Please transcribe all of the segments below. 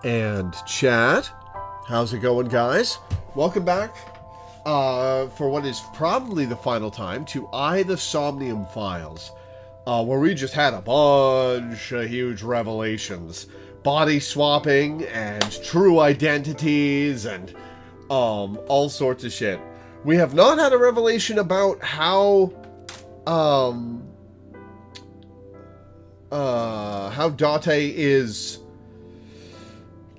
And chat, how's it going, guys? Welcome back for what is probably the final time to the Somnium Files, where we just had a bunch of huge revelations. Body swapping and true identities and all sorts of shit. We have not had a revelation about how Date is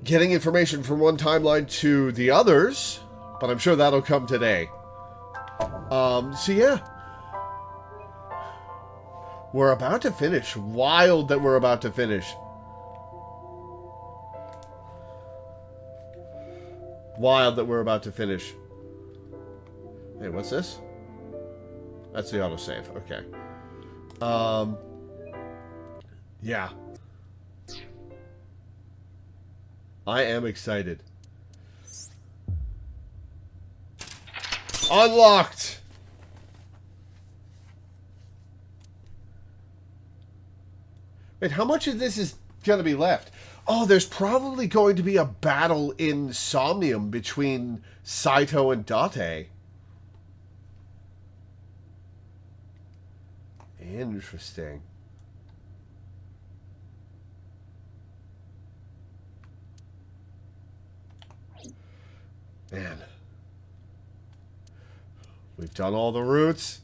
getting information from one timeline to the others, but I'm sure that'll come today. So yeah. We're about to finish. Wild that we're about to finish. Wild that we're about to finish. Hey, what's this? That's the autosave. Okay. Yeah. I am excited. Unlocked! Wait, how much of this is going to be left? Oh, there's probably going to be a battle in Somnium between Saito and Date. Interesting. Man. We've done all the routes.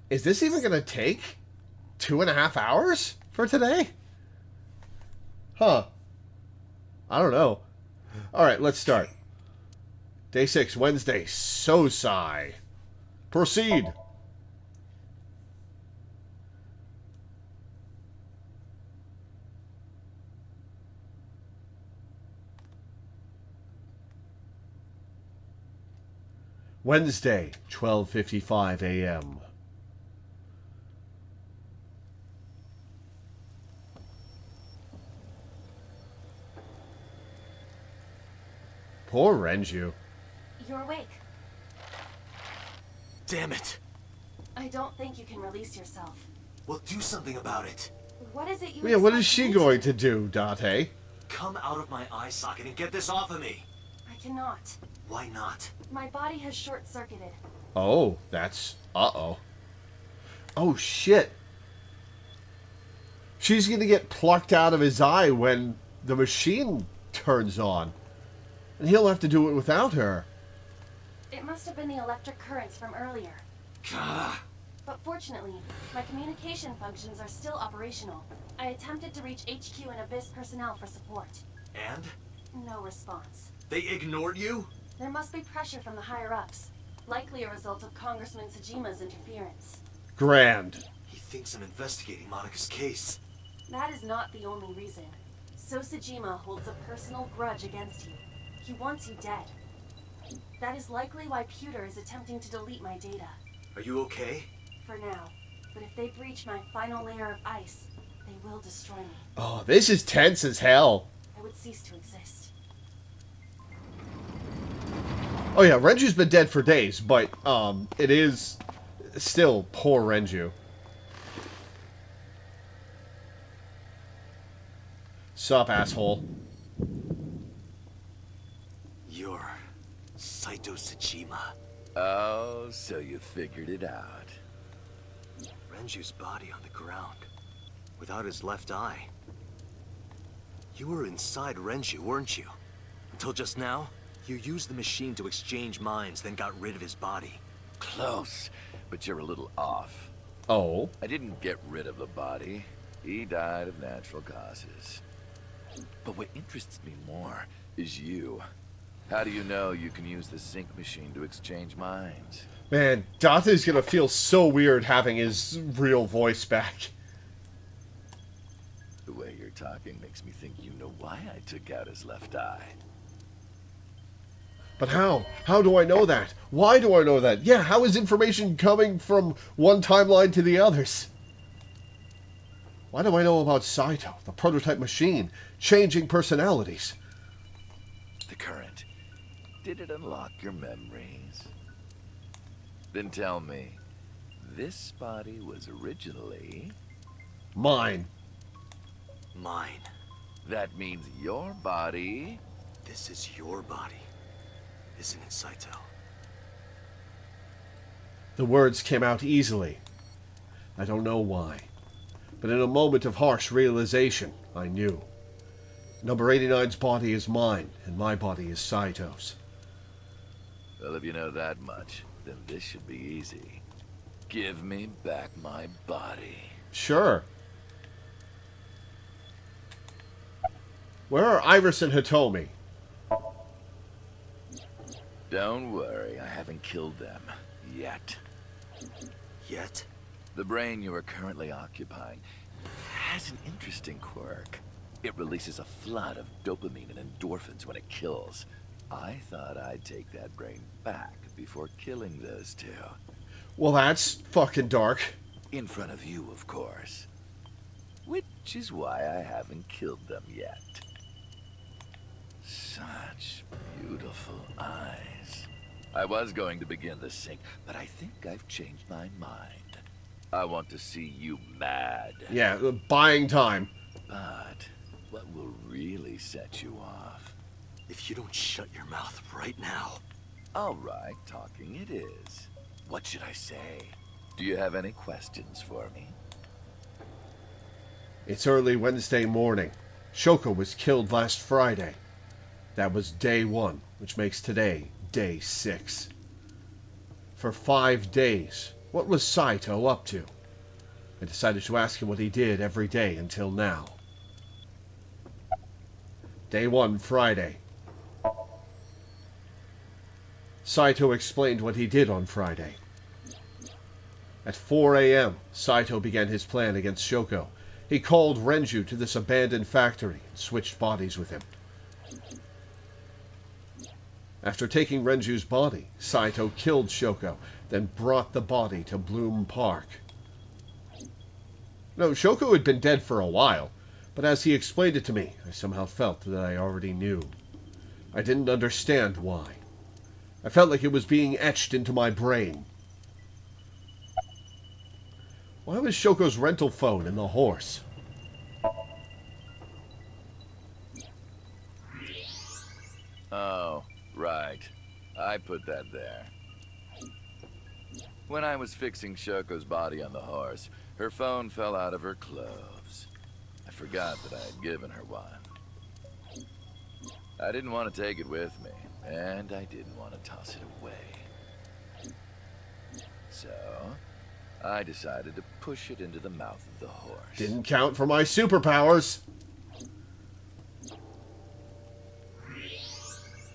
Is this even going to take 2.5 hours for today? Huh. I don't know. Alright, let's start. Day 6, Wednesday. Sosai. Proceed. Wednesday, 12:55 a.m. Poor Renju. You're awake. Damn it. I don't think you can release yourself. Well, do something about it. What is it you Yeah, what is expect she me to going to do, Date? Come out of my eye socket and get this off of me. I cannot. Why not? My body has short-circuited. Oh, that's... Uh-oh. Oh, shit. She's going to get plucked out of his eye when the machine turns on. And he'll have to do it without her. It must have been the electric currents from earlier. Gah. But fortunately, my communication functions are still operational. I attempted to reach HQ and Abyss personnel for support. And? No response. They ignored you? There must be pressure from the higher-ups. Likely a result of Congressman Tsujima's interference. Grand. He thinks I'm investigating Monika's case. That is not the only reason. So Tsujima holds a personal grudge against you. He wants you dead. That is likely why Pewter is attempting to delete my data. Are you okay? For now. But if they breach my final layer of ice, they will destroy me. Oh, this is tense as hell. I would cease to exist. Oh yeah, Renju's been dead for days, but it is still poor Renju. Sup, asshole. You're Saito Tsuchima. Oh, so you figured it out. Renju's body on the ground, without his left eye. You were inside Renju, weren't you? Until just now, you used the machine to exchange minds, then got rid of his body. Close, but you're a little off. Oh. I didn't get rid of the body. He died of natural causes. But what interests me more is you. How do you know you can use the sync machine to exchange minds? Man, Date's gonna feel so weird having his real voice back. The way you're talking makes me think you know why I took out his left eye. But how? How do I know that? Why do I know that? Yeah, how is information coming from one timeline to the others? Why do I know about Saito, the prototype machine, changing personalities? The current. Did it unlock your memories? Then tell me, this body was originally... Mine. Mine. That means your body... This is your body, isn't it, Saito? The words came out easily. I don't know why. But in a moment of harsh realization, I knew. Number 89's body is mine, and my body is Saito's. Well, if you know that much, then this should be easy. Give me back my body. Sure. Where are Iris and Hitomi? Don't worry, I haven't killed them. Yet. Yet? The brain you are currently occupying has an interesting quirk. It releases a flood of dopamine and endorphins when it kills. I thought I'd take that brain back before killing those two. Well, that's fucking dark. In front of you, of course. Which is why I haven't killed them yet. Such beautiful eyes. I was going to begin the sync, but I think I've changed my mind. I want to see you mad. Yeah, buying time. But what will really set you off? If you don't shut your mouth right now. All right, talking it is. What should I say? Do you have any questions for me? It's early Wednesday morning. Shoko was killed last Friday. That was day 1, which makes today day 6. For 5 days, what was Saito up to? I decided to ask him what he did every day until now. Day 1, Friday. Saito explained what he did on Friday. At 4 a.m., Saito began his plan against Shoko. He called Renju to this abandoned factory and switched bodies with him. After taking Renju's body, Saito killed Shoko, then brought the body to Bloom Park. No, Shoko had been dead for a while, but as he explained it to me, I somehow felt that I already knew. I didn't understand why. I felt like it was being etched into my brain. Why was Shoko's rental phone in the horse? Oh, right. I put that there. When I was fixing Shoko's body on the horse, her phone fell out of her clothes. I forgot that I had given her one. I didn't want to take it with me, and I didn't want to toss it away. So, I decided to push it into the mouth of the horse. Didn't count for my superpowers.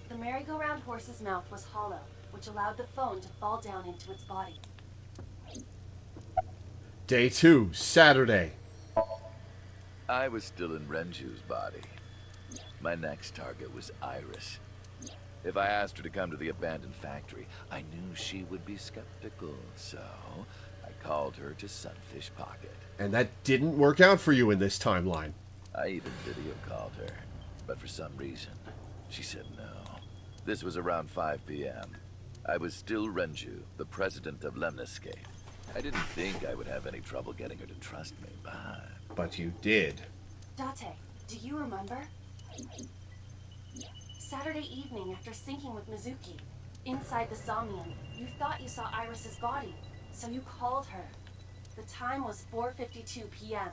The merry-go-round horse's mouth was hollow, which allowed the phone to fall down into its body. Day 2, Saturday. I was still in Renju's body. My next target was Iris. If I asked her to come to the abandoned factory, I knew she would be skeptical, so I called her to Sunfish Pocket. And that didn't work out for you in this timeline. I even video called her, but for some reason, she said no. This was around 5 p.m. I was still Renju, the president of Lemniscape. I didn't think I would have any trouble getting her to trust me, but... But you did. Date, do you remember? Saturday evening after syncing with Mizuki, inside the Somnium, you thought you saw Iris's body, so you called her. The time was 4:52 p.m.,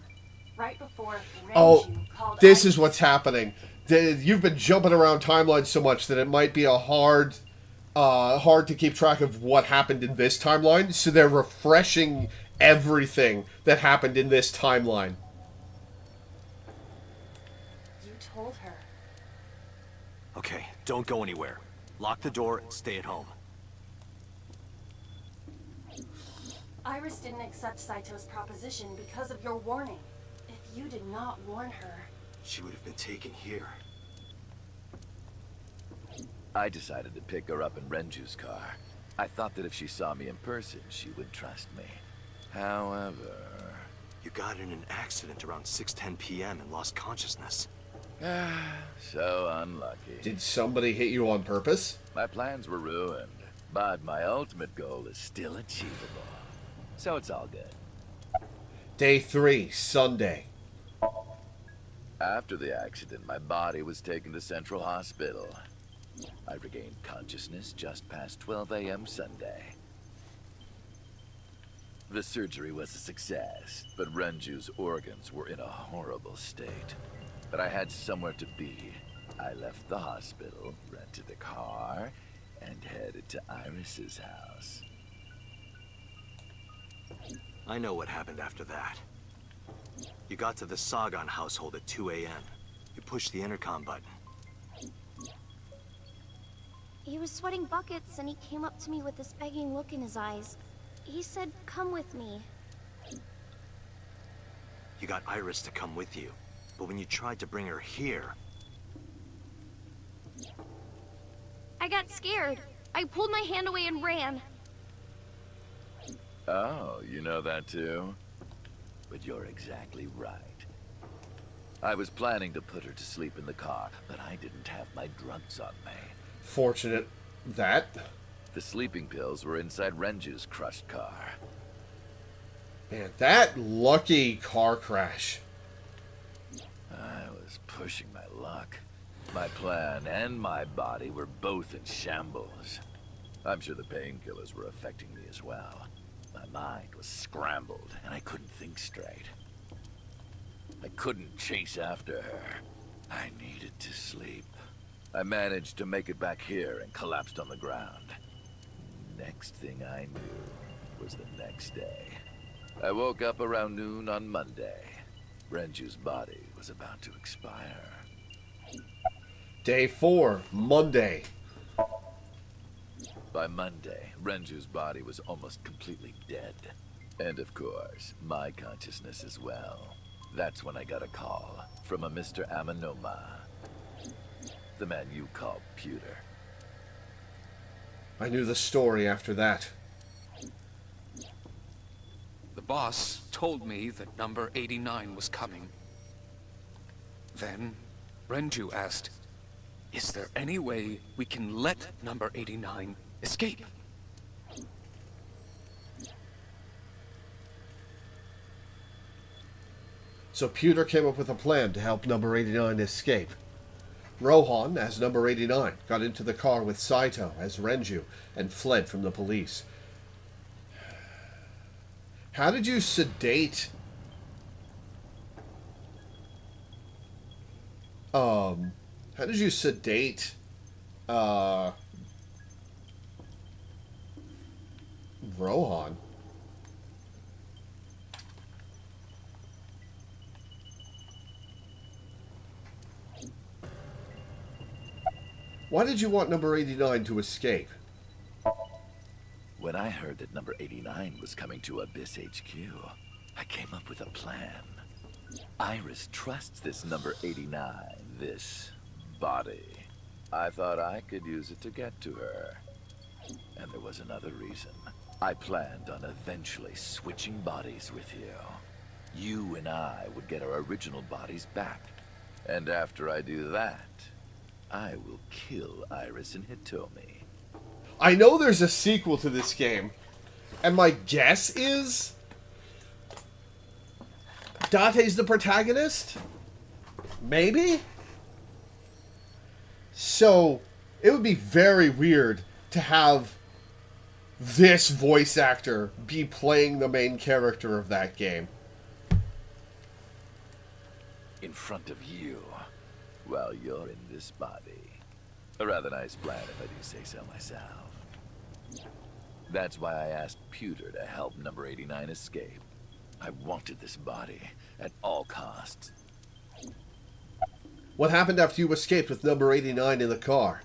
right before Renju called This Iris. is what's happening. You've been jumping around timelines so much that it might be hard to keep track of what happened in this timeline, so they're refreshing everything that happened in this timeline. You told her. Okay, don't go anywhere. Lock the door and stay at home. Iris didn't accept Saito's proposition because of your warning. If you did not warn her... She would have been taken here. I decided to pick her up in Renju's car. I thought that if she saw me in person, she would trust me. However... You got in an accident around 6:10 p.m. and lost consciousness. So unlucky. Did somebody hit you on purpose? My plans were ruined, but my ultimate goal is still achievable. So it's all good. Day 3, Sunday. After the accident, my body was taken to Central Hospital. I regained consciousness just past 12 a.m. Sunday. The surgery was a success, but Renju's organs were in a horrible state. But I had somewhere to be. I left the hospital, rented a car, and headed to Iris's house. I know what happened after that. You got to the Sagan household at 2 a.m. You pushed the intercom button. He was sweating buckets and he came up to me with this begging look in his eyes. He said, "Come with me." You got Iris to come with you, but when you tried to bring her here... I got scared. I pulled my hand away and ran. Oh, you know that too? But you're exactly right. I was planning to put her to sleep in the car, but I didn't have my drugs on me. Fortunate that. The sleeping pills were inside Renju's crushed car. Man, that lucky car crash. I was pushing my luck. My plan and my body were both in shambles. I'm sure the painkillers were affecting me as well. My mind was scrambled, and I couldn't think straight. I couldn't chase after her. I needed to sleep. I managed to make it back here and collapsed on the ground. Next thing I knew was the next day. I woke up around noon on Monday. Renju's body was about to expire. Day 4, Monday. By Monday, Renju's body was almost completely dead. And of course, my consciousness as well. That's when I got a call from a Mr. Amanoma. The man you call Pewter. I knew the story after that. The boss told me that number 89 was coming. Then, Renju asked, "Is there any way we can let number 89 escape?" So Pewter came up with a plan to help number 89 escape. Rohan, as number 89, got into the car with Saito as Renju and fled from the police. How did you sedate... How did you sedate... Rohan? Why did you want number 89 to escape? When I heard that number 89 was coming to Abyss HQ, I came up with a plan. Iris trusts this number 89, this body. I thought I could use it to get to her. And there was another reason. I planned on eventually switching bodies with you. You and I would get our original bodies back. And after I do that, I will kill Iris and Hitomi. I know there's a sequel to this game, and my guess is... Date's the protagonist? Maybe? So, it would be very weird to have this voice actor be playing the main character of that game. In front of you, while you're in this body. A rather nice plan if I do say so myself. That's why I asked Pewter to help number 89 escape. I wanted this body at all costs. What happened after you escaped with number 89 in the car?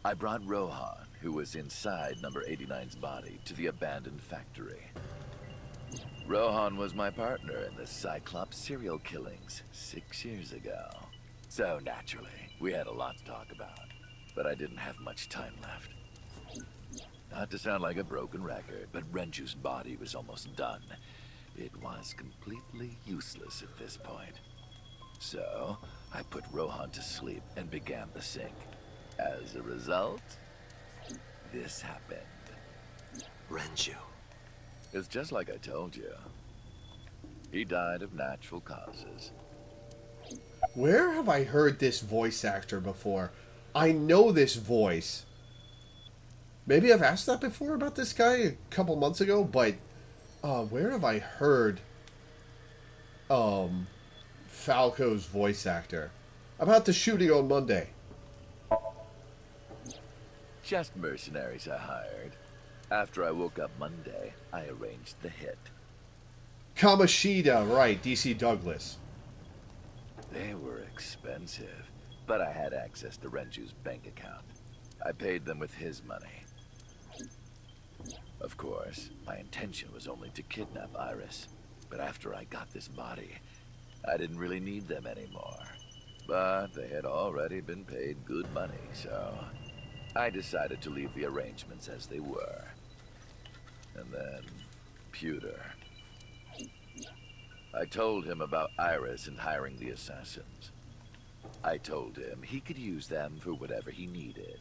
I brought Rohan, who was inside number 89's body, to the abandoned factory. Rohan was my partner in the Cyclops serial killings 6 years ago. So naturally, we had a lot to talk about, but I didn't have much time left. Not to sound like a broken record, but Renju's body was almost done. It was completely useless at this point. So, I put Rohan to sleep and began the sync. As a result, this happened. Renju. It's just like I told you. He died of natural causes. Where have I heard this voice actor before? I know this voice. Maybe I've asked that before about this guy a couple months ago, but where have I heard Falco's voice actor? About the shooting on Monday. Just mercenaries I hired. After I woke up Monday, I arranged the hit. Kamoshida, right, DC Douglas. They were expensive, but I had access to Renju's bank account. I paid them with his money. Of course, my intention was only to kidnap Iris, but after I got this body, I didn't really need them anymore. But they had already been paid good money, so I decided to leave the arrangements as they were. And then, Pewter. I told him about Iris and hiring the assassins. I told him he could use them for whatever he needed.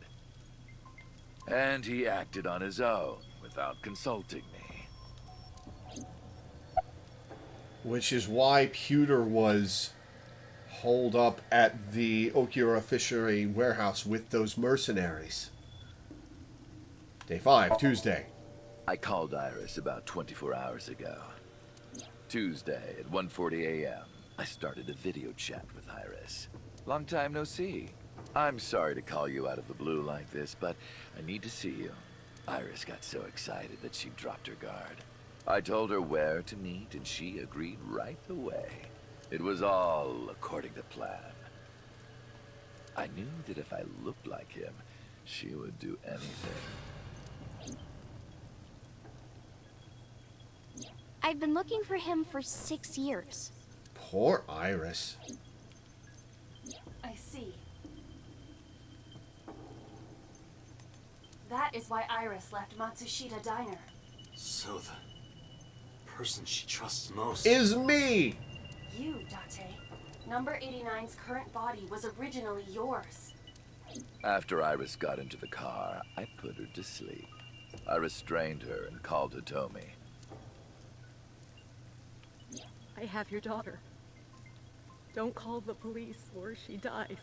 And he acted on his own, without consulting me. Which is why Pewter was holed up at the Okura Fishery warehouse with those mercenaries. Day 5, Tuesday. I called Iris about 24 hours ago. Tuesday at 1:40 a.m., I started a video chat with Iris. Long time no see. I'm sorry to call you out of the blue like this, but I need to see you. Iris got so excited that she dropped her guard. I told her where to meet, and she agreed right away. It was all according to plan. I knew that if I looked like him, she would do anything. I've been looking for him for 6 years. Poor Iris. I see. That is why Iris left Matsushita Diner. So the person she trusts most Is me! You, Date. Number 89's current body was originally yours. After Iris got into the car, I put her to sleep. I restrained her and called Hitomi. I have your daughter. Don't call the police or she dies.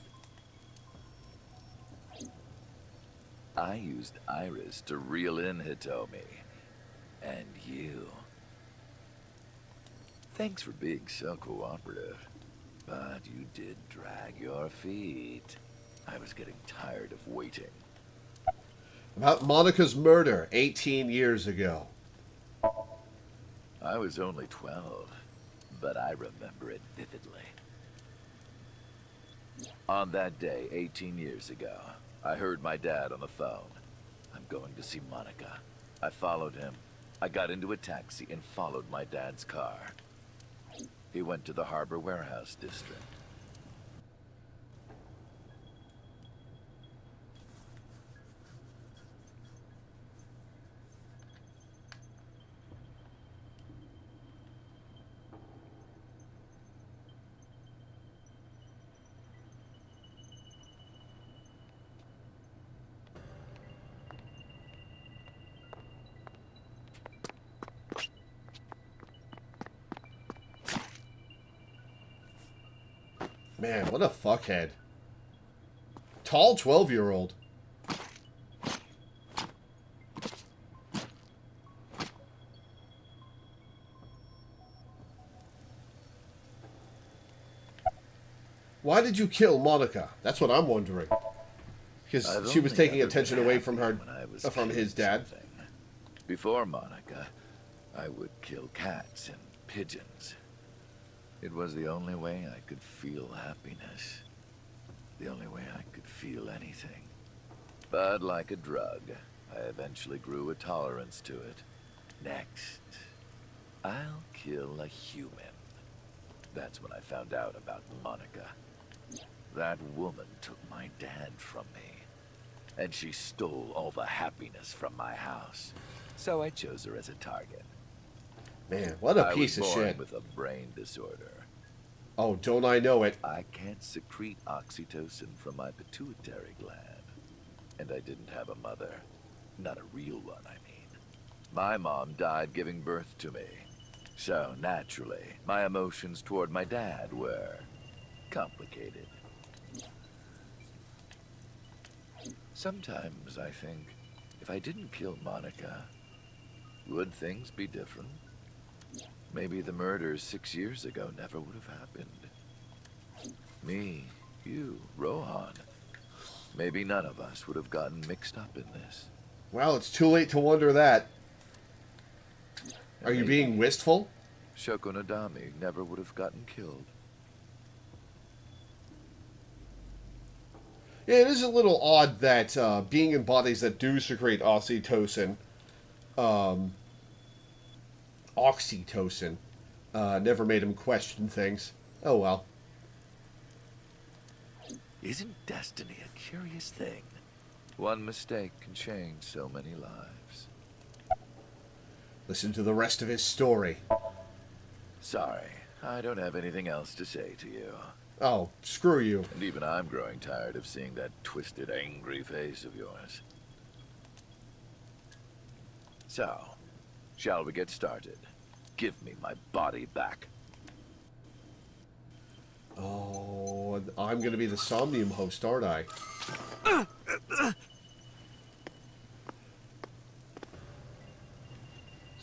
I used Iris to reel in Hitomi. And you. Thanks for being so cooperative. But you did drag your feet. I was getting tired of waiting. About Monica's murder 18 years ago. I was only 12, but I remember it vividly. On that day, 18 years ago, I heard my dad on the phone. I'm going to see Monica. I followed him. I got into a taxi and followed my dad's car. He went to the Harbor Warehouse District. Man, what a fuckhead. Tall 12-year-old. Why did you kill Monica? That's what I'm wondering. Because she was taking attention away from her, from his dad. Before Monica, I would kill cats and pigeons. It was the only way I could feel happiness. The only way I could feel anything. But like a drug, I eventually grew a tolerance to it. Next, I'll kill a human. That's when I found out about Monica. That woman took my dad from me. And she stole all the happiness from my house. So I chose her as a target. Man, what a piece of I was born shit. with a brain disorder. Oh, don't I know it. I can't secrete oxytocin from my pituitary gland. And I didn't have a mother. Not a real one, I mean. My mom died giving birth to me. So, naturally, my emotions toward my dad were complicated. Sometimes I think, if I didn't kill Monica, would things be different? Maybe the murders 6 years ago never would have happened. Me, you, Rohan. Maybe none of us would have gotten mixed up in this. Well, it's too late to wonder that. Are you Maybe being wistful? Shoko Nadami never would have gotten killed. Yeah, it is a little odd that being in bodies that do secrete oxytocin, never made him question things. Oh well. Isn't destiny a curious thing? One mistake can change so many lives. Listen to the rest of his story. Sorry, I don't have anything else to say to you. Oh, screw you. And even I'm growing tired of seeing that twisted, angry face of yours. So, shall we get started? Give me my body back. Oh, I'm going to be the Somnium host, aren't I? Just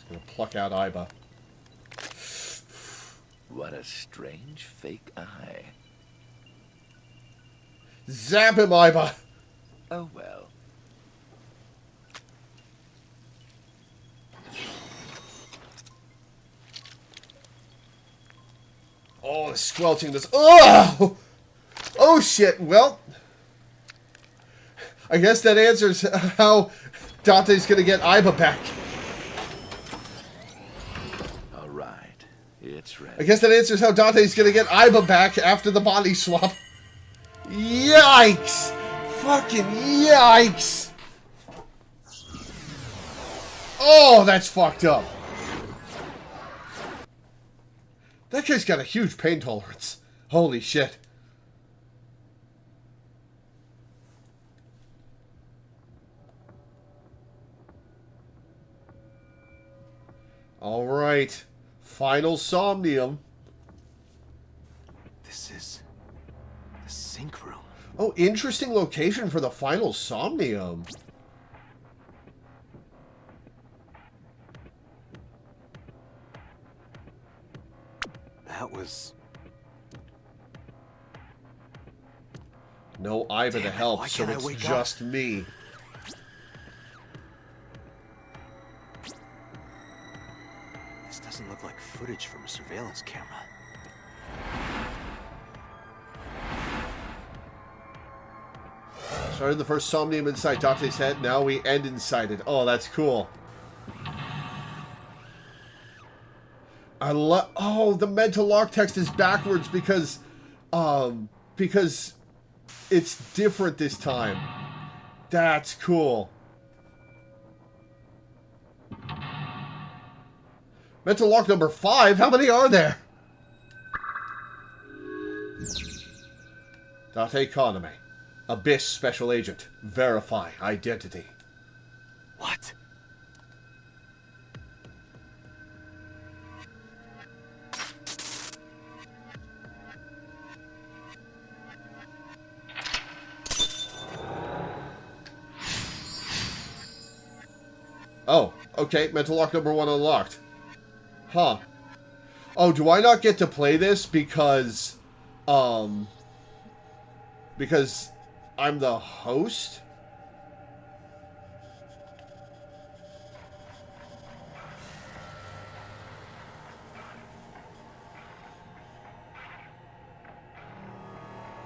going to pluck out Iba. What a strange fake eye. Zap him, Iba! Oh well. Oh, the squelching this. Oh! Oh, shit. Well, I guess that answers how Dante's going to get Iba back. All right, it's ready. I guess that answers how Dante's going to get Iba back after the body swap. Yikes! Fucking yikes! Oh, that's fucked up. That guy's got a huge pain tolerance. Holy shit. Alright. Final Somnium. This is the sink room. Oh, interesting location for the final Somnium. That was... No Iva to Damn it, help, why so can't I it's wake just me. This doesn't look like footage from a surveillance camera. Started the first Somnium inside Dante's head, now we end inside it. Oh, that's cool. Oh, the mental lock text is backwards because it's different this time. That's cool. Mental lock number 5? How many are there? Date Economy. Abyss Special Agent. Verify identity. What? Oh, okay. Mental lock number 1 unlocked. Huh. Oh, do I not get to play this because I'm the host?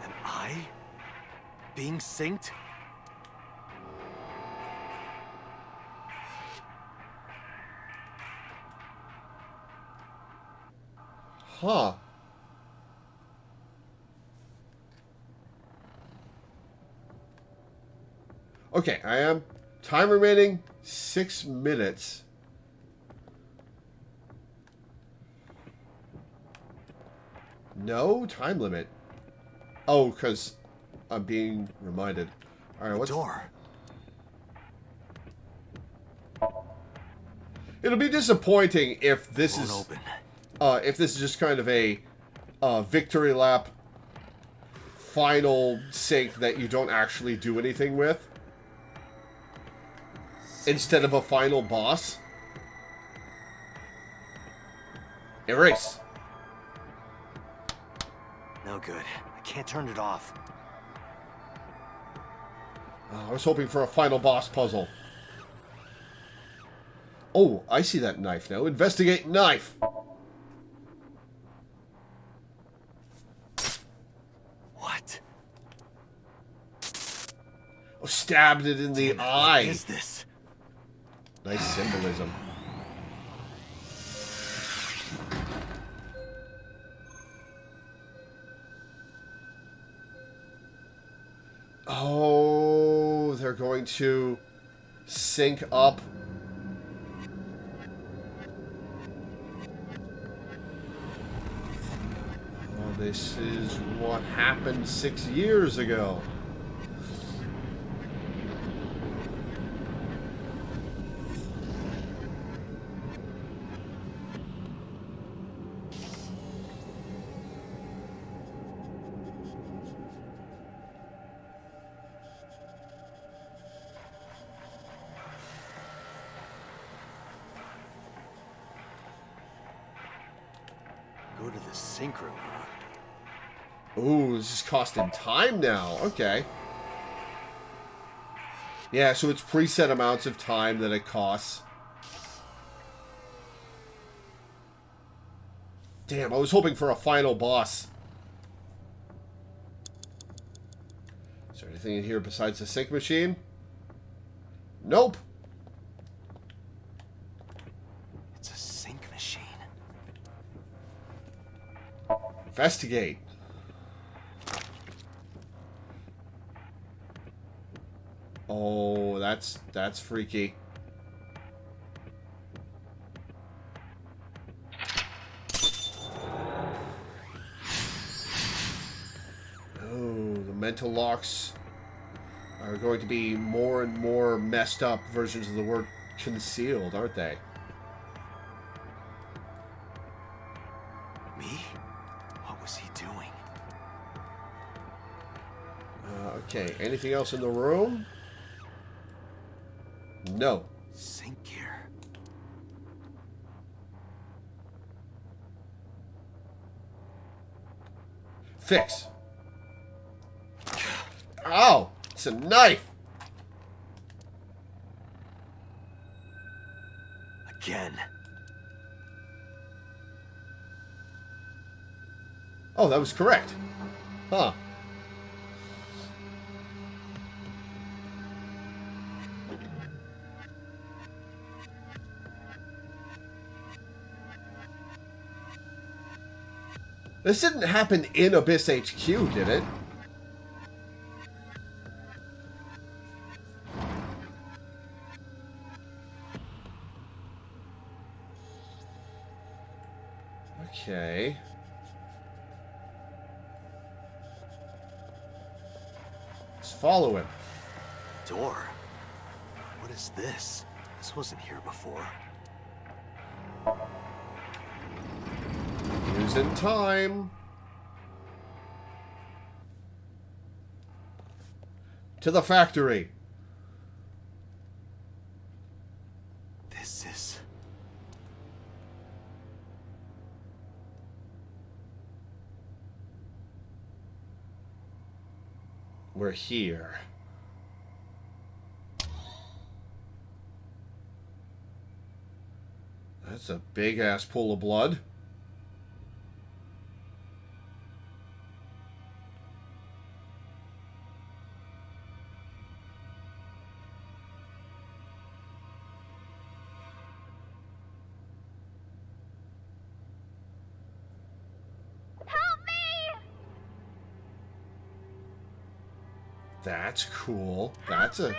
Am I being synced? Huh. Okay, I am. Time remaining 6 minutes. No time limit. Oh, because I'm being reminded. Alright, what's... Door. It'll be disappointing if this Won't is... open. If this is just kind of a victory lap final sync that you don't actually do anything with. Instead of a final boss. Erase. No good. I can't turn it off. Oh, I was hoping for a final boss puzzle. Oh, I see that knife now. Investigate knife. What? Oh, stabbed it in the eye. What is this? Nice symbolism. Oh, they're going to sync up. Oh, this is what happened 6 years ago. Go to the sync room. Ooh, this is costing time now. Okay. Yeah, so it's preset amounts of time that it costs. Damn, I was hoping for a final boss. Is there anything in here besides the sync machine? Nope. It's a sync machine. Investigate. Oh, that's freaky. Oh, the mental locks are going to be more and more messed up versions of the word concealed, aren't they? Me? What was he doing? Okay, anything else in the room? No. Sync gear. Fix. Ow! It's a knife! Again. Oh, that was correct. Huh. This didn't happen in Abyss HQ, did it? Okay. Let's follow him. Door. What is this? This wasn't here before. Using time. To the factory. This is... We're here. That's a big-ass pool of blood. That's cool. That's a...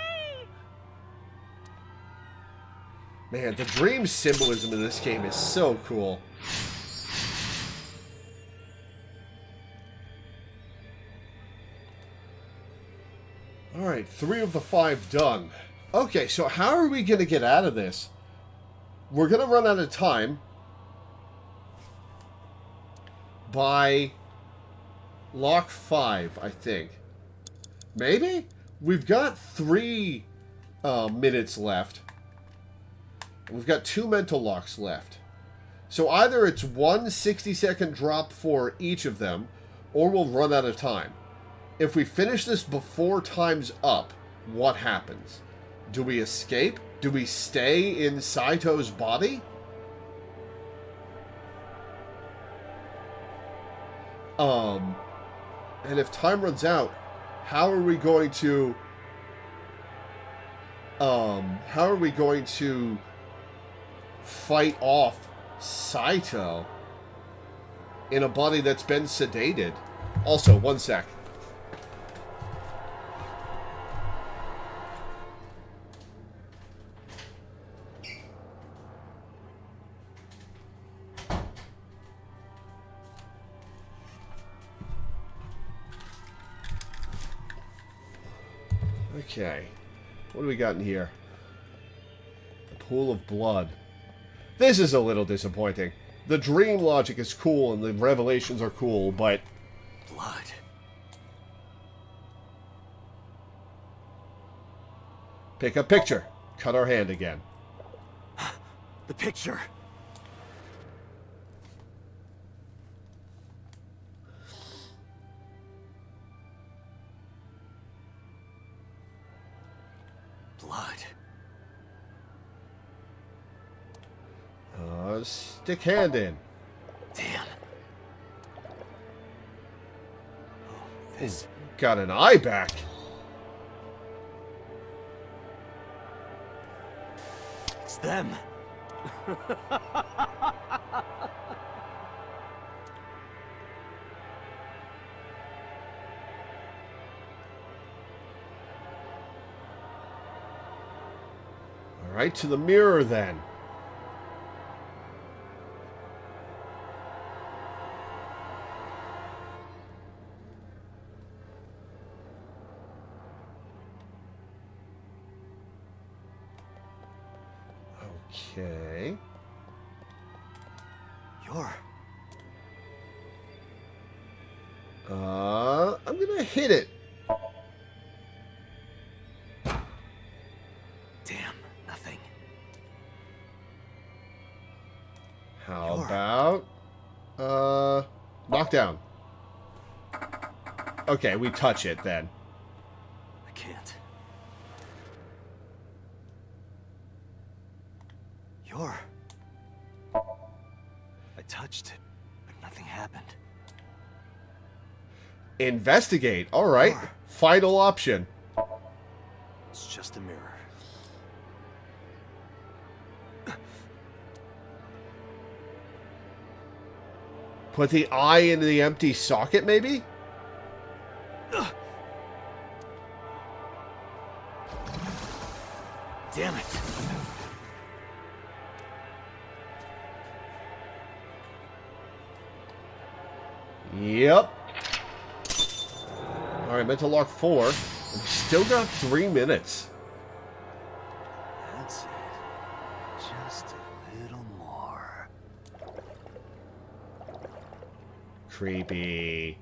Man, the dream symbolism in this game is so cool. Alright, 3 of the 5 done. Okay, so how are we going to get out of this? We're going to run out of time by Lock 5, I think. Maybe? We've got 3 minutes left. We've got 2 mental locks left. So either it's 1 60-second drop for each of them, or we'll run out of time. If we finish this before time's up, what happens? Do we escape? Do we stay in Saito's body? And if time runs out, how are we going to fight off Saito in a body that's been sedated? Also, one sec. Okay, what do we got in here? A pool of blood. This is a little disappointing. The dream logic is cool and the revelations are cool, but... Blood. Pick a picture. Cut our hand again. The picture. Blood. Stick hand in. Damn. Oh, this. Got an eye back. It's them. All right, to the mirror then. Okay. I'm gonna hit it. Damn, nothing. How about knockdown? Okay, we touch it then. I can't. I touched it, but nothing happened. Investigate. All right. Final option. It's just a mirror. Put the eye in the empty socket, maybe? Damn it. Yep. Alright, mental lock 4. We've still got 3 minutes. That's it. Just a little more. Creepy.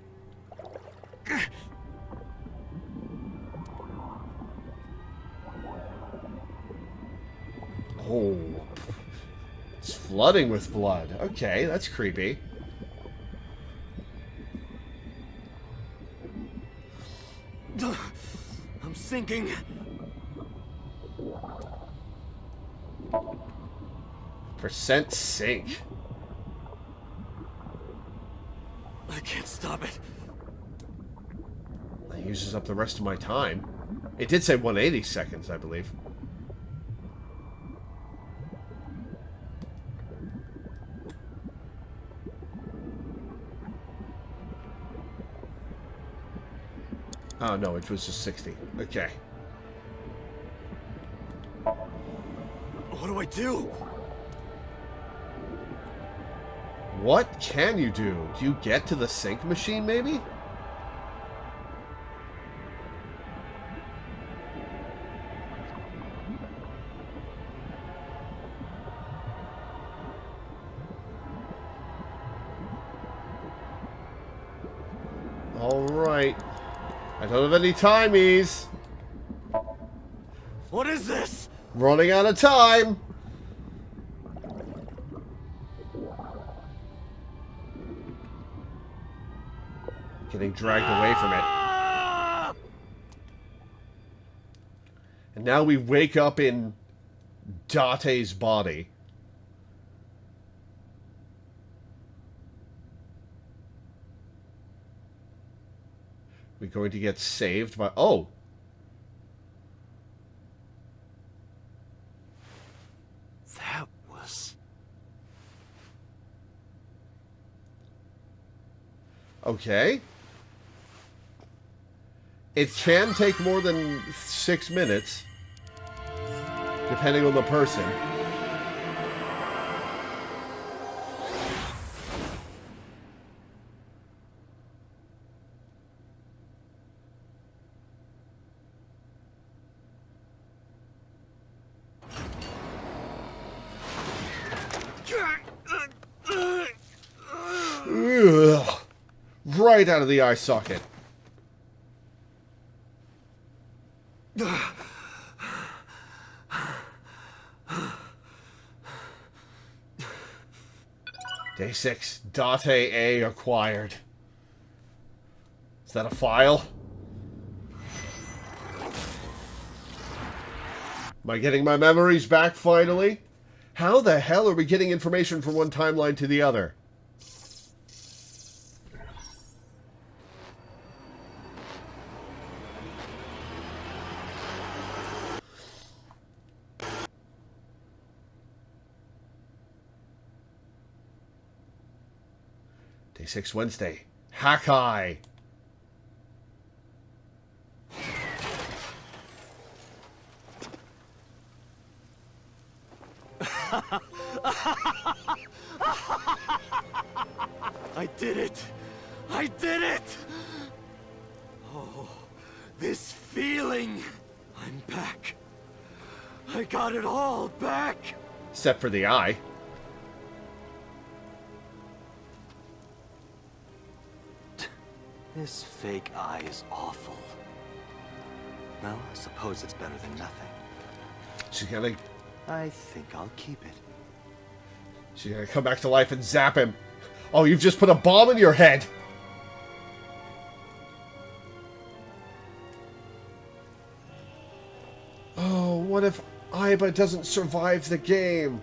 Oh. It's flooding with blood. Okay, that's creepy. I'm sinking. Percent sink. I can't stop it. That uses up the rest of my time. It did say 180 seconds, I believe. Oh, no, it was just 60. Okay. What do I do? What can you do? Do you get to the sink machine, maybe? Alright. I don't have any timies. What is this? Running out of time. Getting dragged away from it. And now we wake up in Date's body. We're going to get saved by... Oh! That was... Okay. It can take more than 6 minutes, depending on the person. Ugh. Right out of the eye socket. Day 6, Date A acquired. Is that a file? Am I getting my memories back finally? How the hell are we getting information from one timeline to the other? Day 6, Wednesday. Hakai. I did it! I did it! Oh, this feeling! I'm back. I got it all back! Except for the eye. This fake eye is awful. Well, I suppose it's better than nothing. She's gonna... I think I'll keep it. She's gonna come back to life and zap him. Oh, you've just put a bomb in your head! Oh, what if Aiba doesn't survive the game?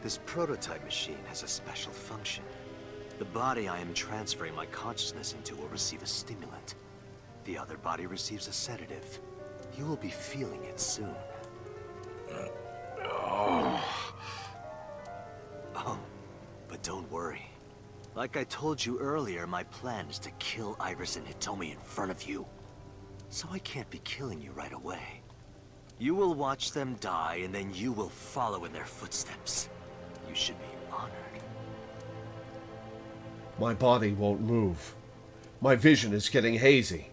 This prototype machine has a special function. The body I am transferring my consciousness into will receive a stimulant. The other body receives a sedative. You will be feeling it soon. Oh, but don't worry. Like I told you earlier, my plan is to kill Iris and Hitomi in front of you. So I can't be killing you right away. You will watch them die, and then you will follow in their footsteps. You should be honored. My body won't move. My vision is getting hazy.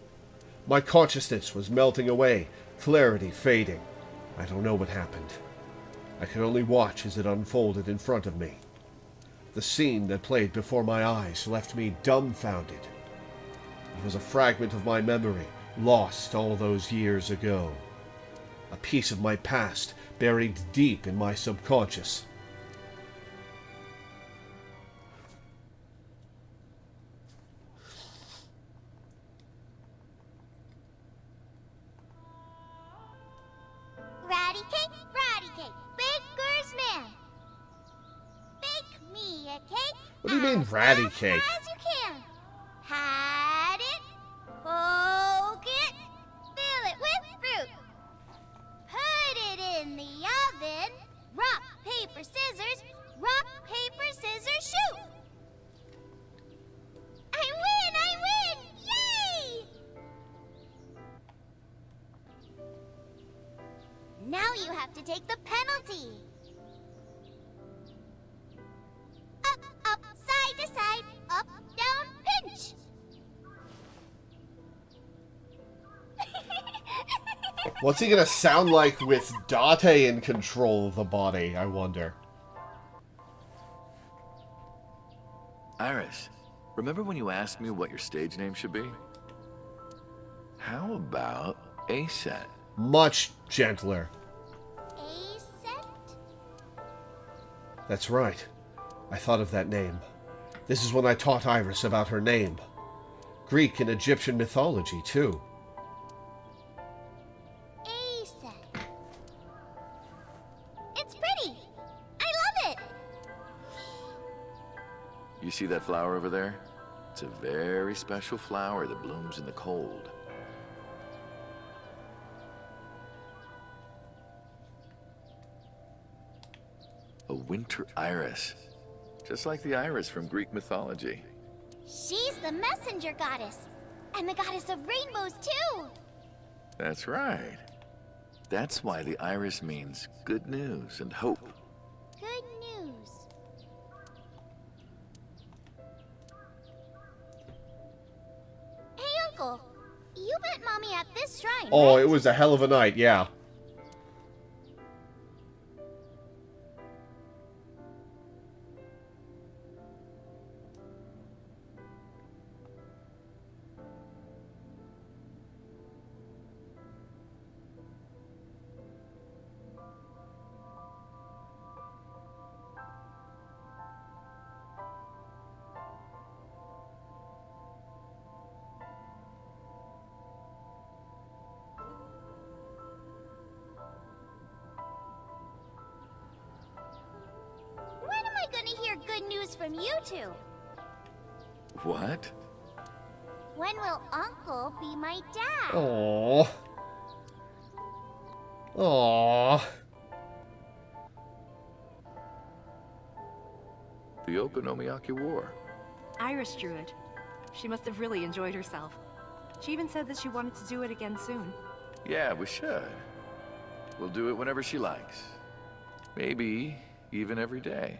My consciousness was melting away, clarity fading. I don't know what happened. I could only watch as it unfolded in front of me. The scene that played before my eyes left me dumbfounded. It was a fragment of my memory, lost all those years ago. A piece of my past buried deep in my subconscious. What do you mean, ratty cake? As you can. Hide it, poke it, fill it with fruit. Put it in the oven. Rock, paper, scissors. Rock, paper, scissors, shoot. I win! I win! Yay! Now you have to take the penalty. Up, side to side, up, down, pinch. What's he gonna sound like with Date in control of the body, I wonder? Iris, remember when you asked me what your stage name should be? How about A-Set? Much gentler. A-set? That's right. I thought of that name. This is when I taught Iris about her name. Greek and Egyptian mythology, too. A-set. It's pretty. I love it. You see that flower over there? It's a very special flower that blooms in the cold. A winter iris. Just like the iris from Greek mythology. She's the messenger goddess. And the goddess of rainbows, too. That's right. That's why the iris means good news and hope. Good news. Hey, Uncle. You met Mommy at this shrine, Oh, right? it was a hell of a night, yeah. When am I gonna hear good news from you two? What? When will Uncle be my dad? Aww. Aww. The Okonomiyaki War. Iris drew it. She must have really enjoyed herself. She even said that she wanted to do it again soon. Yeah, we should. We'll do it whenever she likes. Maybe even every day.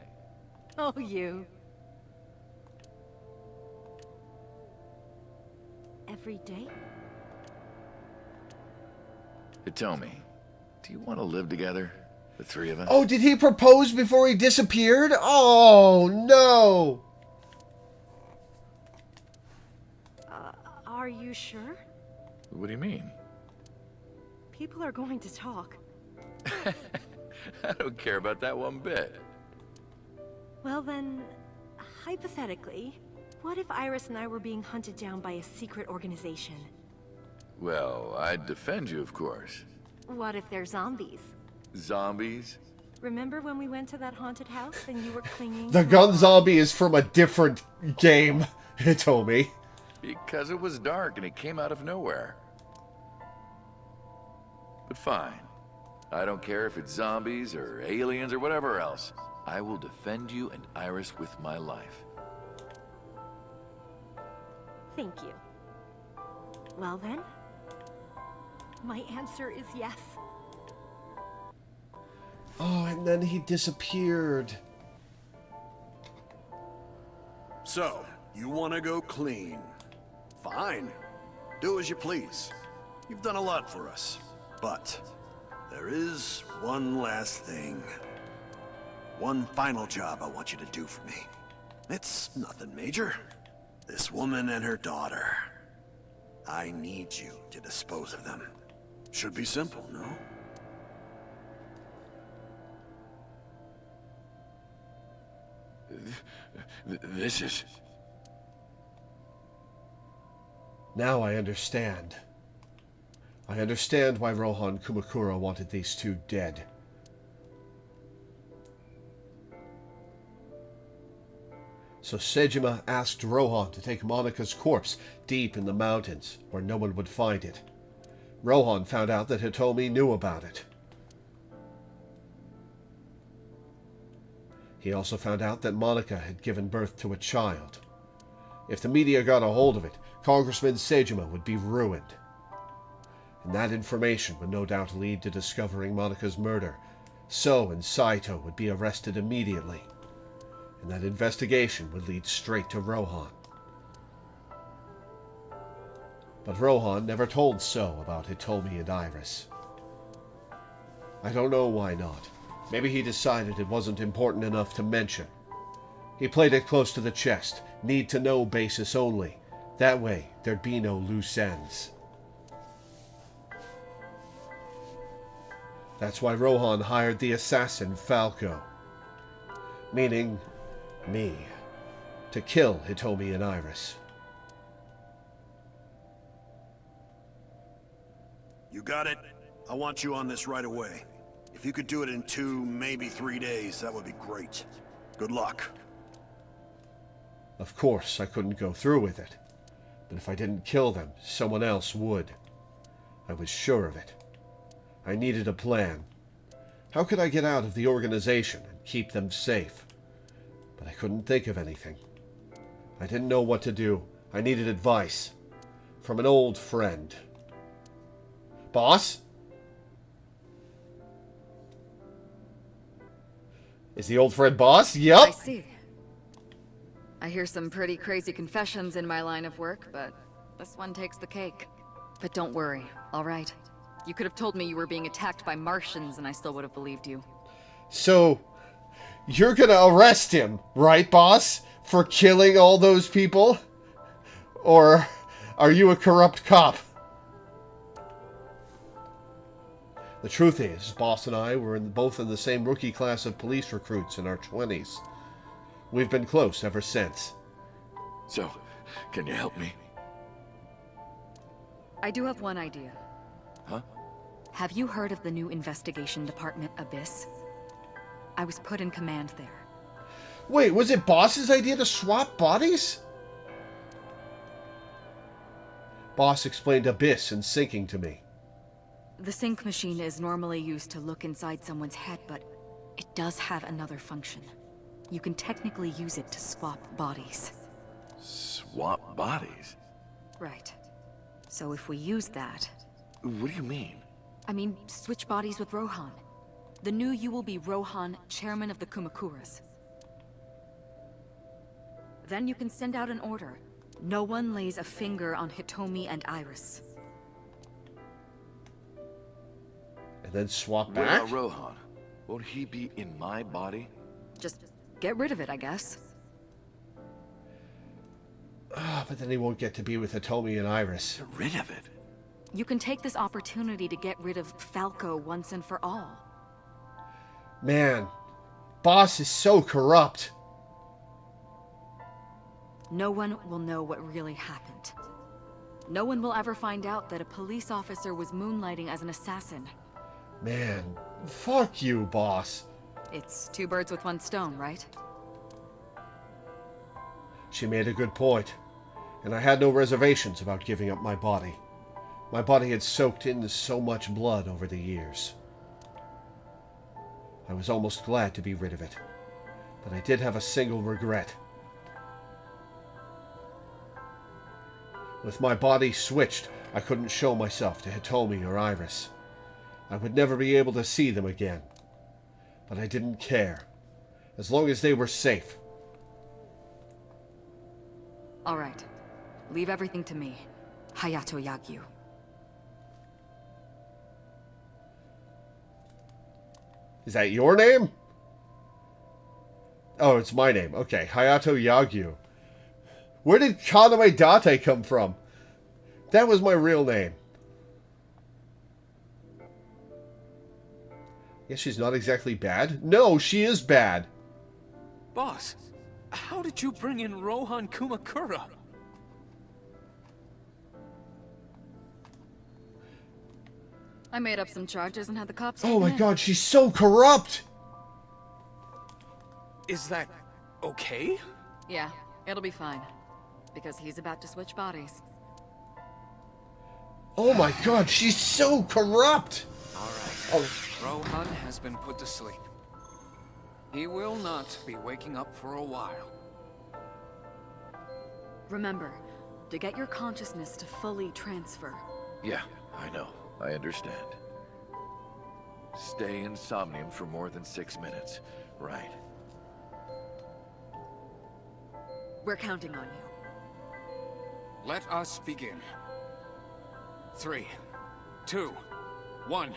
Oh, you. Every day? Hitomi, do you want to live together? The three of us? Oh, did he propose before he disappeared? Oh, no! Are you sure? What do you mean? People are going to talk. I don't care about that one bit. Well then, hypothetically, what if Iris and I were being hunted down by a secret organization? Well, I'd defend you, of course. What if they're zombies? Zombies? Remember when we went to that haunted house and you were clinging The to gun a- zombie is from a different game, Hitomi. Because it was dark and it came out of nowhere. But fine. I don't care if it's zombies or aliens or whatever else. I will defend you and Iris with my life. Thank you. Well then, my answer is yes. Oh, and then he disappeared. So, you want to go clean? Fine. Do as you please. You've done a lot for us. But there is one last thing. One final job I want you to do for me. It's nothing major. This woman and her daughter. I need you to dispose of them. Should be simple, no? This is... Now I understand. I understand why Rohan Kumakura wanted these two dead. So Sejima asked Rohan to take Monika's corpse deep in the mountains, where no one would find it. Rohan found out that Hitomi knew about it. He also found out that Monika had given birth to a child. If the media got a hold of it, Congressman Sejima would be ruined. And that information would no doubt lead to discovering Monika's murder. So and Saito would be arrested immediately. And that investigation would lead straight to Rohan. But Rohan never told So about Hitomi and Iris. I don't know why not. Maybe he decided it wasn't important enough to mention. He played it close to the chest, need-to-know basis only. That way, there'd be no loose ends. That's why Rohan hired the assassin Falco. Meaning, me. To kill Hitomi and Iris. You got it? I want you on this right away. If you could do it in 2, maybe 3 days, that would be great. Good luck. Of course, I couldn't go through with it. But if I didn't kill them, someone else would. I was sure of it. I needed a plan. How could I get out of the organization and keep them safe? But I couldn't think of anything. I didn't know what to do. I needed advice. From an old friend. Boss? Is the old friend Boss? I Yup! see. I hear some pretty crazy confessions in my line of work, but this one takes the cake. But don't worry, all right? You could have told me you were being attacked by Martians and I still would have believed you. So, you're gonna arrest him, right, boss? For killing all those people? Or are you a corrupt cop? The truth is, Boss and I were both in the same rookie class of police recruits in our 20s. We've been close ever since. So, can you help me? I do have one idea. Huh? Have you heard of the new investigation department, Abyss? I was put in command there. Wait, was it Boss's idea to swap bodies? Boss explained Abyss and sinking to me. The sync machine is normally used to look inside someone's head, but it does have another function. You can technically use it to swap bodies. Swap bodies? Right. So if we use that... What do you mean? I mean, switch bodies with Rohan. The new you will be Rohan, chairman of the Kumakuras. Then you can send out an order. No one lays a finger on Hitomi and Iris. And then swap What back? about Rohan? Won't he be in my body? Just get rid of it, I guess. But then he won't get to be with Hitomi and Iris. Get rid of it? You can take this opportunity to get rid of Falco once and for all. Man, Boss is so corrupt. No one will know what really happened. No one will ever find out that a police officer was moonlighting as an assassin. Man, fuck you, Boss. It's 2 birds with 1 stone, right? She made a good point, and I had no reservations about giving up my body. My body had soaked into so much blood over the years. I was almost glad to be rid of it, but I did have a single regret. With my body switched, I couldn't show myself to Hitomi or Iris. I would never be able to see them again. But I didn't care, as long as they were safe. All right. Leave everything to me. Hayato Yagyu. Is that your name? Oh, it's my name. Okay, Hayato Yagyu. Where did Kaname Date come from? That was my real name. Yes, she's not exactly bad. No, she is bad. Boss, how did you bring in Rohan Kumakura? I made up some charges and had the cops Oh my taken in. god, she's so corrupt! Is that okay? Yeah, it'll be fine. Because he's about to switch bodies. Oh my god, she's so corrupt! All right. Rohan has been put to sleep. He will not be waking up for a while. Remember, to get your consciousness to fully transfer. Yeah, I know. I understand. Stay in Somnium for more than 6 minutes. Right. We're counting on you. Let us begin. 3, 2, 1.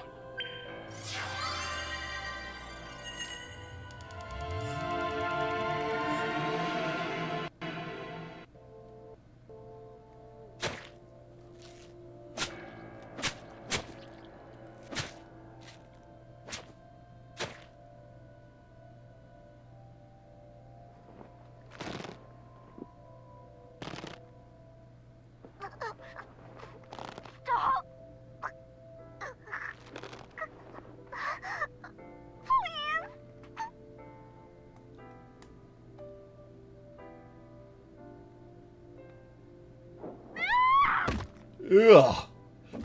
Ugh.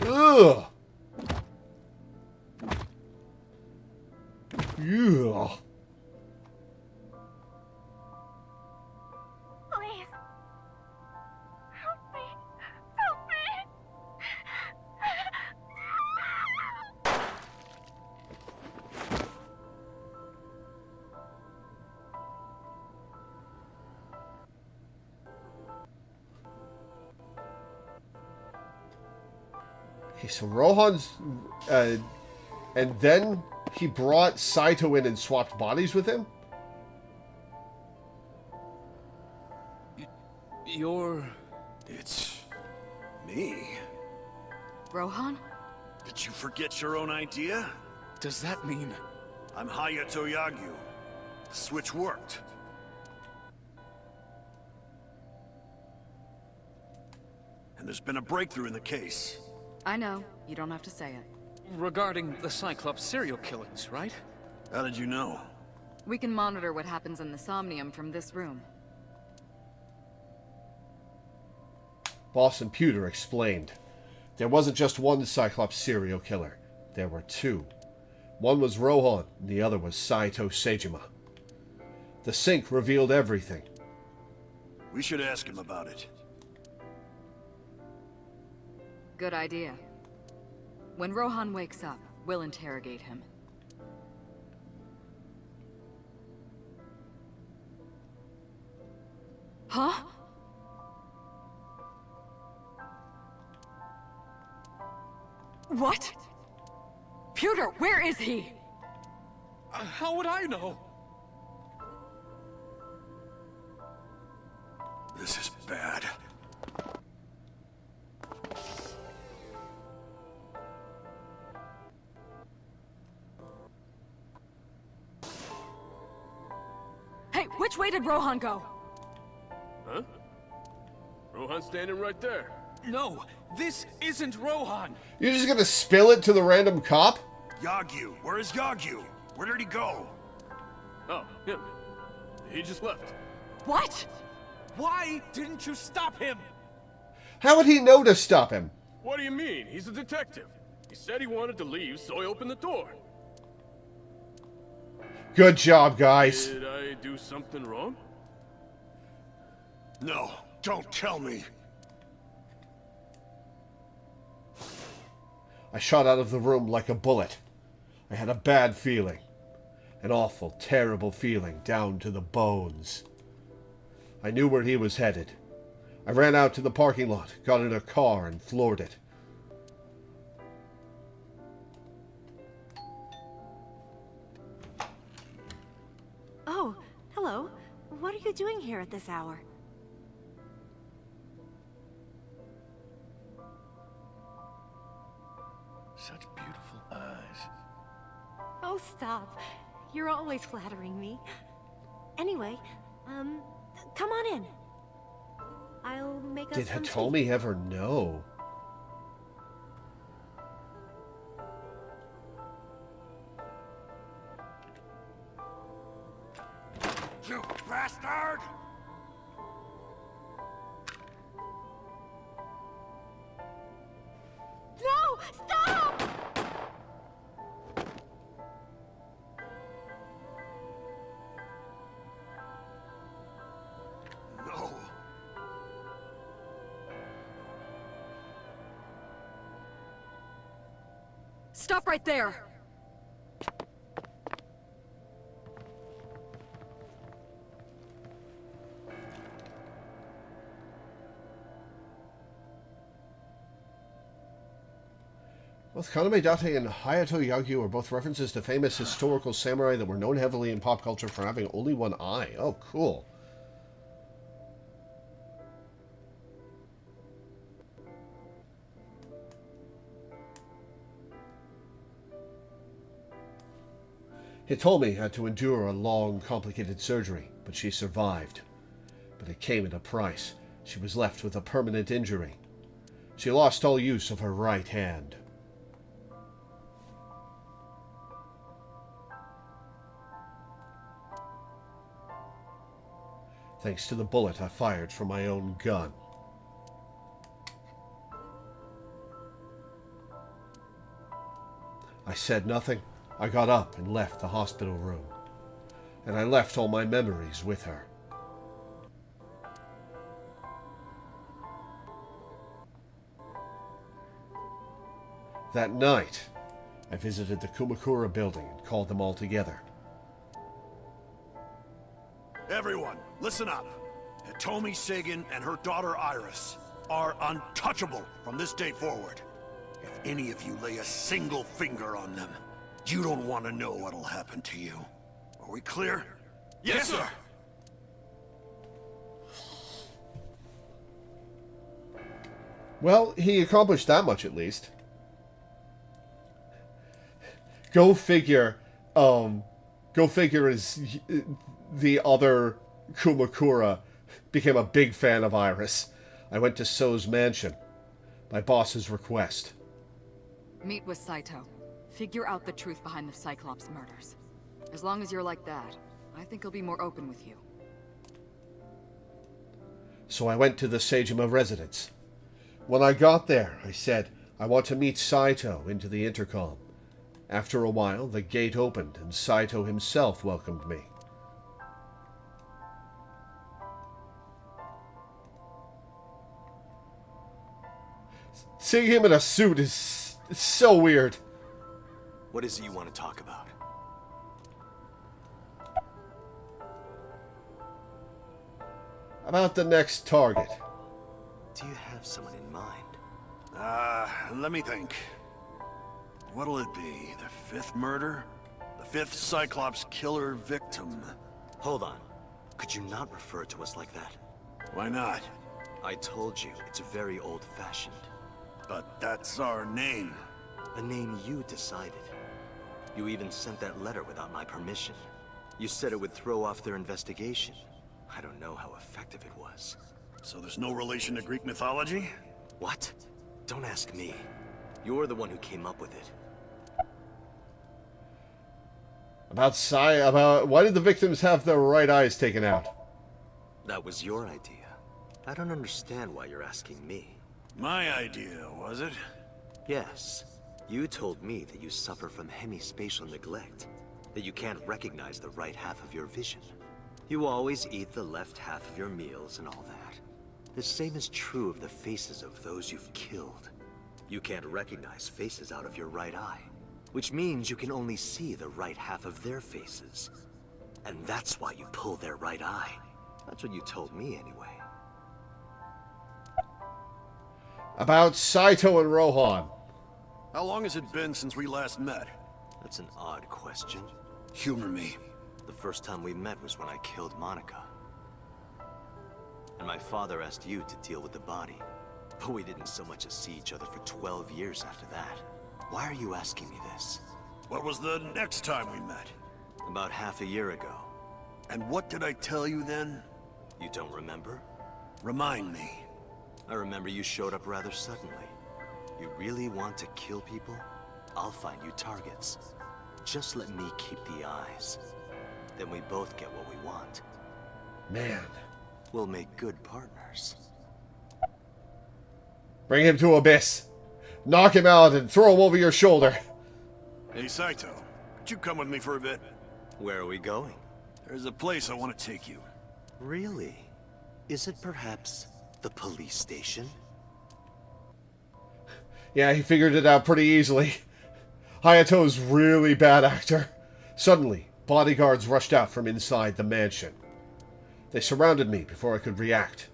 Ugh. Ugh. Please. Help me. Help me. Okay, so Rohan's... and then he brought Saito in and swapped bodies with him? You're... It's me. Rohan? Did you forget your own idea? Does that mean... I'm Hayato Yagyu. The switch worked. And there's been a breakthrough in the case. I know. You don't have to say it. regarding the Cyclops serial killings, right? How did you know? We can monitor what happens in the Somnium from this room. Boston Pewter explained. There wasn't just one Cyclops serial killer. There were two. One was Rohan, and the other was Saito Seijima. The sync revealed everything. We should ask him about it. Good idea. When Rohan wakes up, we'll interrogate him. Huh? What? Pewter, where is he? How would I know? This is bad. Hey, which way did Rohan go? Huh? Rohan's standing right there. No, this isn't Rohan. You're just gonna spill it to the random cop? Yagyu! Where is Yagyu? Where did he go? Oh, him. He just left. What? Why didn't you stop him? How would he know to stop him? What do you mean? He's a detective. He said he wanted to leave, so I opened the door. Good job, guys. Did I do something wrong? No, don't tell me. I shot out of the room like a bullet. I had a bad feeling. An awful, terrible feeling down to the bones. I knew where he was headed. I ran out to the parking lot, got in a car, and floored it. Oh, hello. What are you doing here at this hour? Such beautiful eyes. Oh, stop. You're always flattering me. Anyway, come on in. I'll make us Did some tea. Hitomi ever know? You bastard! No! Stop! No. Stop right there! Both Kaname Date and Hayato Yagyu are both references to famous historical samurai that were known heavily in pop culture for having only one eye. Oh, cool. Hitomi had to endure a long, complicated surgery, but she survived. But it came at a price. She was left with a permanent injury. She lost all use of her right hand. Thanks to the bullet I fired from my own gun. I said nothing. I got up and left the hospital room. And I left all my memories with her. That night, I visited the Kumakura building and called them all together. Everyone, listen up. Hitomi Sagan and her daughter Iris are untouchable from this day forward. If any of you lay a single finger on them, you don't want to know what'll happen to you. Are we clear? Yes, sir! Well, he accomplished that much at least. Go figure is the other Kumakura became a big fan of Iris. I went to So's mansion. My boss's request. Meet with Saito. Figure out the truth behind the Cyclops murders. As long as you're like that, I think he'll be more open with you. So I went to the Seijima residence. When I got there, I said, I want to meet Saito into the intercom. After a while, the gate opened and Saito himself welcomed me. Seeing him in a suit is so weird. What is it you want to talk about? About the next target. Do you have someone in mind? Let me think. What'll it be? The 5th murder? The 5th Cyclops killer victim? Hold on. Could you not refer to us like that? Why not? I told you, it's very old-fashioned. But that's our name. A name you decided. You even sent that letter without my permission. You said it would throw off their investigation. I don't know how effective it was. So there's no relation to Greek mythology? What? Don't ask me. You're the one who came up with it. About why did the victims have their right eyes taken out? That was your idea. I don't understand why you're asking me. My idea, was it? Yes. You told me that you suffer from hemispatial neglect, that you can't recognize the right half of your vision. You always eat the left half of your meals and all that. The same is true of the faces of those you've killed. You can't recognize faces out of your right eye, which means you can only see the right half of their faces. And that's why you pull their right eye. That's what you told me anyway. About Saito and Rohan. How long has it been since we last met? That's an odd question. Humor me. The first time we met was when I killed Monica. And my father asked you to deal with the body. But we didn't so much as see each other for 12 years after that. Why are you asking me this? What was the next time we met? About half a year ago. And what did I tell you then? You don't remember? Remind me. I remember you showed up rather suddenly. You really want to kill people? I'll find you targets. Just let me keep the eyes. Then we both get what we want. Man. We'll make good partners. Bring him to Abyss. Knock him out and throw him over your shoulder. Hey, Saito. Could you come with me for a bit? Where are we going? There's a place I want to take you. Really? Is it perhaps the police station? Yeah, he figured it out pretty easily. Hayato's really bad actor. Suddenly, bodyguards rushed out from inside the mansion. They surrounded me before I could react.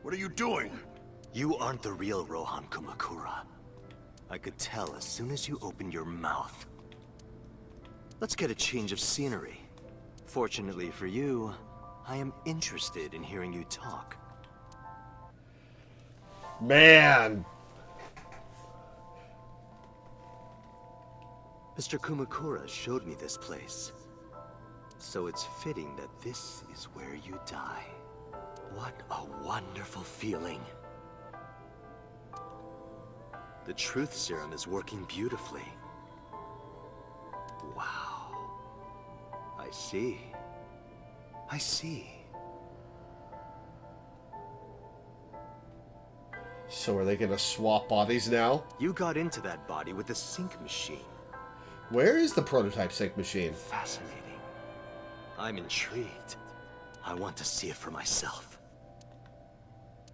What are you doing? You aren't the real Rohan Kumakura. I could tell as soon as you opened your mouth. Let's get a change of scenery. Fortunately for you, I am interested in hearing you talk. Man! Mr. Kumakura showed me this place. So it's fitting that this is where you die. What a wonderful feeling. The truth serum is working beautifully. Wow. I see. So are they gonna swap bodies now? You got into that body with the sync machine. Where is the prototype sync machine? Fascinating. I'm intrigued. I want to see it for myself.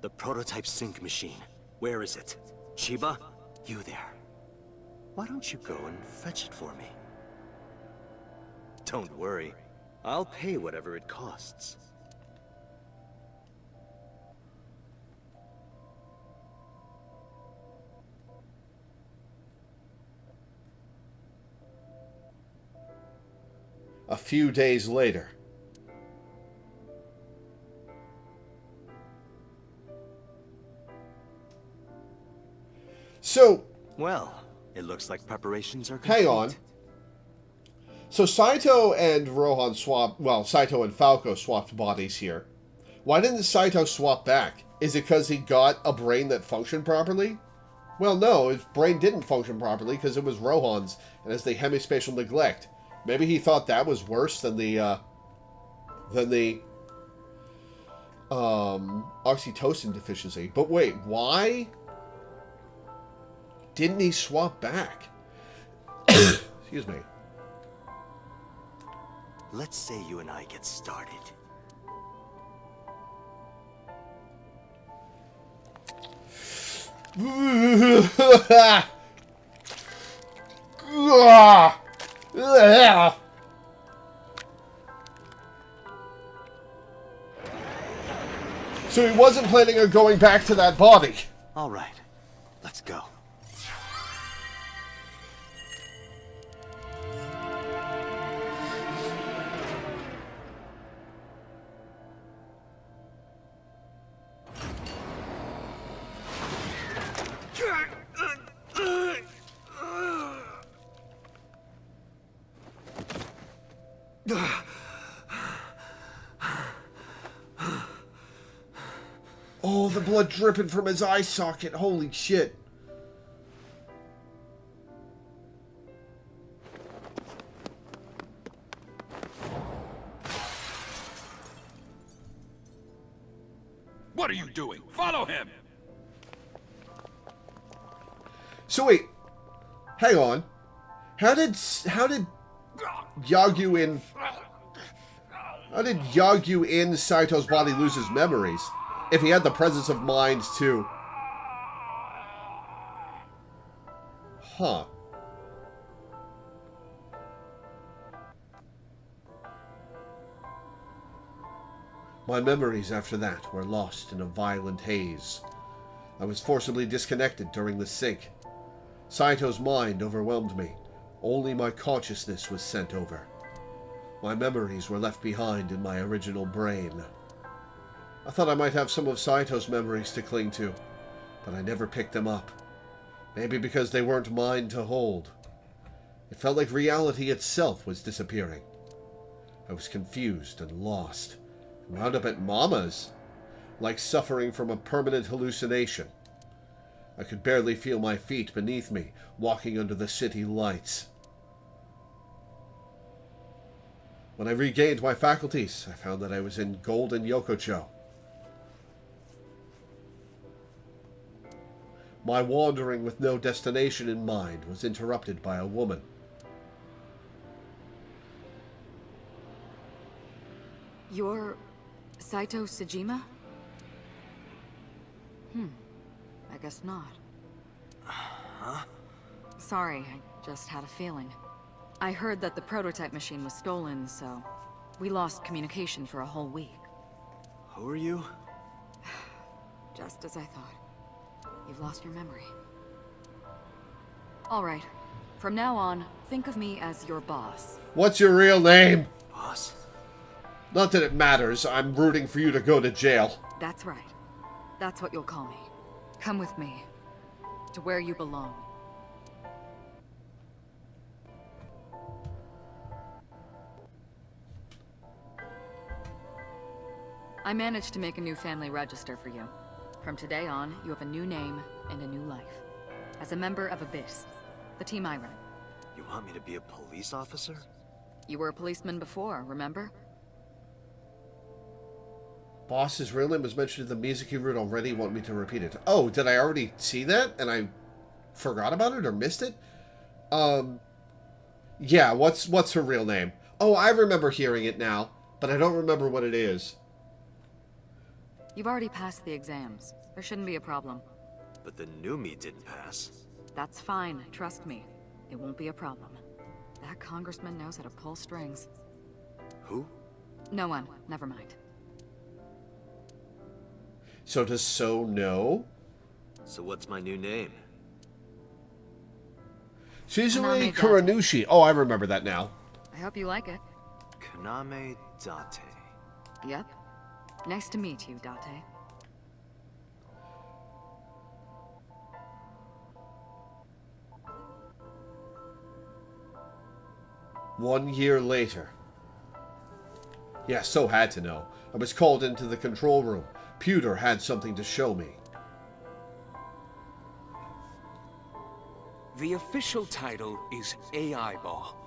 The prototype sync machine. Where is it? Chiba? You there. Why don't you go and fetch it for me? Don't worry. I'll pay whatever it costs. A few days later. So, Well, it looks like preparations are complete. hang on. So Saito and Rohan Saito and Falco swapped bodies here. Why didn't Saito swap back? Is it because he got a brain that functioned properly? Well, no, his brain didn't function properly because it was Rohan's and has the hemispatial neglect. Maybe he thought that was worse than the oxytocin deficiency. But wait, why didn't he swap back? Excuse me. Let's say you and I get started. So he wasn't planning on going back to that body. All right, let's go. Oh, the blood dripping from his eye socket. Holy shit. What are you doing? Follow him! So wait, hang on. How did Yagyu in Saito's body lose his memories? If he had the presence of mind too. Huh. My memories after that were lost in a violent haze. I was forcibly disconnected during the sync. Saito's mind overwhelmed me. Only my consciousness was sent over. My memories were left behind in my original brain. I thought I might have some of Saito's memories to cling to, but I never picked them up. Maybe because they weren't mine to hold. It felt like reality itself was disappearing. I was confused and lost, and wound up at Mama's, like suffering from a permanent hallucination. I could barely feel my feet beneath me, walking under the city lights. When I regained my faculties, I found that I was in Golden Yokocho. My wandering with no destination in mind was interrupted by a woman. You're Saito Sejima? I guess not. Huh? Sorry, I just had a feeling. I heard that the prototype machine was stolen, so we lost communication for a whole week. Who are you? Just as I thought. You've lost your memory. All right. From now on, think of me as your boss. What's your real name? Boss? Not that it matters. I'm rooting for you to go to jail. That's right. That's what you'll call me. Come with me. To where you belong. I managed to make a new family register for you. From today on, you have a new name and a new life. As a member of Abyss, the team I run. You want me to be a police officer? You were a policeman before, remember? Boss's real name was mentioned in the Mizuki route already. Want me to repeat it? Oh, did I already see that and I forgot about it or missed it? Yeah, what's her real name? Oh, I remember hearing it now, but I don't remember what it is. You've already passed the exams. There shouldn't be a problem. But the new me didn't pass. That's fine, trust me. It won't be a problem. That congressman knows how to pull strings. Who? No one, never mind. So does So know? So what's my new name? Shizue Kuranushi. Oh, I remember that now. I hope you like it. Kaname Date. Yep. Nice to meet you, Date. One year later. Yeah, So had to know. I was called into the control room. Pewter had something to show me. The official title is AI Ball.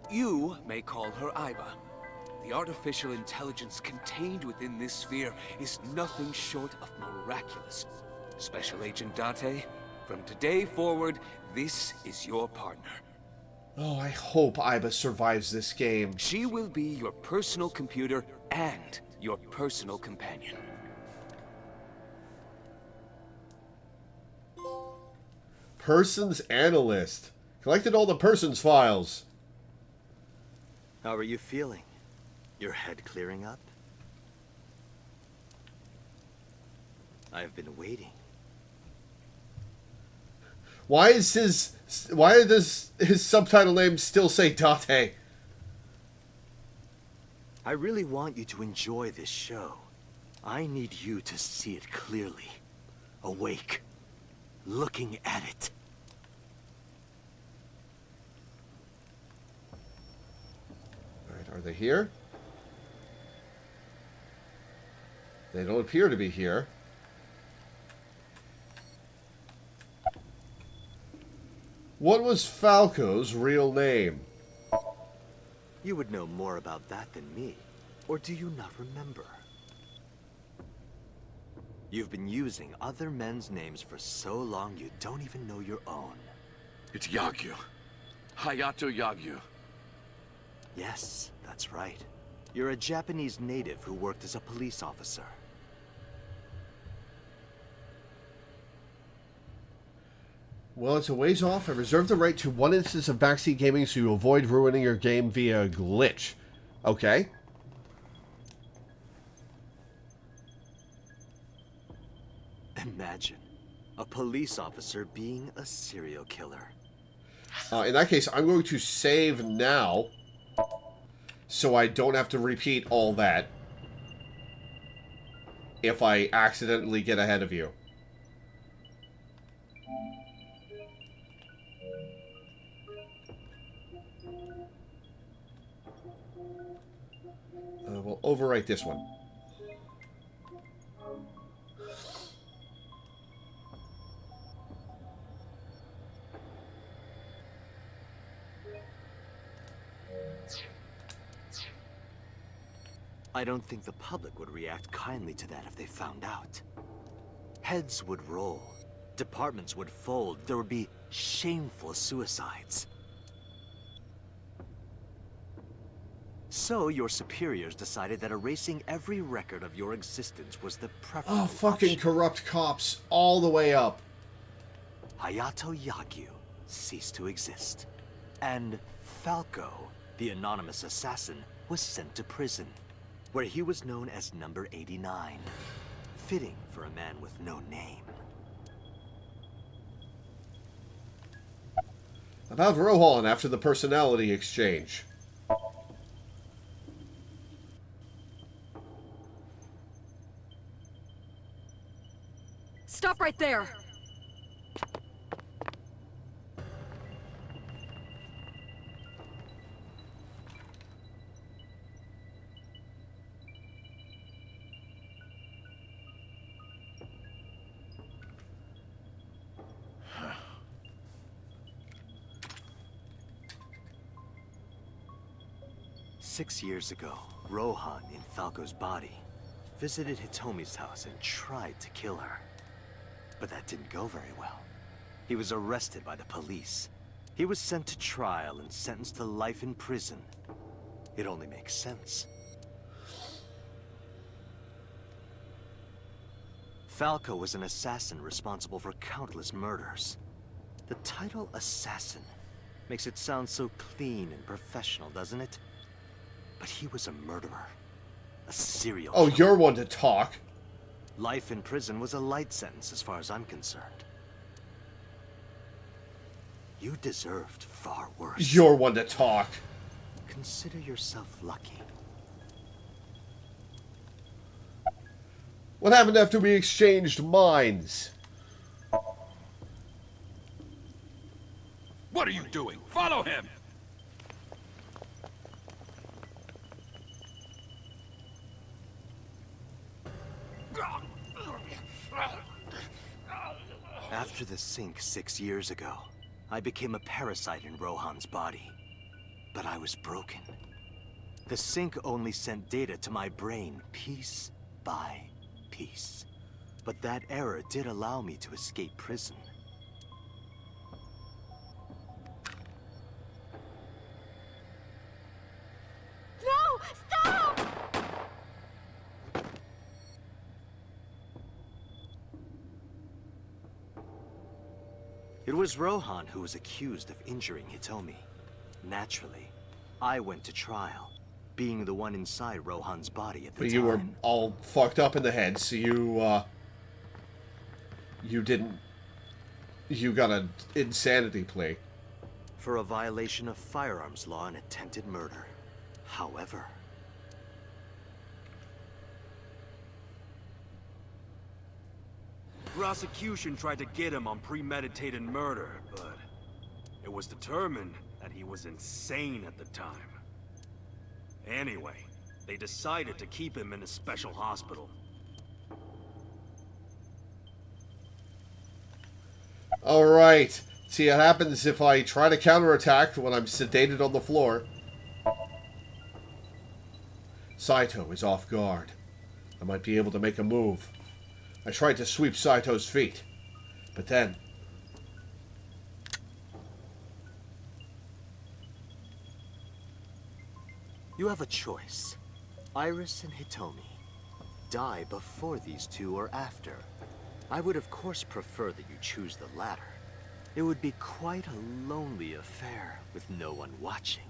You may call her Aiba. The artificial intelligence contained within this sphere is nothing short of miraculous. Special Agent Date, from today forward, this is your partner. Oh, I hope Aiba survives this game. She will be your personal computer and your personal companion. Persons Analyst. Collected all the persons files. How are you feeling? Your head clearing up? I've been waiting. Why does his subtitle name still say Date? I really want you to enjoy this show. I need you to see it clearly. Awake. Looking at it. Alright, are they here? They don't appear to be here. What was Falco's real name? You would know more about that than me. Or do you not remember? You've been using other men's names for so long you don't even know your own. It's Yagyu. Hayato Yagyu. Yes, that's right. You're a Japanese native who worked as a police officer. Well, it's a ways off. I reserve the right to one instance of backseat gaming so you avoid ruining your game via a glitch. Okay. Imagine a police officer being a serial killer. In that case, I'm going to save now so I don't have to repeat all that if I accidentally get ahead of you. We'll overwrite this one. I don't think the public would react kindly to that if they found out. Heads would roll, departments would fold, there would be shameful suicides. So your superiors decided that erasing every record of your existence was the preferable Oh, fucking option. corrupt cops all the way up. Hayato Yagyu ceased to exist. And Falco, the anonymous assassin, was sent to prison, where he was known as Number 89. Fitting for a man with no name. About Rohan after the personality exchange. Stop right there! 6 years ago, Rohan, in Falco's body, visited Hitomi's house and tried to kill her. But that didn't go very well. He was arrested by the police. He was sent to trial and sentenced to life in prison. It only makes sense. Falco was an assassin responsible for countless murders. The title assassin makes it sound so clean and professional, doesn't it? But he was a murderer. A serial killer. Oh, you're one to talk. Life in prison was a light sentence as far as I'm concerned. You deserved far worse. You're one to talk. Consider yourself lucky. What happened after we exchanged minds? What are you doing? Follow him! After the sink 6 years ago, I became a parasite in Rohan's body. But I was broken. The sink only sent data to my brain piece by piece. But that error did allow me to escape prison. No! Stop! It was Rohan who was accused of injuring Hitomi. Naturally, I went to trial, being the one inside Rohan's body at the But time. you were all fucked up in the head, so you got an insanity plea. For a violation of firearms law and attempted murder. However, prosecution tried to get him on premeditated murder, but it was determined that he was insane at the time. Anyway, they decided to keep him in a special hospital. Alright. See what happens if I try to counterattack when I'm sedated on the floor. Saito is off guard. I might be able to make a move. I tried to sweep Saito's feet. But then... you have a choice. Iris and Hitomi. Die before these two or after. I would of course prefer that you choose the latter. It would be quite a lonely affair with no one watching.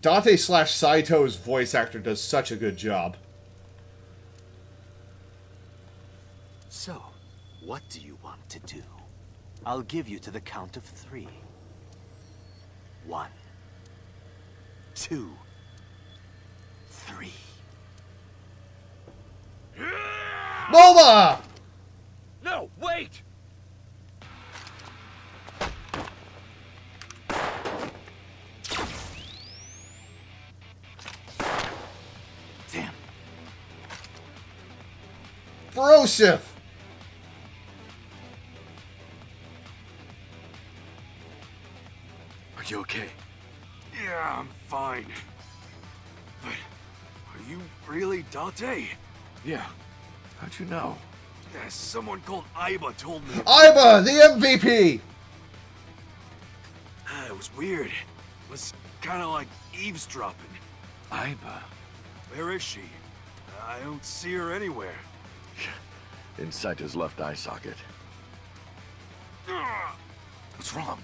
Dante/Saito's voice actor does such a good job. So, what do you want to do? I'll give you to the count of 3. 1, 2, 3. MOMA! No, wait! Damn. Brosif! Are you okay? Yeah, I'm fine. But are you really Dante? Yeah. How'd you know? Yeah, someone called Iba told me. Iba, the MVP! It was weird. It was kind of like eavesdropping. Iba. Where is she? I don't see her anywhere. Inside his left eye socket. What's wrong?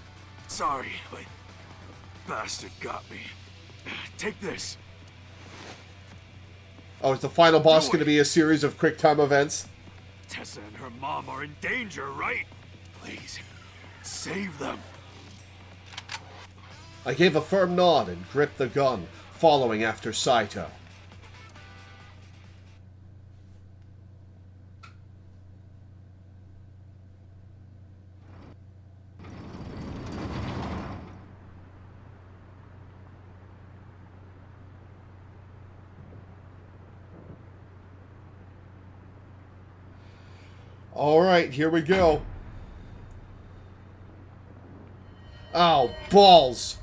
Sorry, but bastard got me. Take this. Oh, is the final boss going to be a series of quick time events? Tessa and her mom are in danger, right? Please, save them. I gave a firm nod and gripped the gun, following after Saito. Alright, here we go. Oh, balls!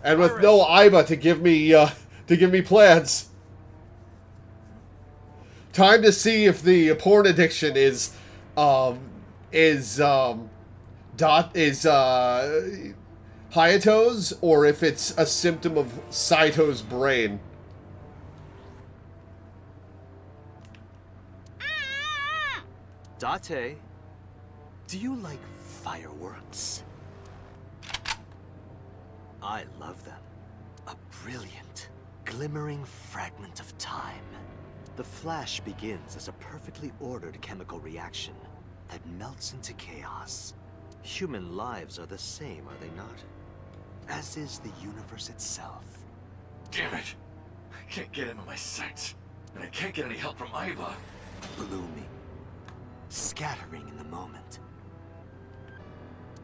And with no Aiba to give me plans. Time to see if the porn addiction is Hayato's, or if it's a symptom of Saito's brain. Date, do you like fireworks? I love them. A brilliant, glimmering fragment of time. The flash begins as a perfectly ordered chemical reaction that melts into chaos. Human lives are the same, are they not? As is the universe itself. Damn it! I can't get into my sights, and I can't get any help from Aiba. Blooming. Scattering in the moment.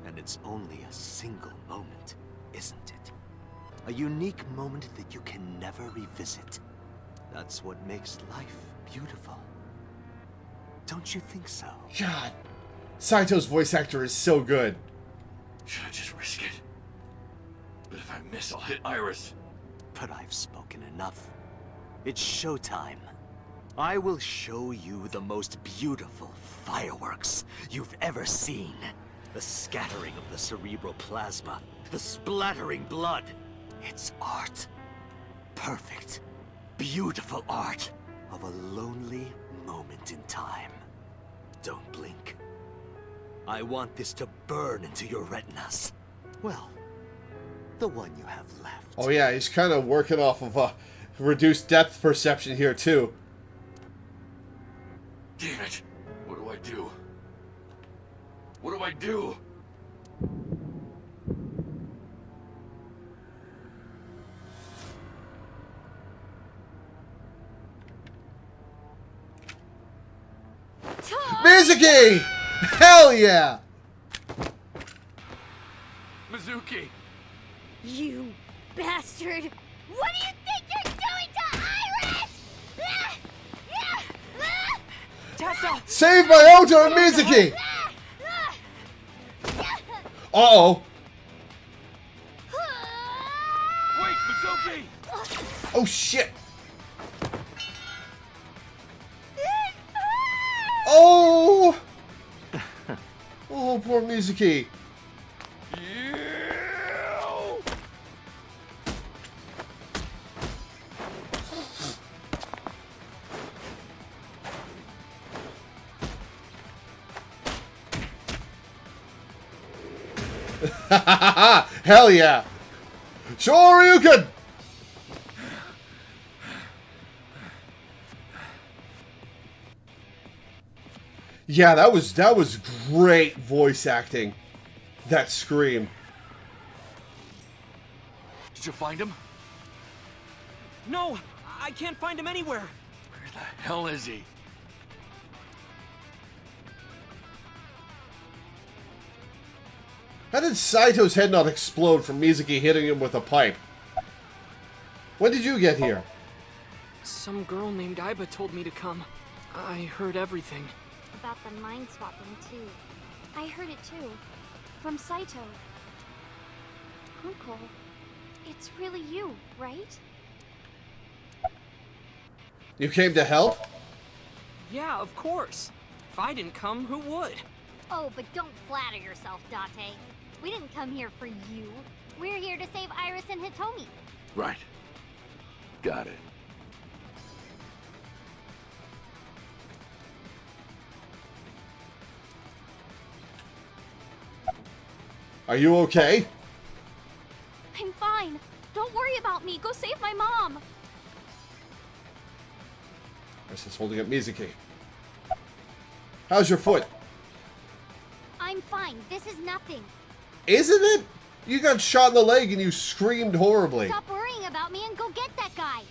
And it's only a single moment, isn't it? A unique moment that you can never revisit. That's what makes life beautiful. Don't you think so? God, Saito's voice actor is so good. Should I just risk it? But if I miss, I'll hit Iris. But I've spoken enough. It's showtime. I will show you the most beautiful fireworks you've ever seen. The scattering of the cerebral plasma, the splattering blood. It's art. Perfect, beautiful art of a lonely moment in time. Don't blink. I want this to burn into your retinas. Well, the one you have left. Oh yeah, he's kind of working off of a reduced depth perception here too. Damn it! What do I do? What do I do? Mizuki! Hell yeah! Mizuki! You bastard! What do you think you're doing to Iris? Tessa! Save my Oto and Mizuki! Uh-oh. Wait, Mizuki! Oh shit! Oh! Oh, poor Mizuki. Hell yeah! Shoryuken! Yeah, that was great voice acting. That scream. Did you find him? No, I can't find him anywhere. Where the hell is he? How did Saito's head not explode from Mizuki hitting him with a pipe? When did you get here? Some girl named Aiba told me to come. I heard everything. About the mind swapping, too. I heard it, too. From Saito. Uncle, it's really you, right? You came to help? Yeah, of course. If I didn't come, who would? Oh, but don't flatter yourself, Date. We didn't come here for you. We're here to save Iris and Hitomi. Right. Got it. Are you okay? I'm fine. Don't worry about me. Go save my mom. This is holding up Mizuki. How's your foot? I'm fine. This is nothing. Isn't it? You got shot in the leg and you screamed horribly. Stop worrying about me and go get that guy.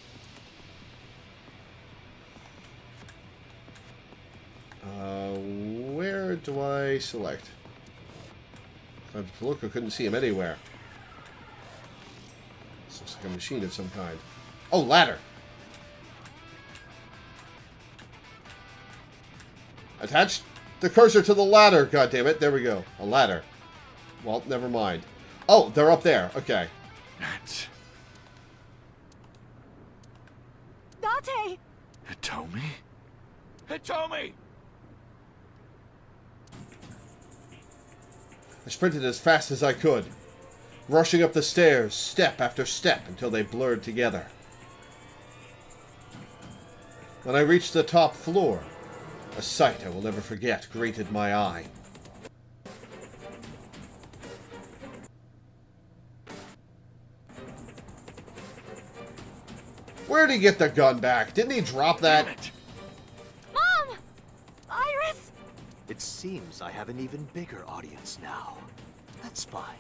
Where do I select? Look, I couldn't see him anywhere. This looks like a machine of some kind. Oh, ladder. Attach the cursor to the ladder, goddammit. There we go. A ladder. Well, never mind. Oh, they're up there. Okay. That's Hitomi! I sprinted as fast as I could, rushing up the stairs, step after step, until they blurred together. When I reached the top floor, a sight I will never forget greeted my eye. Where'd he get the gun back? Didn't he drop that? Mom! Iris! It seems I have an even bigger audience now. That's fine.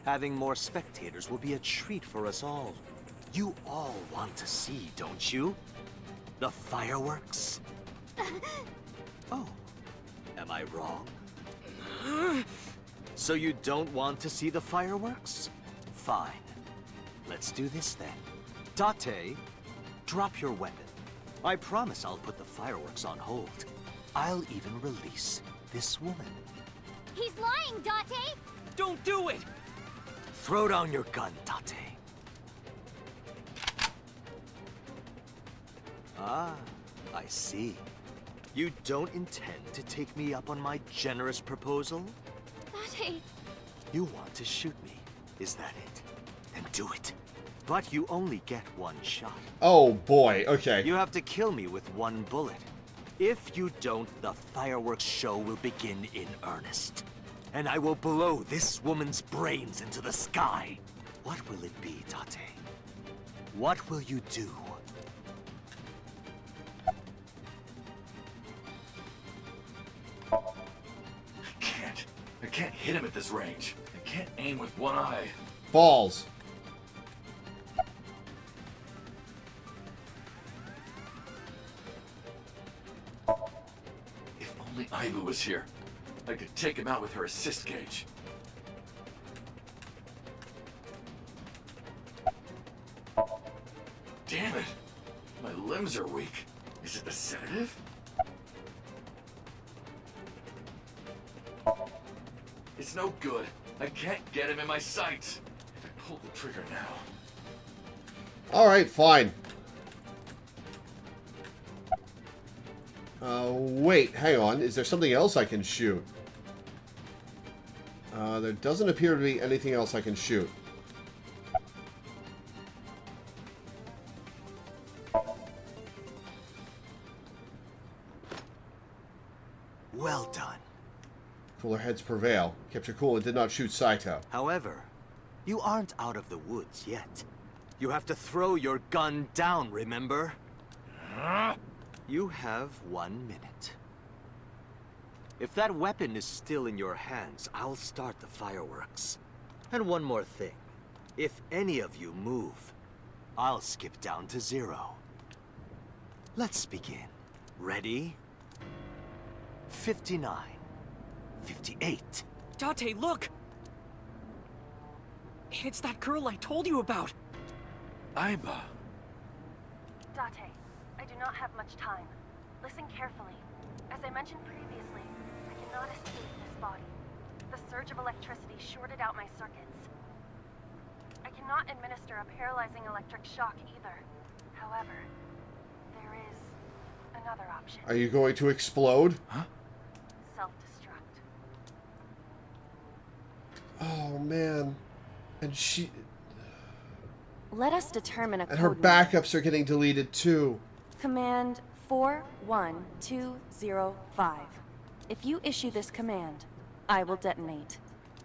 Having more spectators will be a treat for us all. You all want to see, don't you? The fireworks? Oh, am I wrong? So you don't want to see the fireworks? Fine. Let's do this then. Date, drop your weapon. I promise I'll put the fireworks on hold. I'll even release this woman. He's lying, Date! Don't do it! Throw down your gun, Date. Ah, I see. You don't intend to take me up on my generous proposal? Date! You want to shoot me, is that it? Then do it. But you only get one shot. Oh boy, okay. You have to kill me with one bullet. If you don't, the fireworks show will begin in earnest. And I will blow this woman's brains into the sky. What will it be, Date? What will you do? I can't hit him at this range. I can't aim with one eye. Balls. If only Aiba was here, I could take him out with her assist gauge. Damn it! My limbs are weak. Is it the sedative? It's no good. I can't get him in my sights. If I pull the trigger now. Alright, fine. Wait, hang on. Is there something else I can shoot? There doesn't appear to be anything else I can shoot. Well done. Cooler heads prevail. Kept your cool and did not shoot Saito. However, you aren't out of the woods yet. You have to throw your gun down, remember? You have 1 minute. If that weapon is still in your hands, I'll start the fireworks. And one more thing. If any of you move, I'll skip down to 0. Let's begin. Ready? 59. 58. Date, look! It's that girl I told you about! Aiba. Date, I do not have much time. Listen carefully. As I mentioned previously, I cannot escape this body. The surge of electricity shorted out my circuits. I cannot administer a paralyzing electric shock either. However, there is another option. Are you going to explode? Huh? Self-destruct. Oh, man. And she... Let us determine a And her code name. backups are getting deleted, too. Command 41205. If you issue this command, I will detonate.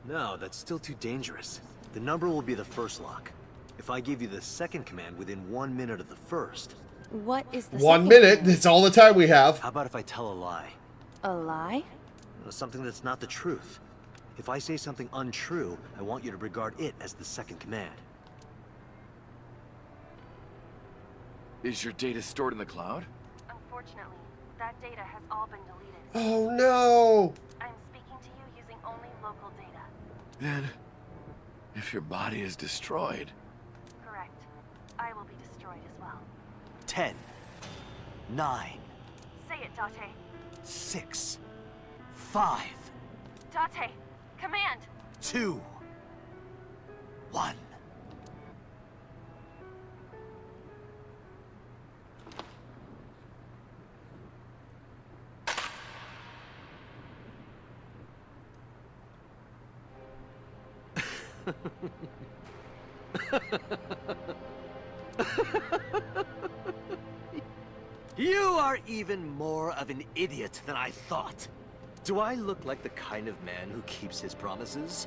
No, that's still too dangerous. The number will be the first lock. If I give you the second command within 1 minute of the first... What is the 1 second minute? command? That's all the time we have. How about if I tell a lie? A lie? Something that's not the truth. If I say something untrue, I want you to regard it as the second command. Is your data stored in the cloud? Unfortunately, that data has all been deleted. Oh, no! I'm speaking to you using only local data. Then, if your body is destroyed... Correct. I will be destroyed as well. 10, 9, Say it, Date. 6, 5, Date, command! 2, 1. You are even more of an idiot than I thought. Do I look like the kind of man who keeps his promises?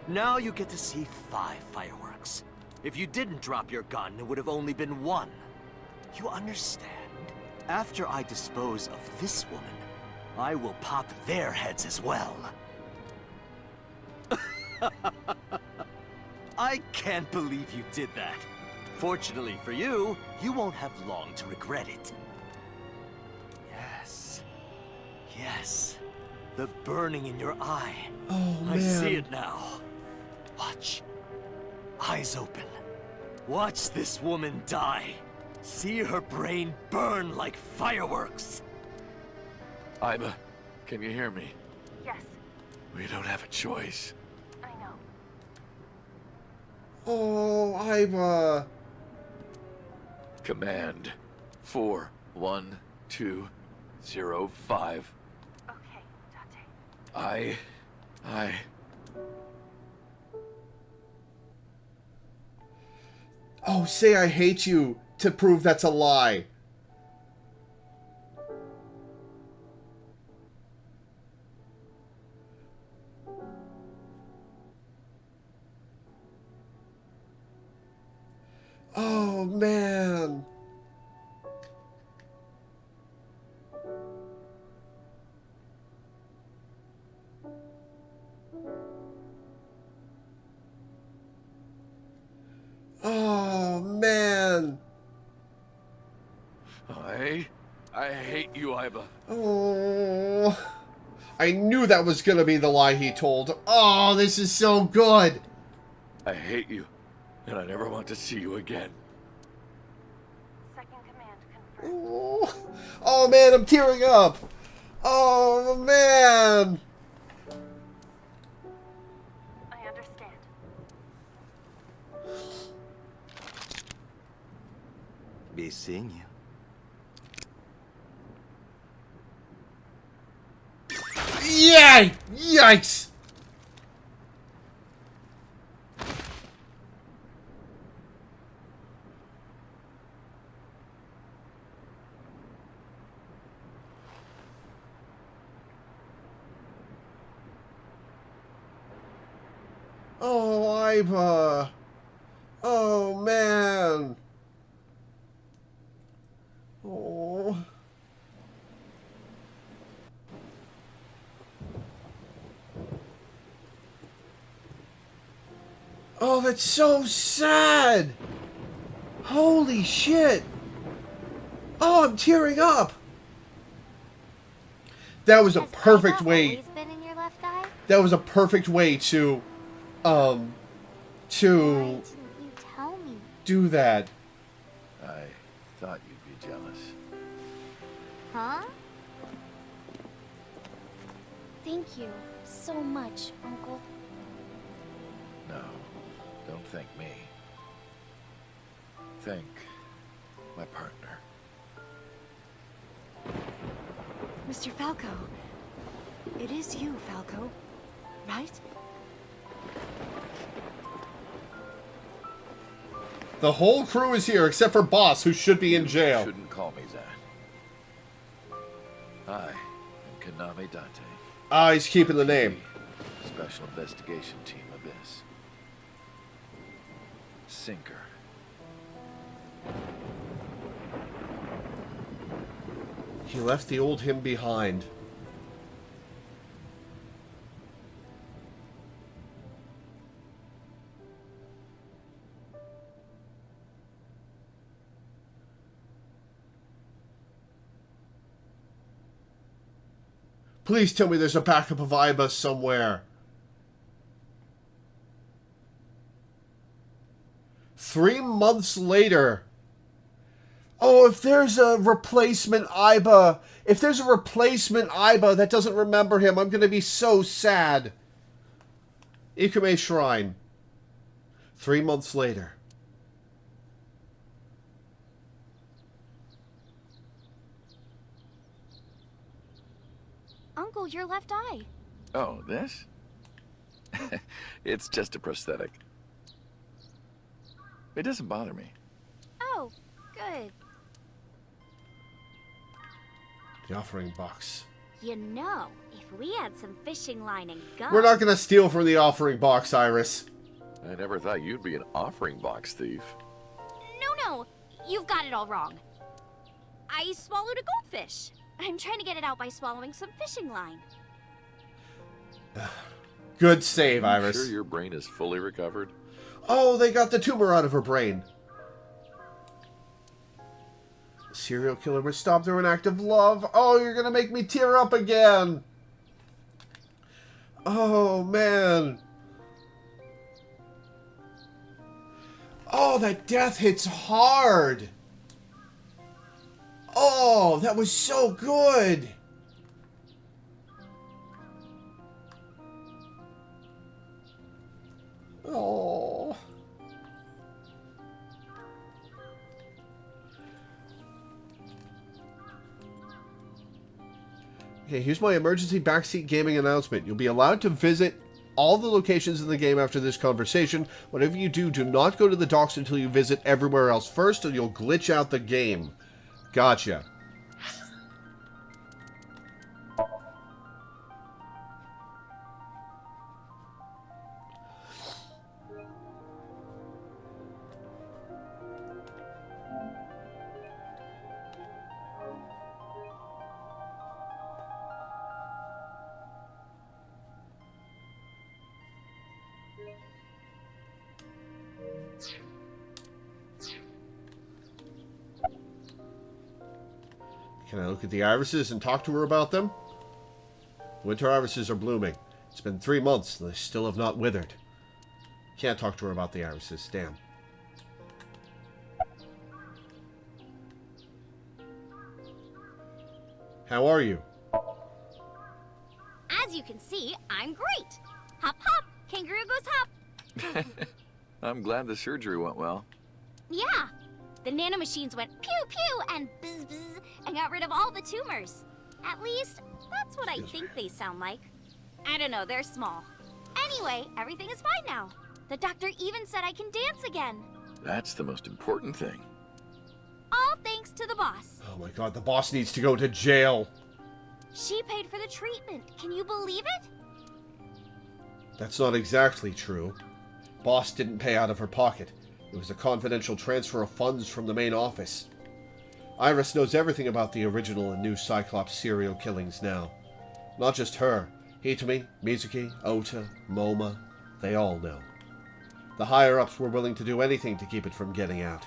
Now you get to see 5 fireworks. If you didn't drop your gun, it would have only been 1. You understand? After I dispose of this woman, I will pop their heads as well. I can't believe you did that. Fortunately for you, you won't have long to regret it. Yes. Yes. The burning in your eye. Oh, man. I see it now. Watch. Eyes open. Watch this woman die. See her brain burn like fireworks. Iba, can you hear me? Yes, We don't have a choice. I know. Oh, Iba. Command 41205. Okay, Date. I... Oh, say I hate you to prove that's a lie. Oh, man. Oh, man. I hate you, Iba. Oh. I knew that was gonna be the lie he told. Oh, this is so good. I hate you, and I never want to see you again. Second command confirmed. Oh, oh man, I'm tearing up. Oh, man. I understand. Be seeing you. Yay! Yikes! Oh, Iba. Oh, man. Oh. Oh, that's so sad. Holy shit. Oh, I'm tearing up. That was a Has perfect Iba way. always been in your left eye? That was a perfect way to Why didn't you tell me? do that. I thought you'd be jealous. Huh? Thank you so much, Uncle. No, don't thank me. Thank my partner. Mr. Falco. It is you, Falco. Right? The whole crew is here except for Boss, who should be in jail. Shouldn't call me that. I am Kaname Date. Ah, he's keeping the name. Special Investigation Team Abyss. Sinker. He left the old him behind. Please tell me there's a backup of Iba somewhere. 3 months later. Oh, if there's a replacement Iba, that doesn't remember him, I'm going to be so sad. Ikume Shrine. 3 months later. Uncle, your left eye. Oh, this? It's just a prosthetic. It doesn't bother me. Oh, good. The offering box. You know, if we had some fishing line and gum... We're not going to steal from the offering box, Iris. I never thought you'd be an offering box thief. No, you've got it all wrong. I swallowed a goldfish. I'm trying to get it out by swallowing some fishing line. Good save, I'm Iris. sure your brain is fully recovered? Oh, they got the tumor out of her brain. The serial killer was stopped through an act of love. Oh, you're going to make me tear up again. Oh, man. Oh, that death hits hard. Oh, that was so good. Oh. Okay, here's my emergency backseat gaming announcement. You'll be allowed to visit all the locations in the game after this conversation. Whatever you do, do not go to the docks until you visit everywhere else first, or you'll glitch out the game. Gotcha. Can I look at the irises and talk to her about them? Winter irises are blooming. It's been 3 months and they still have not withered. Can't talk to her about the irises, damn. How are you? As you can see, I'm great. Hop, hop, kangaroo goes hop. I'm glad the surgery went well. Yeah, the nanomachines went pew pew and bzz bzz and got rid of all the tumors. At least, that's what I think they sound like. I don't know, they're small. Anyway, everything is fine now. The doctor even said I can dance again. That's the most important thing. All thanks to the boss. Oh my god, the boss needs to go to jail. She paid for the treatment. Can you believe it? That's not exactly true. Boss didn't pay out of her pocket. It was a confidential transfer of funds from the main office. Iris knows everything about the original and new Cyclops serial killings now. Not just her. Hitomi, Mizuki, Ota, Moma, they all know. The higher-ups were willing to do anything to keep it from getting out.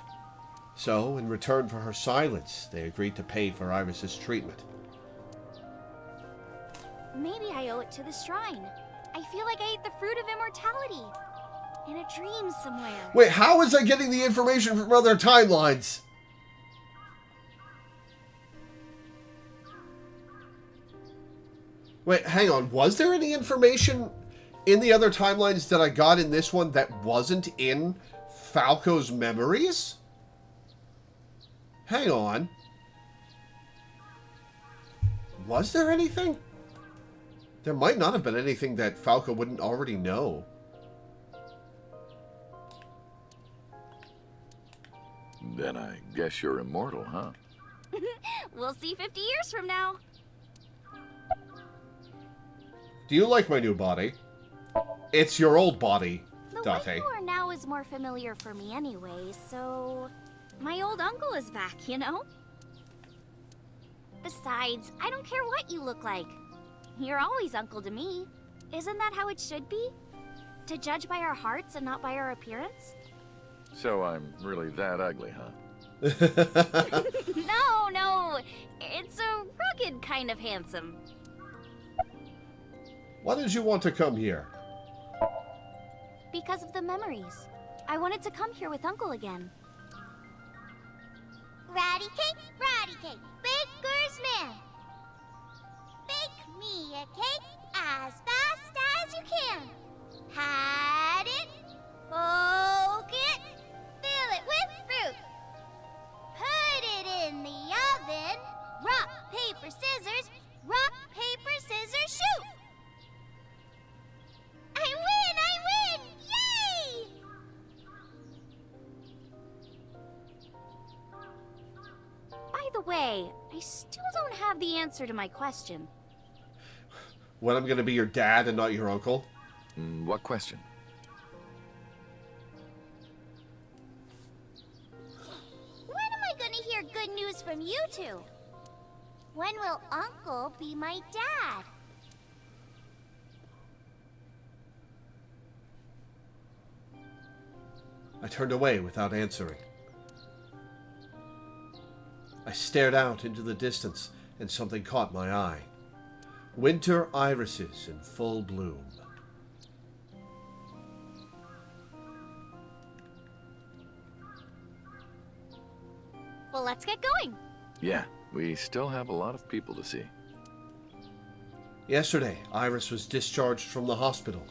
So, in return for her silence, they agreed to pay for Iris's treatment. Maybe I owe it to the shrine. I feel like I ate the fruit of immortality. In a dream somewhere. Wait, how is I getting the information from other timelines? Wait, hang on. Was there any information in the other timelines that I got in this one that wasn't in Falco's memories? Hang on. Was there anything? There might not have been anything that Falco wouldn't already know. Then I guess you're immortal, huh? We'll see 50 years from now. Do you like my new body? It's your old body, The Date. way you are now is more familiar for me anyway, so... My old uncle is back, you know? Besides, I don't care what you look like. You're always uncle to me. Isn't that how it should be? To judge by our hearts and not by our appearance? So I'm really that ugly, huh? No. It's a rugged kind of handsome. Why did you want to come here? Because of the memories. I wanted to come here with Uncle again. Ratty cake, baker's man. Bake me a cake as fast as you can. Had it, poke it, fill it with fruit. Put it in the oven. Rock, paper, scissors. Rock, paper, scissors, shoot. I way, I still don't have the answer to my question. When I'm gonna be your dad and not your uncle? What question? When am I gonna hear good news from you two? When will Uncle be my dad? I turned away without answering. I stared out into the distance, and something caught my eye. Winter irises in full bloom. Well, let's get going. Yeah, we still have a lot of people to see. Yesterday, Iris was discharged from the hospital.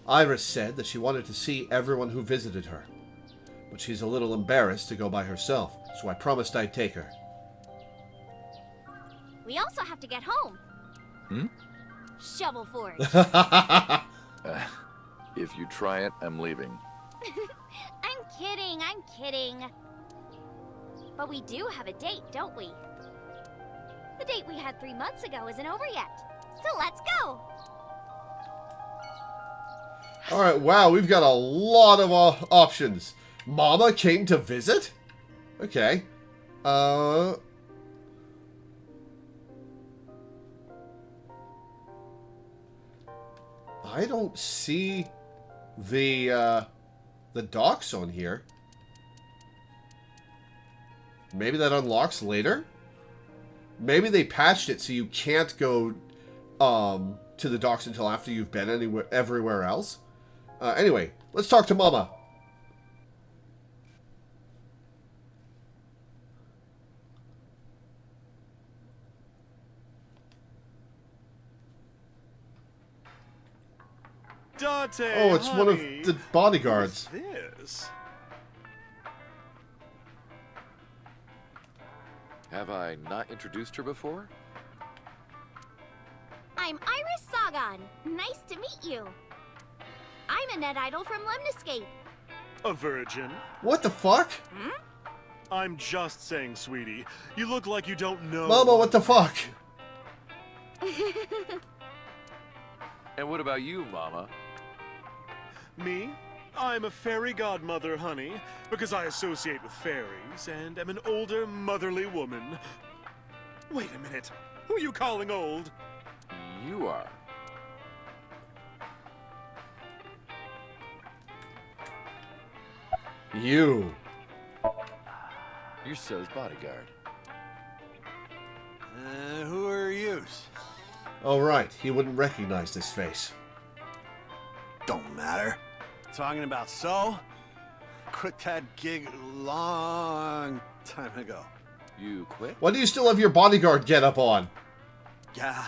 Iris said that she wanted to see everyone who visited her, but she's a little embarrassed to go by herself, so I promised I'd take her. We also have to get home. Shovel Forge. If you try it, I'm leaving. I'm kidding. But we do have a date, don't we? The date we had 3 months ago isn't over yet. So let's go! Alright, wow, we've got a lot of options. Mama came to visit? Okay. I don't see the docks on here. Maybe that unlocks later? Maybe they patched it so you can't go to the docks until after you've been everywhere else. Anyway, let's talk to Mama. Dante, Oh, it's one of the bodyguards. What's this? Have I not introduced her before? I'm Iris Sagan. Nice to meet you. I'm a net idol from Lemniscape. A virgin? What the fuck? I'm just saying, sweetie. You look like you don't know. Mama, what the fuck? And what about you, Mama? Me? I'm a fairy godmother, honey, because I associate with fairies and am an older, motherly woman. Wait a minute. Who are you calling old? You are. You. You're So's bodyguard. Who are you? Oh, right. He wouldn't recognize this face. Don't matter. Talking about So? Quit that gig a long time ago. You quit? Why do you still have your bodyguard getup on? Yeah.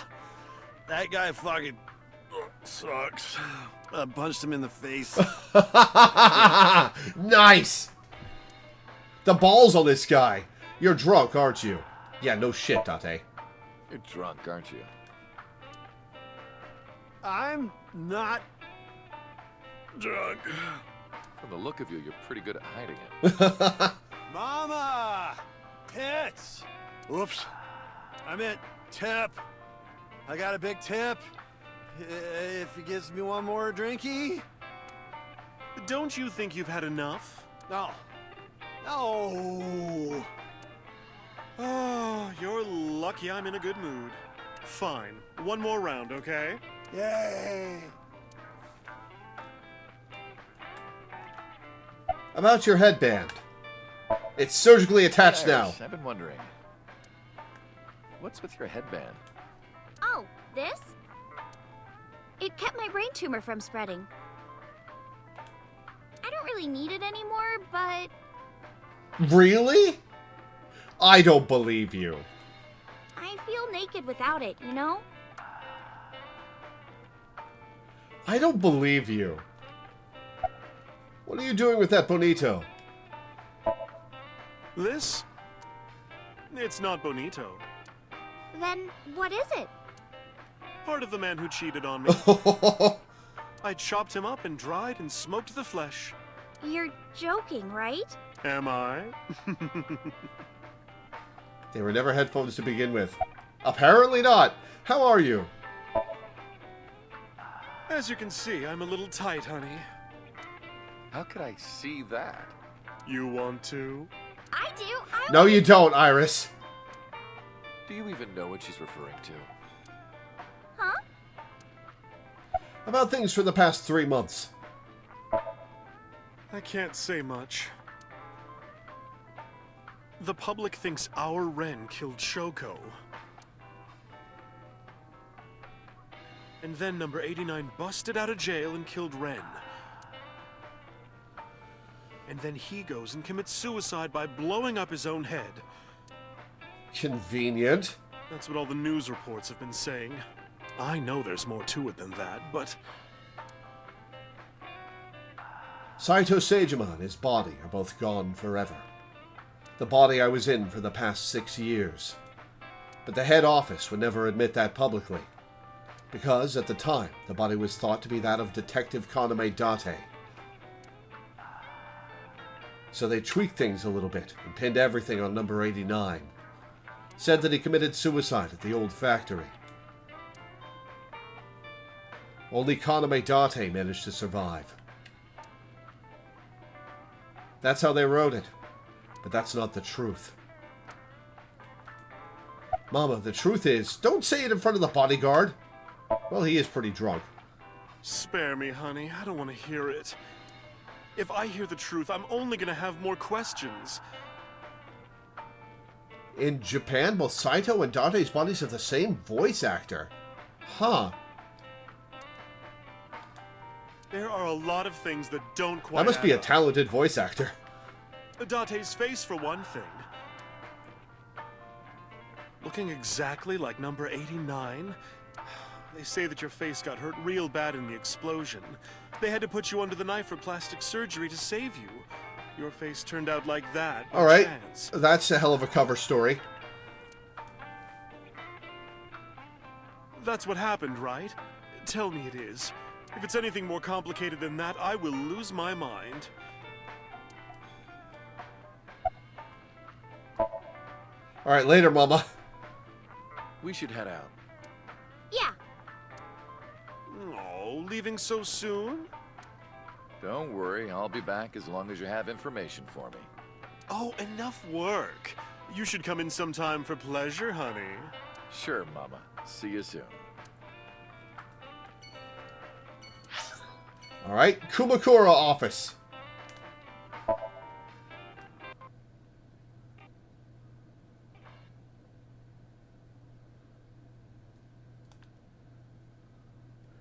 That guy fucking sucks. I punched him in the face. Nice! The balls on this guy. You're drunk, aren't you? Yeah, no shit, Dante. You're drunk, aren't you? I'm not drunk. From the look of you, you're pretty good at hiding it. Mama! Tits! Oops. I meant tip. I got a big tip. If he gives me one more drinky. Don't you think you've had enough? No. No. Oh, you're lucky I'm in a good mood. Fine. One more round, okay? Yay. About your headband. It's surgically attached Hey, now. Iris, I've been wondering. What's with your headband? Oh, this? It kept my brain tumor from spreading. I don't really need it anymore, but... Really? I don't believe you. I feel naked without it, you know? I don't believe you. What are you doing with that bonito? This? It's not bonito. Then what is it? Part of the man who cheated on me. I chopped him up and dried and smoked the flesh. You're joking, right? Am I? They were never headphones to begin with. Apparently not. How are you? As you can see, I'm a little tight, honey. How could I see that? You want to? I do. No, you don't, Iris. Do you even know what she's referring to? Huh? About things for the past 3 months. I can't say much. The public thinks our Ren killed Shoko. And then number 89 busted out of jail and killed Ren. And then he goes and commits suicide by blowing up his own head. Convenient. That's what all the news reports have been saying. I know there's more to it than that, but... Saito Seijima and his body are both gone forever. The body I was in for the past 6 years. But the head office would never admit that publicly. Because, at the time, the body was thought to be that of Detective Kaname Date. So they tweaked things a little bit and pinned everything on number 89. Said that he committed suicide at the old factory. Only Kaname Date managed to survive. That's how they wrote it. But that's not the truth. Mama, the truth is, don't say it in front of the bodyguard. Well, he is pretty drunk. Spare me, honey. I don't want to hear it. If I hear the truth, I'm only going to have more questions. In Japan, both Saito and Date's bodies have the same voice actor. Huh. There are a lot of things that don't quite That must be a add up. talented voice actor. Date's face, for one thing. Looking exactly like number 89. They say that your face got hurt real bad in the explosion. They had to put you under the knife for plastic surgery to save you. Your face turned out like that. by Alright, chance. that's a hell of a cover story. That's what happened, right? Tell me it is. If it's anything more complicated than that, I will lose my mind. Alright, later, Mama. We should head out. Yeah. Oh, leaving so soon? Don't worry, I'll be back as long as you have information for me. Oh, enough work. You should come in sometime for pleasure, honey. Sure, Mama. See you soon. Alright, Kumakura office.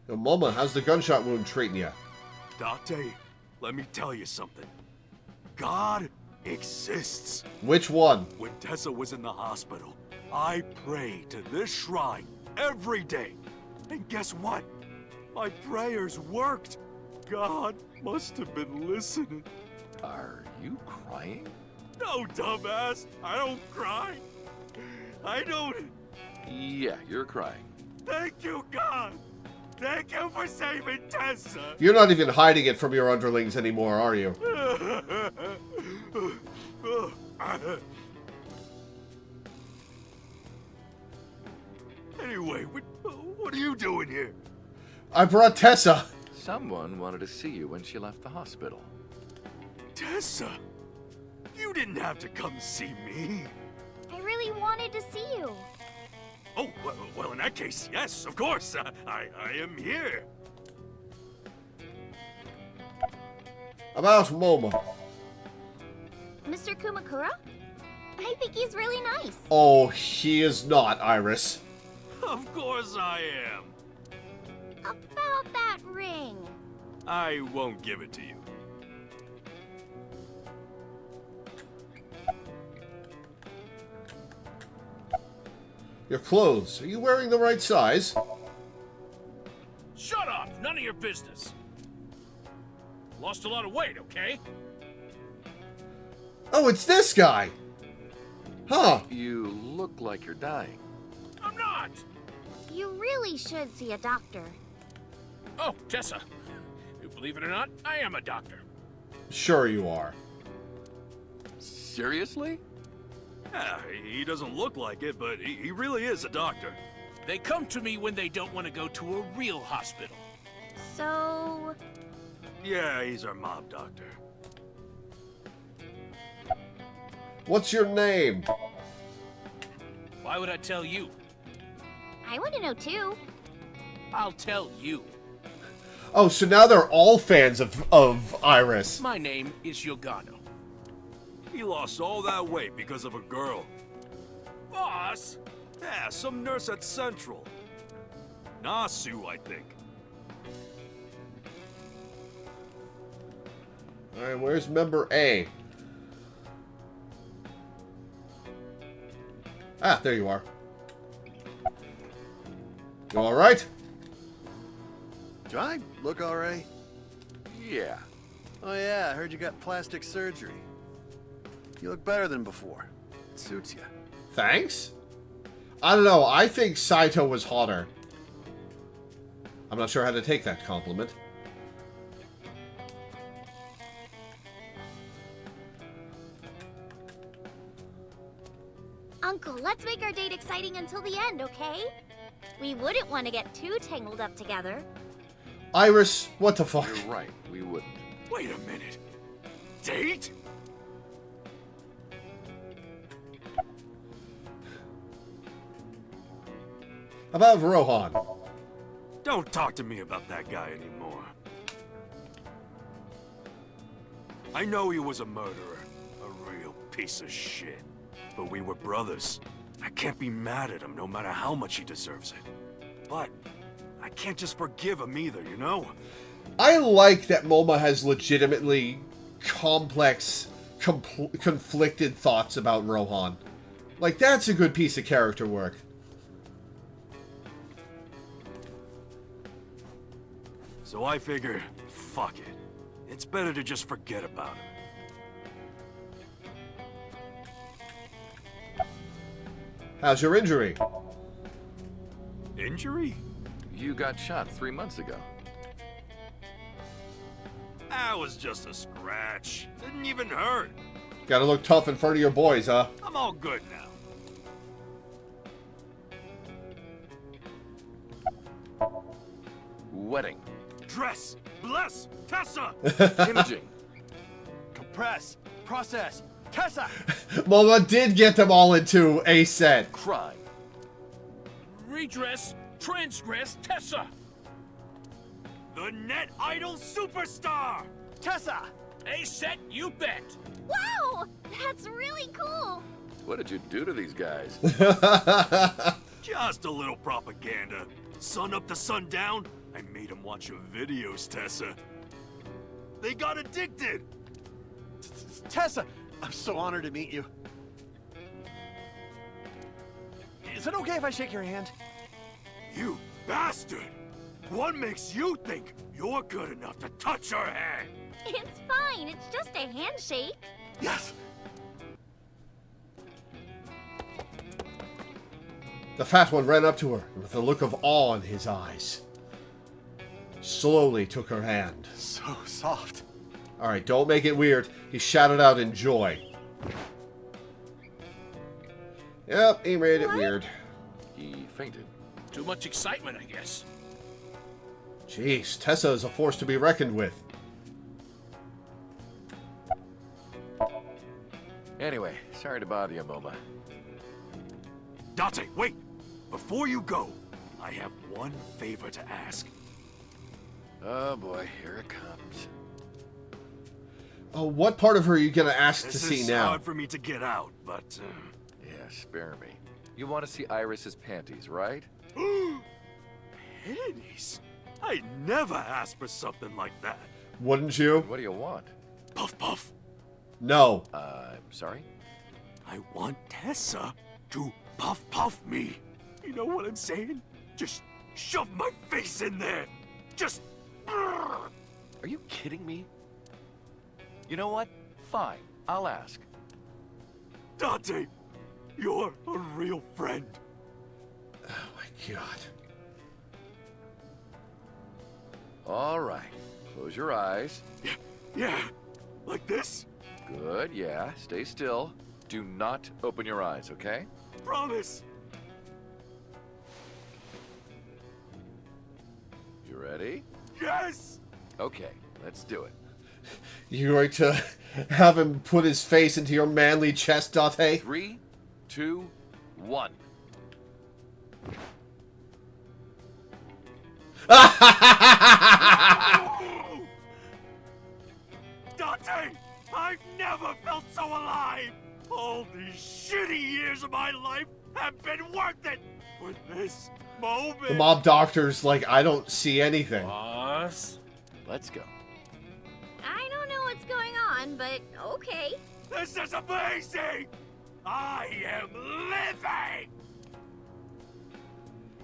Yo, Mama, how's the gunshot wound treating you? Date, let me tell you something. God exists. Which one? When Tessa was in the hospital, I prayed to this shrine every day. And guess what? My prayers worked. God must have been listening. Are you crying? No, dumbass. I don't cry. I don't. Yeah, you're crying. Thank you, God. Thank you for saving Tessa. You're not even hiding it from your underlings anymore, are you? Anyway, what are you doing here? I brought Tessa. Someone wanted to see you when she left the hospital. Tessa, you didn't have to come see me. I really wanted to see you. Oh, well, in that case, yes, of course. I am here. About Momo. Mr. Kumakura? I think he's really nice. Oh, he is not, Iris. Of course I am. About that ring. I won't give it to you. Your clothes. Are you wearing the right size? Shut up! None of your business. Lost a lot of weight, okay? Oh, it's this guy. Huh. You look like you're dying. I'm not! You really should see a doctor. Oh, Tessa. Believe it or not, I am a doctor. Sure you are. Seriously? Yeah, he doesn't look like it, but he really is a doctor. They come to me when they don't want to go to a real hospital. So... Yeah, he's our mob doctor. What's your name? Why would I tell you? I want to know too. I'll tell you. Oh, so now they're all fans of Iris. My name is Yogano. He lost all that weight because of a girl. Boss! Yeah, some nurse at Central. Nasu, I think. Alright, where's member A? Ah, there you are. You alright? Do I look alright? Yeah. Oh yeah, I heard you got plastic surgery. You look better than before. It suits you. Thanks? I don't know, I think Saito was hotter. I'm not sure how to take that compliment. Uncle, let's make our date exciting until the end, okay? We wouldn't want to get too tangled up together. Iris, what the fuck? You're right, we wouldn't. Wait a minute. Date? About Rohan. Don't talk to me about that guy anymore. I know he was a murderer, a real piece of shit. But we were brothers. I can't be mad at him no matter how much he deserves it. But I can't just forgive him either, you know? I like that Moma has legitimately complex, conflicted thoughts about Rohan. Like, that's a good piece of character work. So I figure, fuck it. It's better to just forget about him. How's your injury? Injury? You got shot 3 months ago. That was just a scratch. Didn't even hurt. Gotta look tough in front of your boys, huh? I'm all good now. Wedding. Dress! Bless! Tessa! Imaging. Compress! Process! Tessa! Moma did get them all into a set. Crime. Redress, transgress, Tessa! The net idol superstar! Tessa! A set, you bet! Wow! That's really cool! What did you do to these guys? Just a little propaganda. Sun up to sundown, I made them watch your videos, Tessa. They got addicted! Tessa! I'm so honored to meet you. Is it okay if I shake your hand? You bastard! What makes you think you're good enough to touch her hand? It's fine, it's just a handshake. Yes! The fat one ran up to her with a look of awe in his eyes. Slowly took her hand. So soft. Alright, don't make it weird. He shouted out in joy. Yep, he made it weird. He fainted. Too much excitement, I guess. Jeez, Tessa is a force to be reckoned with. Anyway, sorry to bother you, Moma. Date, wait! Before you go, I have one favor to ask. Oh boy, here it comes. Oh, what part of her are you gonna ask to This see is now? hard for me to get out, but... Yeah, spare me. You want to see Iris's panties, right? Panties? I never asked for something like that. Wouldn't you? What do you want? Puff puff. No. I'm sorry? I want Tessa to puff puff me. You know what I'm saying? Just shove my face in there. Just... Are you kidding me? You know what? Fine, I'll ask. Dante, you're a real friend. Oh my god. All right, close your eyes. Yeah, like this? Good, yeah, stay still. Do not open your eyes, okay? Promise! You ready? Yes! Okay, let's do it. You're going to have him put his face into your manly chest, Date? 3, 2, 1. Dante! I've never felt so alive! All these shitty years of my life have been worth it! For this moment! The mob doctor's like, I don't see anything. Boss? Let's go. I don't know what's going on, but okay. This is amazing! I am living!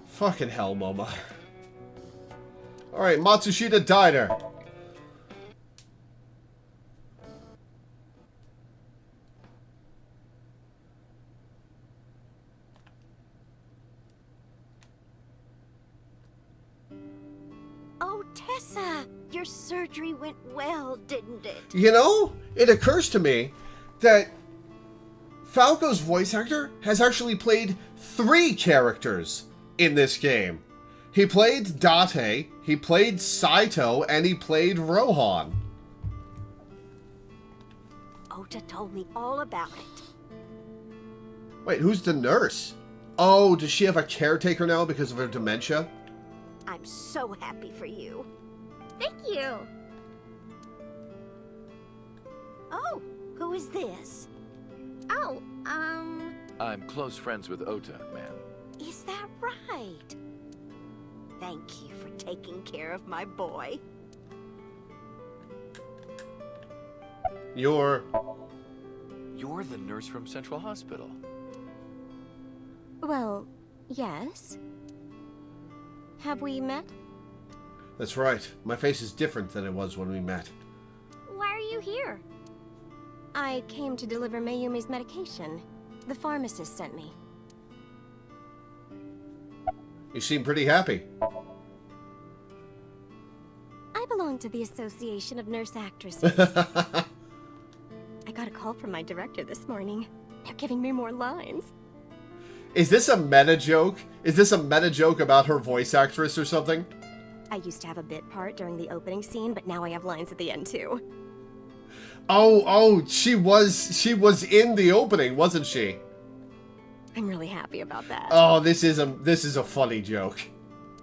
Fucking hell, Moma. Alright, Matsushita Diner. Oh, Tessa! Your surgery went well, didn't it? You know, it occurs to me that Falco's voice actor has actually played 3 characters in this game. He played Date, he played Saito, and he played Rohan. Ota told me all about it. Wait, who's the nurse? Oh, does she have a caretaker now because of her dementia? I'm so happy for you. Thank you. Oh, who is this? Oh, I'm close friends with Ota, ma'am. Is that right? Thank you for taking care of my boy. You're the nurse from Central Hospital. Well, yes. Have we met? That's right. My face is different than it was when we met. why are you here? I came to deliver Mayumi's medication. The pharmacist sent me. You seem pretty happy. I belong to the Association of Nurse Actresses. I got a call from my director this morning. They're giving me more lines. Is this a meta joke? Is this a meta joke about her voice actress or something? I used to have a bit part during the opening scene, but now I have lines at the end too. Oh, she was in the opening, wasn't she? I'm really happy about that. Oh, this is a funny joke.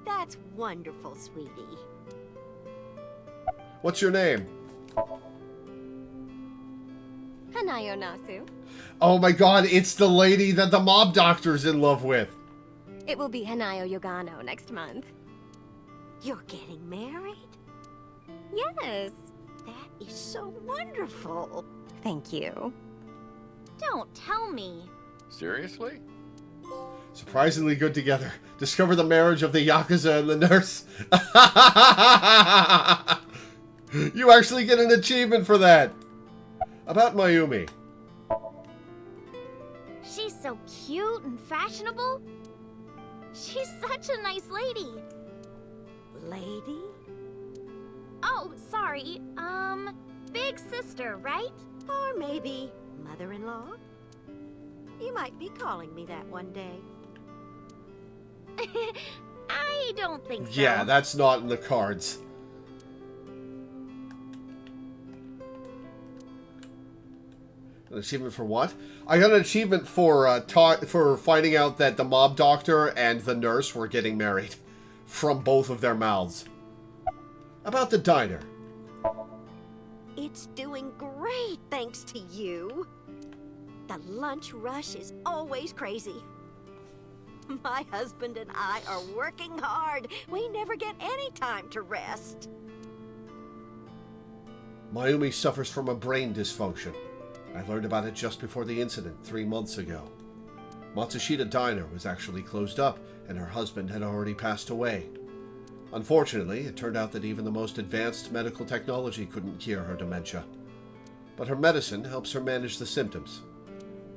That's wonderful, sweetie. What's your name? Hanayo Nasu. Oh my god, it's the lady that the mob doctor's in love with. It will be Hanayo Yogano next month. You're getting married? Yes. That is so wonderful. Thank you. Don't tell me. Seriously? Surprisingly good together. Discover the marriage of the Yakuza and the nurse. You actually get an achievement for that. About Mayumi. She's so cute and fashionable. She's such a nice lady. Lady? Oh, sorry. Big sister, right? Or maybe mother-in-law? You might be calling me that one day. I don't think so. Yeah, that's not in the cards. An achievement for what? I got an achievement for finding out that the mob doctor and the nurse were getting married from both of their mouths. About the diner. It's doing great, thanks to you. The lunch rush is always crazy. My husband and I are working hard. We never get any time to rest. Mayumi suffers from a brain dysfunction. I learned about it just before the incident 3 months ago. Matsushita Diner was actually closed up, and her husband had already passed away. Unfortunately, it turned out that even the most advanced medical technology couldn't cure her dementia. But her medicine helps her manage the symptoms.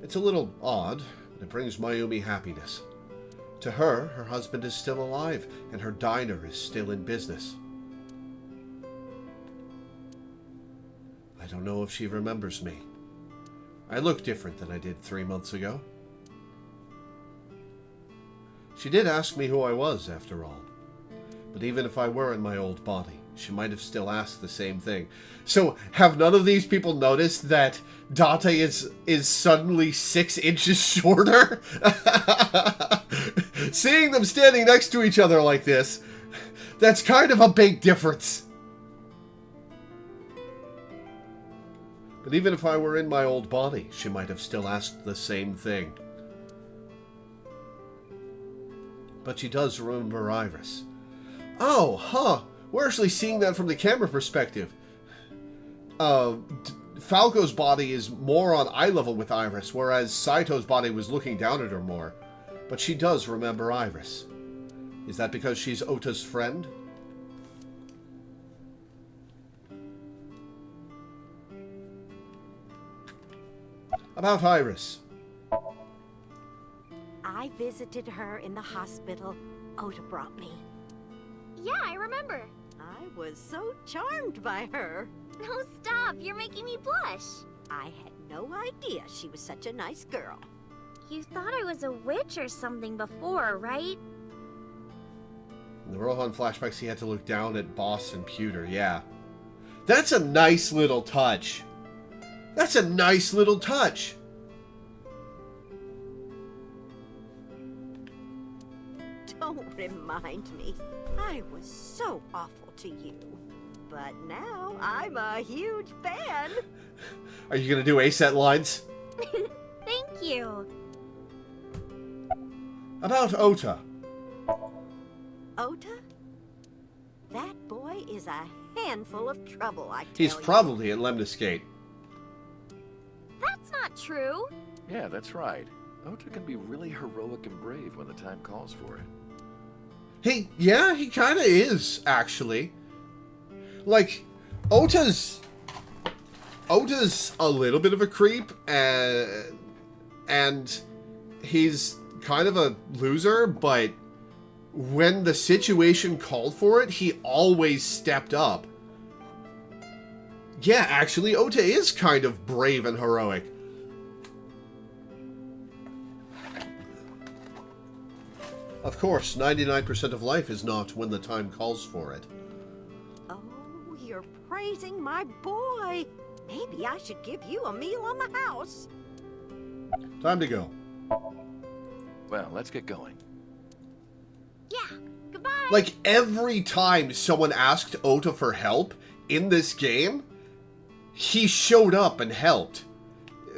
It's a little odd, but it brings Mayumi happiness. To her, her husband is still alive, and her diner is still in business. I don't know if she remembers me. I look different than I did 3 months ago. She did ask me who I was, after all. But even if I were in my old body, she might have still asked the same thing. So, have none of these people noticed that Dante is suddenly 6 inches shorter? Seeing them standing next to each other like this, that's kind of a big difference. But even if I were in my old body, she might have still asked the same thing. But she does remember Iris. Oh, huh. We're actually seeing that from the camera perspective. Falco's body is more on eye level with Iris, whereas Saito's body was looking down at her more. But she does remember Iris. Is that because she's Ota's friend? About Iris. I visited her in the hospital Ota brought me. Yeah, I remember. I was so charmed by her. No, stop. You're making me blush. I had no idea she was such a nice girl. You thought I was a witch or something before, right? In the Rohan flashbacks, he had to look down at Boss and Pewter, yeah. That's a nice little touch. That's a nice little touch. Don't remind me. I was so awful to you. But now I'm a huge fan. Are you going to do A-set lines? Thank you. About Ota. Ota? That boy is a handful of trouble, I tell He's you. probably at Lemniscate. That's not true. Yeah, that's right. Ota can be really heroic and brave when the time calls for it. Yeah, he kind of is, actually. Like, Ota's a little bit of a creep, and he's kind of a loser, but when the situation called for it, he always stepped up. Yeah, actually, Ota is kind of brave and heroic. Of course, 99% of life is not when the time calls for it. Oh, you're praising my boy. Maybe I should give you a meal on the house. Time to go. Well, let's get going. Yeah, goodbye. Like, every time someone asked Ota for help in this game, he showed up and helped.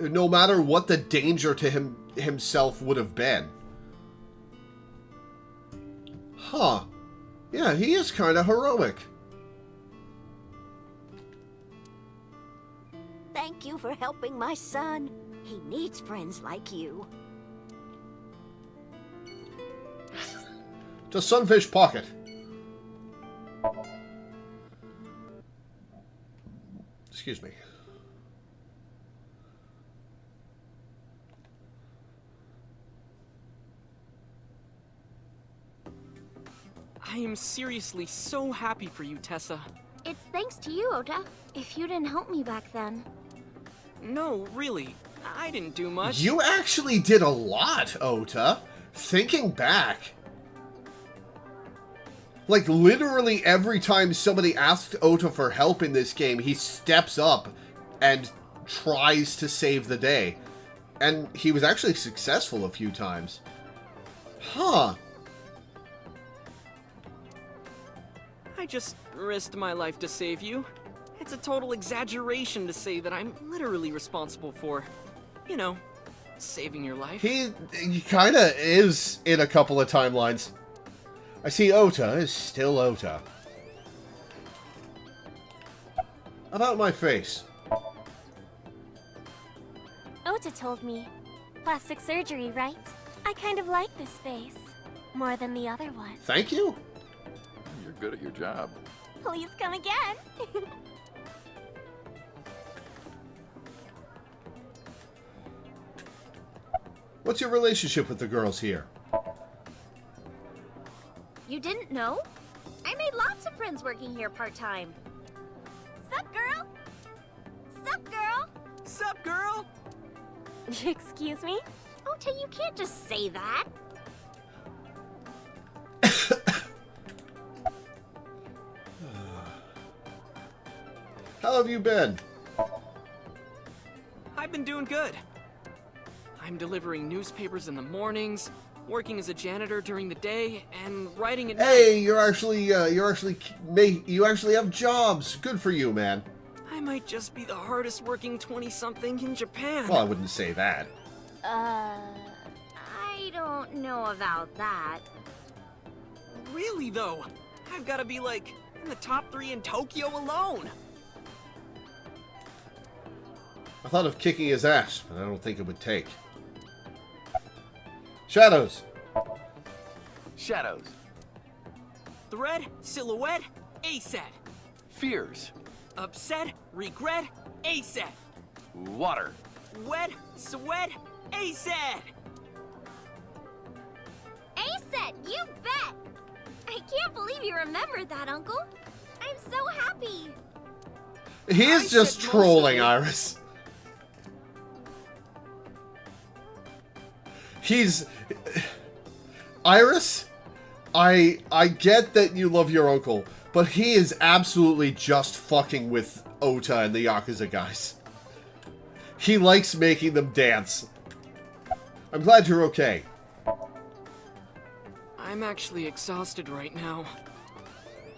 No matter what the danger to himself would have been. Huh. Yeah, he is kind of heroic. Thank you for helping my son. He needs friends like you. To Sunfish Pocket. Excuse me. I am seriously so happy for you, Tessa. It's thanks to you, Ota. If you didn't help me back then. No, really. I didn't do much. You actually did a lot, Ota. Thinking back. Like, literally every time somebody asked Ota for help in this game, he steps up and tries to save the day. And he was actually successful a few times. Huh. I just risked my life to save you. It's a total exaggeration to say that I'm literally responsible for, you know, saving your life. He kind of is in a couple of timelines. I see Ota is still Ota. About my face. Ota told me. Plastic surgery, right? I kind of like this face. More than the other one. Thank you. You're good at your job. Please come again. What's your relationship with the girls here? You didn't know? I made lots of friends working here part-time. Sup, girl? Sup, girl? Sup, girl? Excuse me? Ota, you can't just say that. How have you been? I've been doing good. I'm delivering newspapers in the mornings, working as a janitor during the day, and writing at night. Hey, you actually have jobs. Good for you, man. I might just be the hardest working 20-something in Japan. Well, I wouldn't say that. I don't know about that. Really, though? I've got to be, like, in the top 3 in Tokyo alone. I thought of kicking his ass, but I don't think it would take. Shadows. Shadows. Thread, silhouette, ASAT. Fears. Upset, regret, ASAT. Water. Wet, sweat, ASAT. ASAT, you bet! I can't believe you remembered that, Uncle. I'm so happy. He is just trolling, Iris. He's... Iris, I get that you love your uncle, but he is absolutely just fucking with Ota and the Yakuza guys. He likes making them dance. I'm glad you're okay. I'm actually exhausted right now.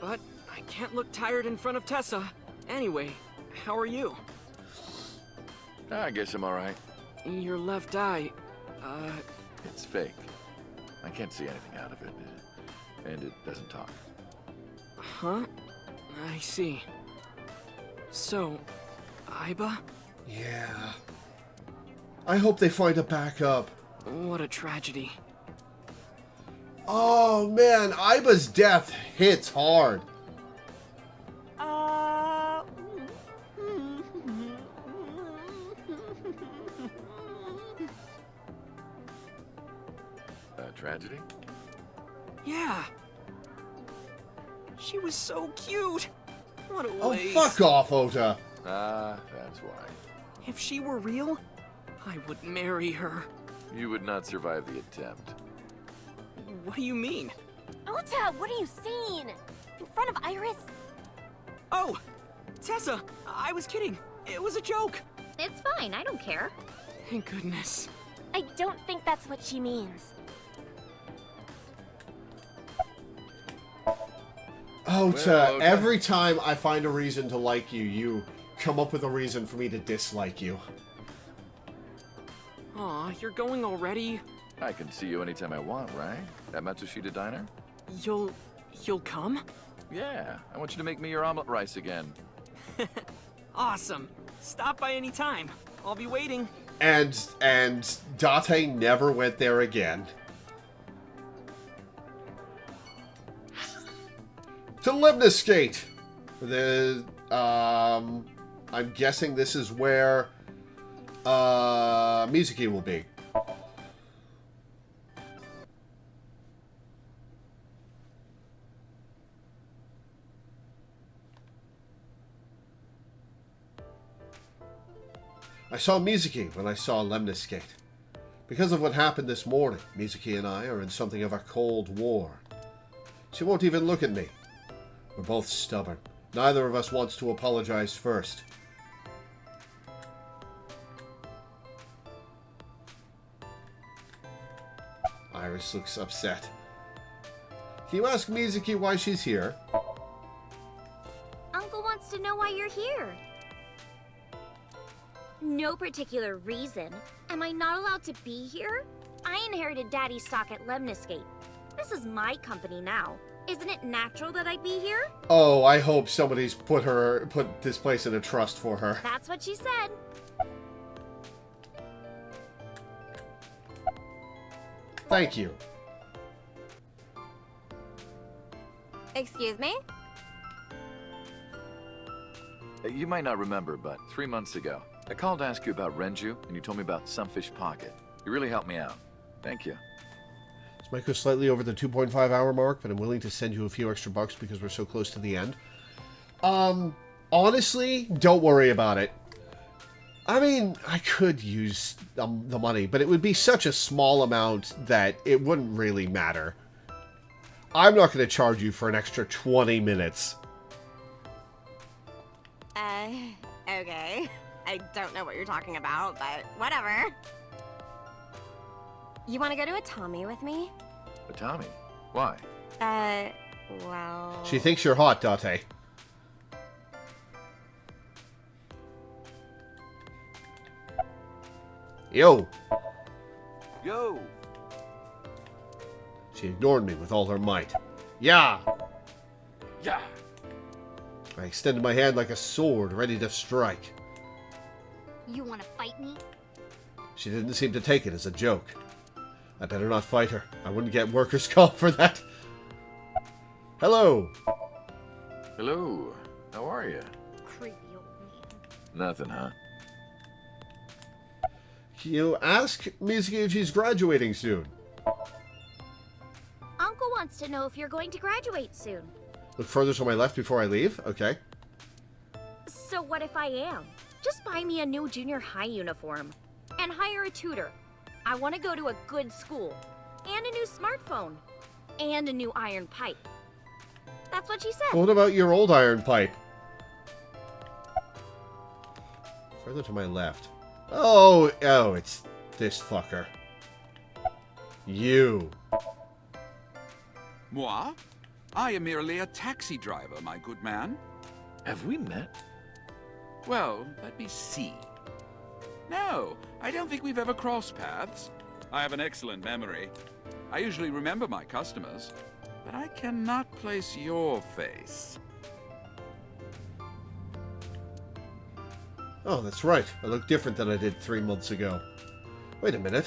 But I can't look tired in front of Tessa. Anyway, how are you? I guess I'm alright. Your left eye, It's fake. I can't see anything out of it. And it doesn't talk. Huh? I see. So, Aiba? Yeah. I hope they find a backup. What a tragedy. Oh, man. Aiba's death hits hard. Tragedy? Yeah. She was so cute. What a Oh, waste. fuck off, Ota. That's why. If she were real, I would marry her. You would not survive the attempt. What do you mean? Ota, what are you seeing? In front of Iris? Oh, Tessa, I was kidding. It was a joke. It's fine, I don't care. Thank goodness. I don't think that's what she means. Ota, every time I find a reason to like you, you come up with a reason for me to dislike you. Aw, you're going already? I can see you anytime I want, right? At Matsushita Diner? You'll come? Yeah, I want you to make me your omelet rice again. Awesome. Stop by any time. I'll be waiting. And Date never went there again. To Lemniscate. I'm guessing this is where Mizuki will be. I saw Mizuki when I saw Lemniscate. Because of what happened this morning, Mizuki and I are in something of a cold war. She won't even look at me. We're both stubborn. Neither of us wants to apologize first. Iris looks upset. Can you ask Mizuki why she's here? Uncle wants to know why you're here. No particular reason. Am I not allowed to be here? I inherited Daddy's stock at Lemniscate. This is my company now. Isn't it natural that I be here? Oh, I hope somebody's put this place in a trust for her. That's what she said. Thank you. Excuse me? You might not remember, but 3 months ago, I called to ask you about Renju, and you told me about Sunfish Pocket. You really helped me out. Thank you. This might go slightly over the 2.5 hour mark, but I'm willing to send you a few extra bucks because we're so close to the end. Honestly, don't worry about it. I mean, I could use the money, but it would be such a small amount that it wouldn't really matter. I'm not going to charge you for an extra 20 minutes. Okay. I don't know what you're talking about, but whatever. You want to go to a Tommy with me? A Tommy? Why? Well... She thinks you're hot, Date. Yo! Yo! She ignored me with all her might. Yeah! Yeah! I extended my hand like a sword, ready to strike. You want to fight me? She didn't seem to take it as a joke. I better not fight her. I wouldn't get workers' comp for that. Hello! Hello. How are you? Creepy old man. Nothing, huh? You ask Mizuki if she's graduating soon. Uncle wants to know if you're going to graduate soon. Look further to my left before I leave? Okay. So what if I am? Just buy me a new junior high uniform. And hire a tutor. I want to go to a good school. And a new smartphone. And a new iron pipe. That's what she said. What about your old iron pipe? Further to my left. Oh, it's this fucker. You. Moi? I am merely a taxi driver, my good man. Have we met? Well, let me see. No, I don't think we've ever crossed paths. I have an excellent memory. I usually remember my customers, but I cannot place your face. Oh, that's right. I look different than I did 3 months ago. Wait a minute.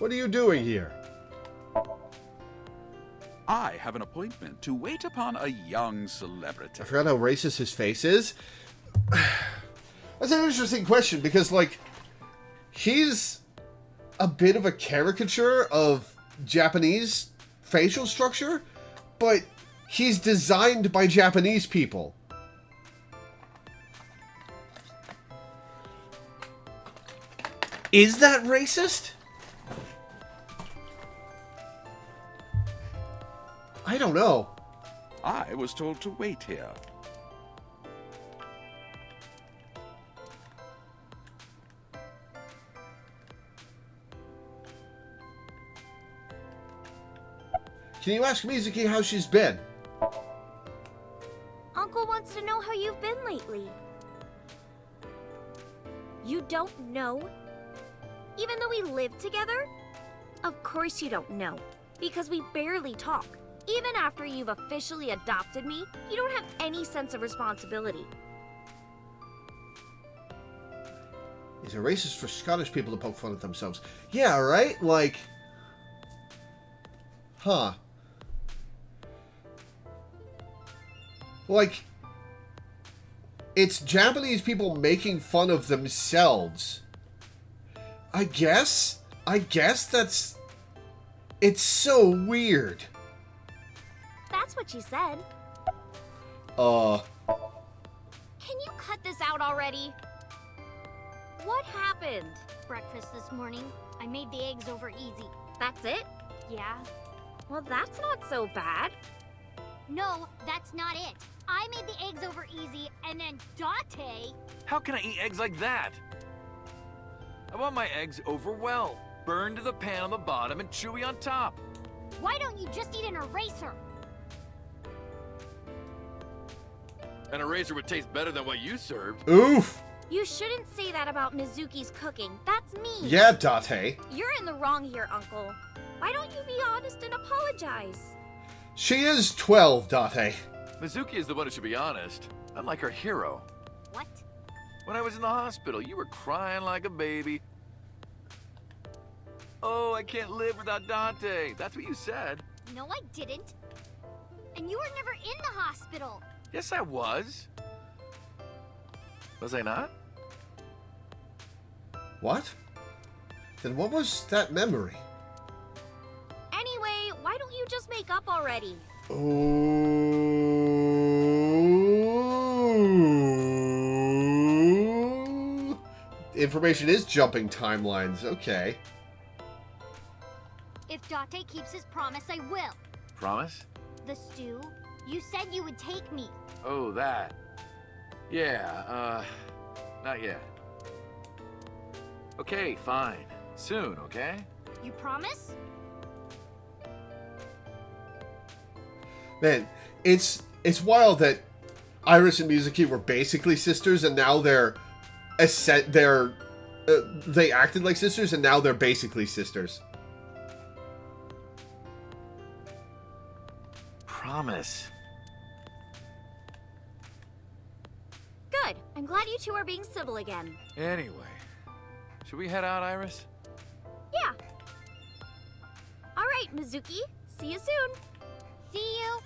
What are you doing here? I have an appointment to wait upon a young celebrity. I forgot how racist his face is. That's an interesting question because, like, he's a bit of a caricature of Japanese facial structure, but he's designed by Japanese people. Is that racist? I don't know. I was told to wait here. Can you ask Mizuki how she's been? Uncle wants to know how you've been lately. You don't know? Even though we live together? Of course you don't know. Because we barely talk. Even after you've officially adopted me, you don't have any sense of responsibility. Is it racist for Scottish people to poke fun at themselves? Yeah, right? Like... Huh. Like... It's Japanese people making fun of themselves. I guess that's... It's so weird. That's what she said. Can you cut this out already? What happened? Breakfast this morning. I made the eggs over easy. That's it? Yeah. Well, that's not so bad. No, that's not it. I made the eggs over easy, and then Date... How can I eat eggs like that? I want my eggs over well. Burned to the pan on the bottom and chewy on top. Why don't you just eat an eraser? An eraser would taste better than what you served. Oof! You shouldn't say that about Mizuki's cooking. That's mean. Yeah, Date. You're in the wrong here, Uncle. Why don't you be honest and apologize? She is 12, Date. Mizuki is the one who should be honest. I'm like her hero. What? When I was in the hospital, you were crying like a baby. Oh, I can't live without Dante. That's what you said. No, I didn't. And you were never in the hospital. Yes, I was. Was I not? What? Then what was that memory? Anyway, why don't you just make up already? Oh. information is jumping timelines. Okay. If Date keeps his promise, I will. Promise? The stew, you said you would take me. Oh, that. Yeah, not yet. Okay, fine. Soon, okay? You promise? Man, it's wild that Iris and Mizuki were basically sisters, and now they acted like sisters, and now they're basically sisters. Promise. Good. I'm glad you two are being civil again. Anyway, should we head out, Iris? Yeah. All right, Mizuki. See you soon. See you.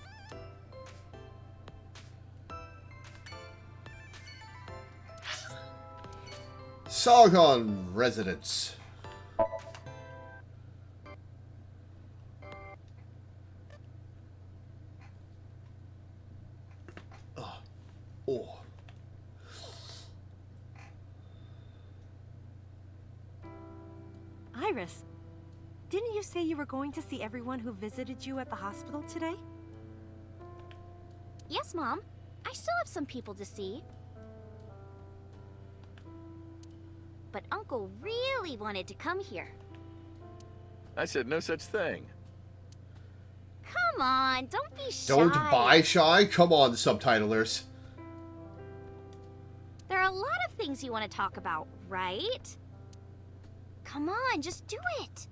Sargon residence. Oh. Iris, didn't you say you were going to see everyone who visited you at the hospital today? Yes, Mom. I still have some people to see. But Uncle really wanted to come here. I said no such thing. Come on, don't be shy. Don't buy shy? Come on, subtitlers. There are a lot of things you want to talk about, right? Come on, just do it.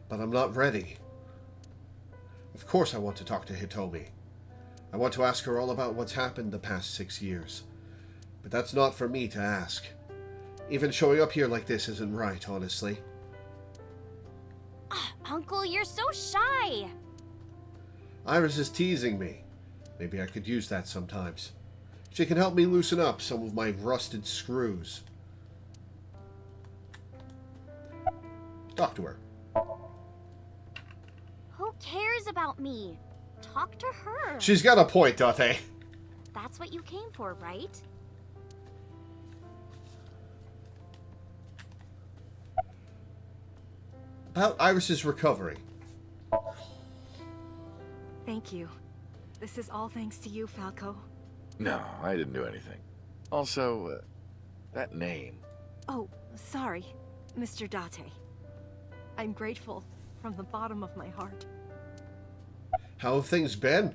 But I'm not ready. Of course I want to talk to Hitomi. I want to ask her all about what's happened the past 6 years. But that's not for me to ask. Even showing up here like this isn't right, honestly. Uncle, you're so shy. Iris is teasing me. Maybe I could use that sometimes. She can help me loosen up some of my rusted screws. Talk to her. Who cares about me? Talk to her. She's got a point, Date. That's what you came for, right? About Iris's recovery. Thank you. This is all thanks to you, Falco. No, I didn't do anything. Also, that name. Oh, sorry, Mr. Date. I'm grateful from the bottom of my heart. How have things been?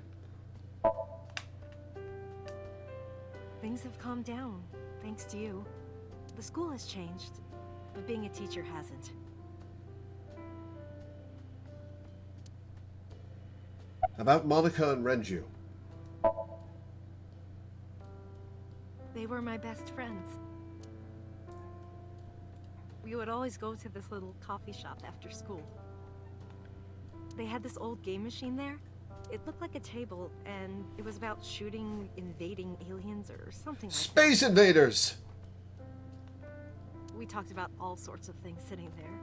Things have calmed down, thanks to you. The school has changed, but being a teacher hasn't. About Monica and Renju. They were my best friends. We would always go to this little coffee shop after school. They had this old game machine there. It looked like a table, and it was about shooting invading aliens or something like that. Space invaders! We talked about all sorts of things sitting there.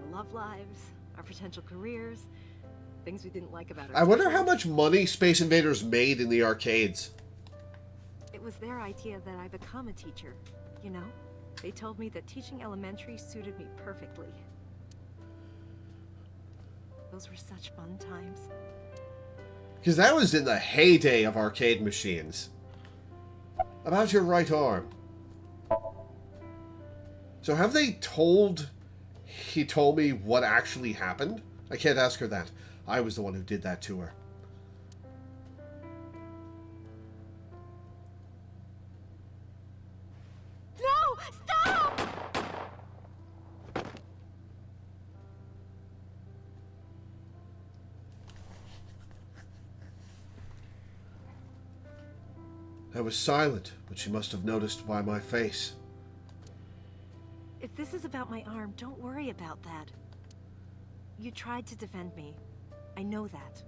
Our love lives, our potential careers, things we didn't like about our I wonder teachers. how much money Space Invaders made in the arcades. It was their idea that I become a teacher, you know? They told me that teaching elementary suited me perfectly. Those were such fun times. Because that was in the heyday of arcade machines. About your right arm. So have they told Hitomi what actually happened? I can't ask her that. I was the one who did that to her. No! Stop! I was silent, but she must have noticed by my face. If this is about my arm, don't worry about that. You tried to defend me. I know that.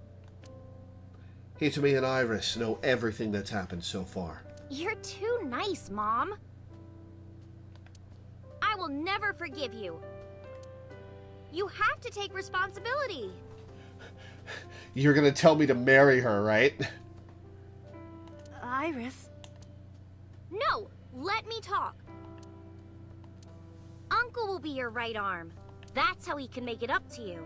Hitomi and Iris know everything that's happened so far. You're too nice, Mom. I will never forgive you. You have to take responsibility. You're gonna tell me to marry her, right? Iris? No, let me talk. be your right arm. That's how he can make it up to you.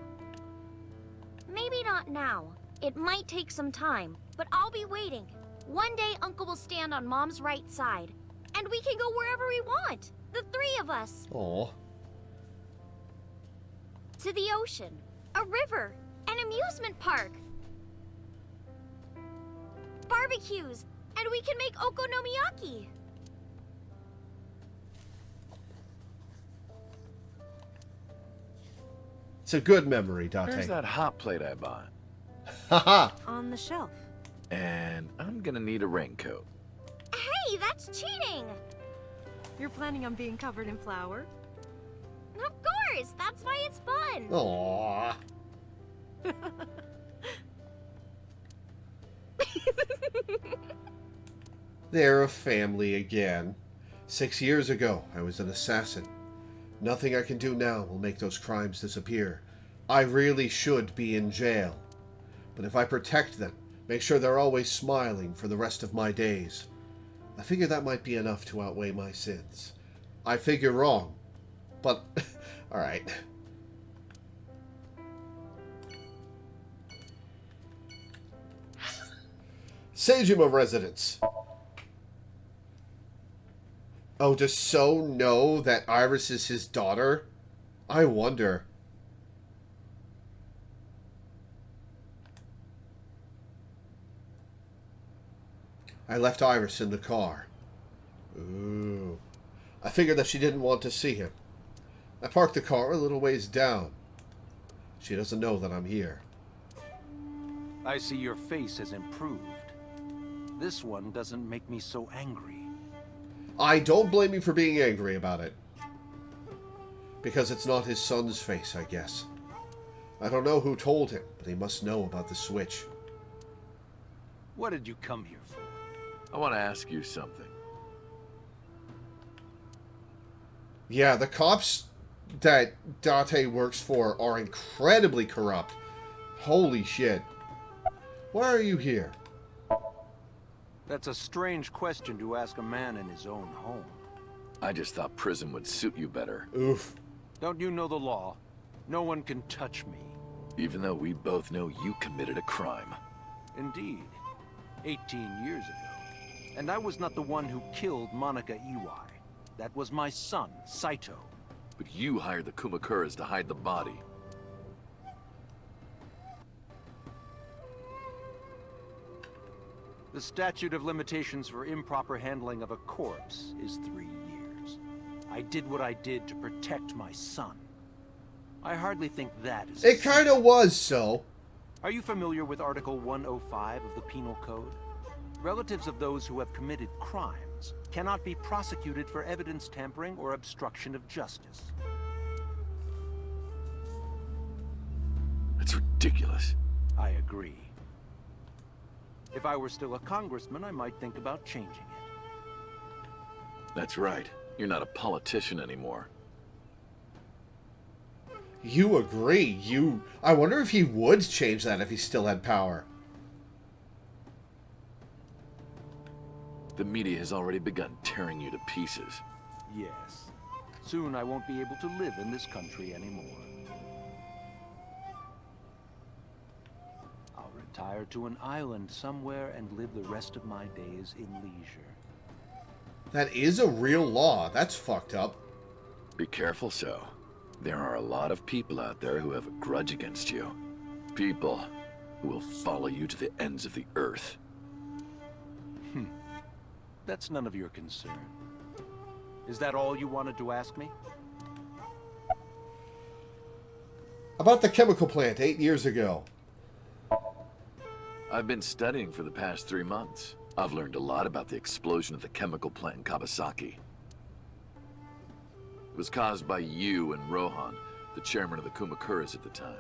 Maybe not now. It might take some time, but I'll be waiting. One day, Uncle will stand on Mom's right side, and we can go wherever we want. The three of us. Aw. To the ocean, a river, an amusement park, barbecues, and we can make okonomiyaki. It's a good memory, Date. Where's that hot plate I bought? Haha. On the shelf. And I'm gonna need a raincoat. Hey, that's cheating! You're planning on being covered in flour? Of course, that's why it's fun. Aww. They're a family again. 6 years ago, I was an assassin. Nothing I can do now will make those crimes disappear. I really should be in jail. But if I protect them, make sure they're always smiling for the rest of my days, I figure that might be enough to outweigh my sins. I figure wrong, but alright. Seijima residence. Oh, does So know that Iris is his daughter? I wonder. I left Iris in the car. Ooh. I figured that she didn't want to see him. I parked the car a little ways down. She doesn't know that I'm here. I see your face has improved. This one doesn't make me so angry. I don't blame you for being angry about it. Because it's not his son's face, I guess. I don't know who told him, but he must know about the switch. What did you come here for? I want to ask you something. Yeah, the cops that Date works for are incredibly corrupt. Holy shit. Why are you here? That's a strange question to ask a man in his own home. I just thought prison would suit you better. Oof. Don't you know the law? No one can touch me. Even though we both know you committed a crime. Indeed. 18 years ago. And I was not the one who killed Monica Iwai. That was my son, Saito. But you hired the Kumakuras to hide the body. The statute of limitations for improper handling of a corpse is 3 years. I did what I did to protect my son. I hardly think that is... It kind of was so. Are you familiar with Article 105 of the Penal Code? Relatives of those who have committed crimes cannot be prosecuted for evidence tampering or obstruction of justice. That's ridiculous. I agree. If I were still a congressman, I might think about changing it. That's right. You're not a politician anymore. You agree. I wonder if he would change that if he still had power. The media has already begun tearing you to pieces. Yes. Soon I won't be able to live in this country anymore. I'll retire to an island somewhere and live the rest of my days in leisure. That is a real law. That's fucked up. Be careful, So. There are a lot of people out there who have a grudge against you. People who will follow you to the ends of the earth. That's none of your concern. Is that all you wanted to ask me? About the chemical plant 8 years ago. I've been studying for the past 3 months. I've learned a lot about the explosion of the chemical plant in Kawasaki. It was caused by you and Rohan, the chairman of the Kumakuras at the time.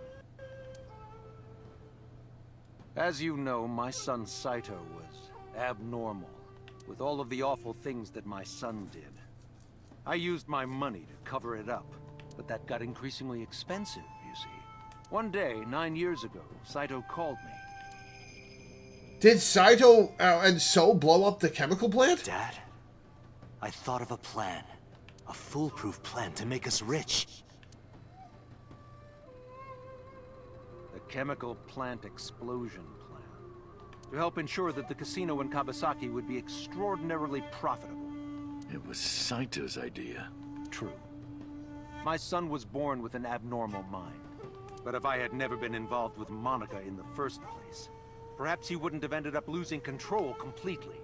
As you know, my son Saito was abnormal, with all of the awful things that my son did. I used my money to cover it up, but that got increasingly expensive, you see. One day, 9 years ago, Saito called me. Did Saito and So blow up the chemical plant? Dad, I thought of a plan. A foolproof plan to make us rich. The chemical plant explosion plan. To help ensure that the casino in Kabasaki would be extraordinarily profitable. It was Saito's idea. True. My son was born with an abnormal mind. But if I had never been involved with Monica in the first place, perhaps he wouldn't have ended up losing control completely.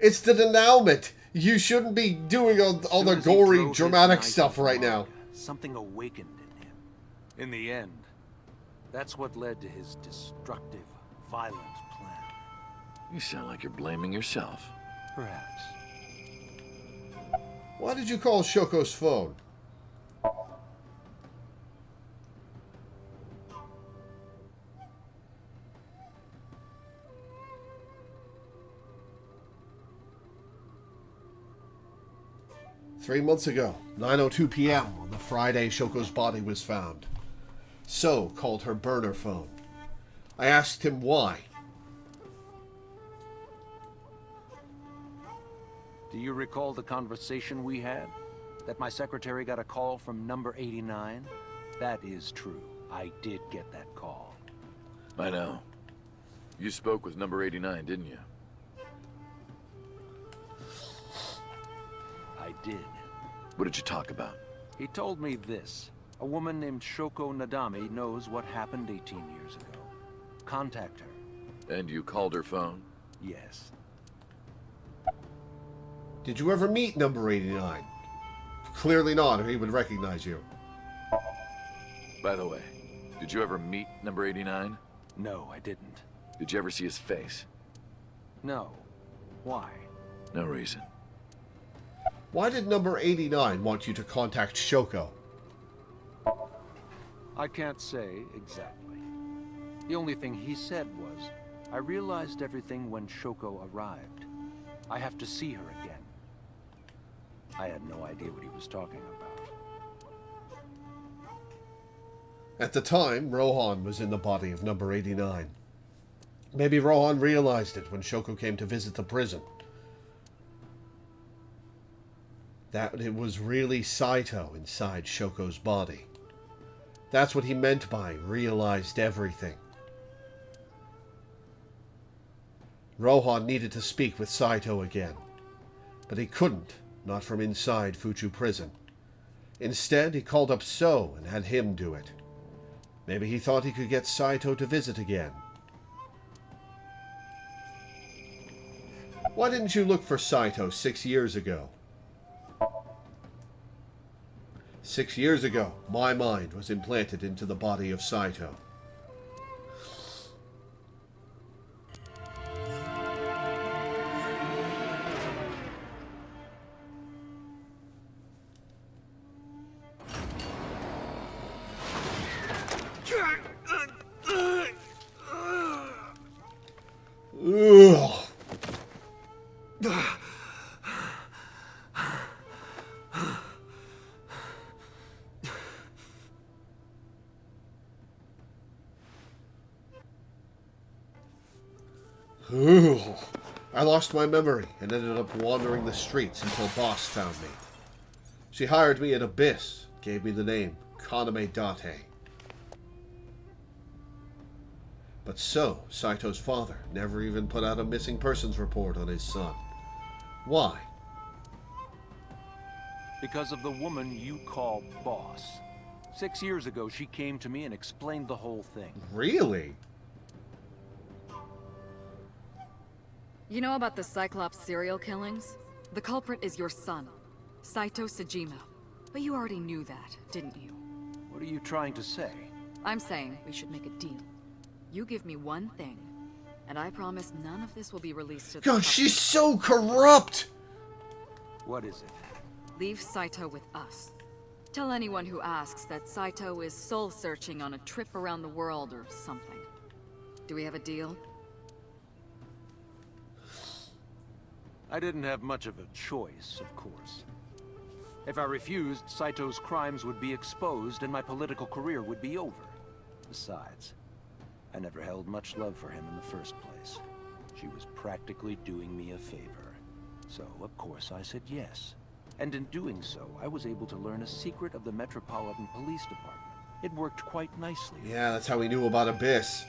It's the denouement. You shouldn't be doing all the gory, dramatic stuff right now. Something awakened in him. In the end, that's what led to his destructive, violent plan. You sound like you're blaming yourself. Perhaps. Why did you call Shoko's phone? "3 months ago, 9:02 p.m. on the Friday Shoko's body was found. So called her burner phone. I asked him why. Do you recall the conversation we had? That my secretary got a call from number 89? That is true. I did get that call. I know. You spoke with number 89, didn't you? I did. What did you talk about? He told me this. A woman named Shoko Nadami knows what happened 18 years ago. Contact her. And you called her phone? Yes. Did you ever meet number 89? Clearly not, or he would recognize you. By the way, did you ever meet number 89? No, I didn't. Did you ever see his face? No. Why? No reason. Why did number 89 want you to contact Shoko? I can't say exactly. The only thing he said was, I realized everything when Shoko arrived. I have to see her again. I had no idea what he was talking about. At the time, Rohan was in the body of number 89. Maybe Rohan realized it when Shoko came to visit the prison. That it was really Saito inside Shoko's body. That's what he meant by realized everything. Rohan needed to speak with Saito again, but he couldn't, not from inside Fuchu prison. Instead, he called up So and had him do it. Maybe he thought he could get Saito to visit again. Why didn't you look for Saito 6 years ago? 6 years ago, my mind was implanted into the body of Saito. Ugh. I lost my memory and ended up wandering the streets until Boss found me. She hired me at Abyss, gave me the name Kaname Date. But So, Saito's father, never even put out a missing persons report on his son. Why? Because of the woman you call Boss. 6 years ago, she came to me and explained the whole thing. Really? You know about the Cyclops serial killings? The culprit is your son, Saito Sejima. But you already knew that, didn't you? What are you trying to say? I'm saying we should make a deal. You give me one thing, and I promise none of this will be released to the God, public. she's so corrupt! What is it? Leave Saito with us. Tell anyone who asks that Saito is soul-searching on a trip around the world or something. Do we have a deal? I didn't have much of a choice, of course. If I refused, Saito's crimes would be exposed and my political career would be over. Besides, I never held much love for him in the first place. She was practically doing me a favor. So, of course, I said yes. And in doing so, I was able to learn a secret of the Metropolitan Police Department. It worked quite nicely. Yeah, that's how we knew about Abyss.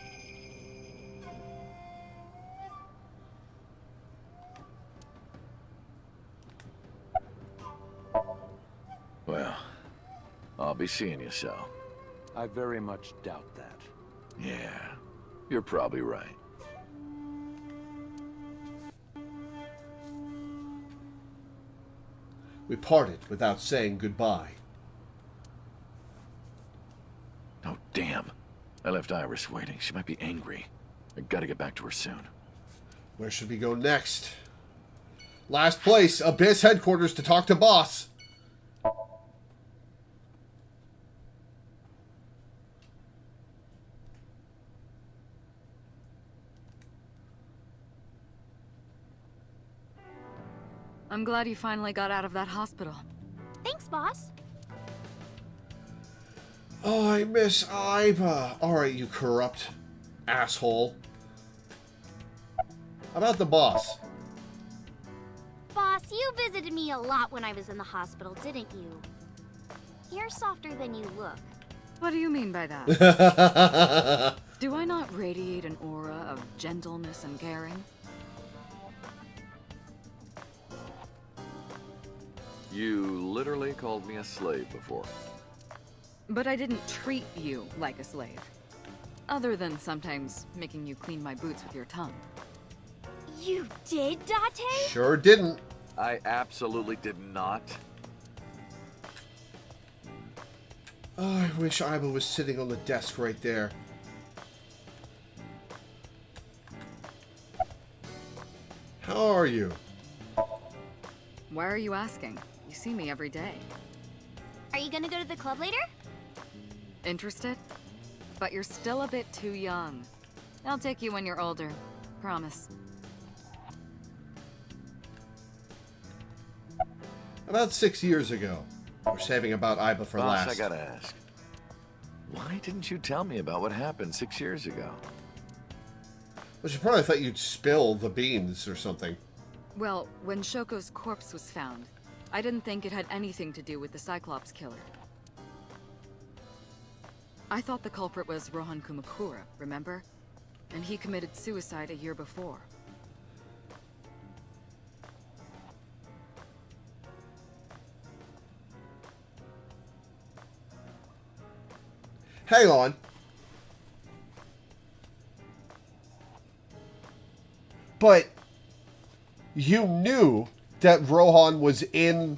Well, I'll be seeing you, so. I very much doubt that. Yeah, you're probably right. We parted without saying goodbye. Oh, damn. I left Iris waiting. She might be angry. I gotta get back to her soon. Where should we go next? Last place, Abyss headquarters to talk to boss. I'm glad you finally got out of that hospital. Thanks, boss. Oh, I miss Iva. Alright, you corrupt asshole. How about the boss? Boss, you visited me a lot when I was in the hospital, didn't you? You're softer than you look. What do you mean by that? Do I not radiate an aura of gentleness and caring? You literally called me a slave before. But I didn't treat you like a slave. Other than sometimes making you clean my boots with your tongue. You did, Date? Sure didn't. I absolutely did not. Oh, I wish Iva was sitting on the desk right there. How are you? Why are you asking? You see me every day. Are you gonna go to the club later? Interested? But you're still a bit too young. I'll take you when you're older. Promise. About 6 years ago. We're saving about Iva for Boss, last. I gotta ask. Why didn't you tell me about what happened 6 years ago? Well, she probably thought you'd spill the beans or something. Well, when Shoko's corpse was found, I didn't think it had anything to do with the Cyclops killer. I thought the culprit was Rohan Kumakura, remember? And he committed suicide a year before. Hang on. But you knew that Rohan was in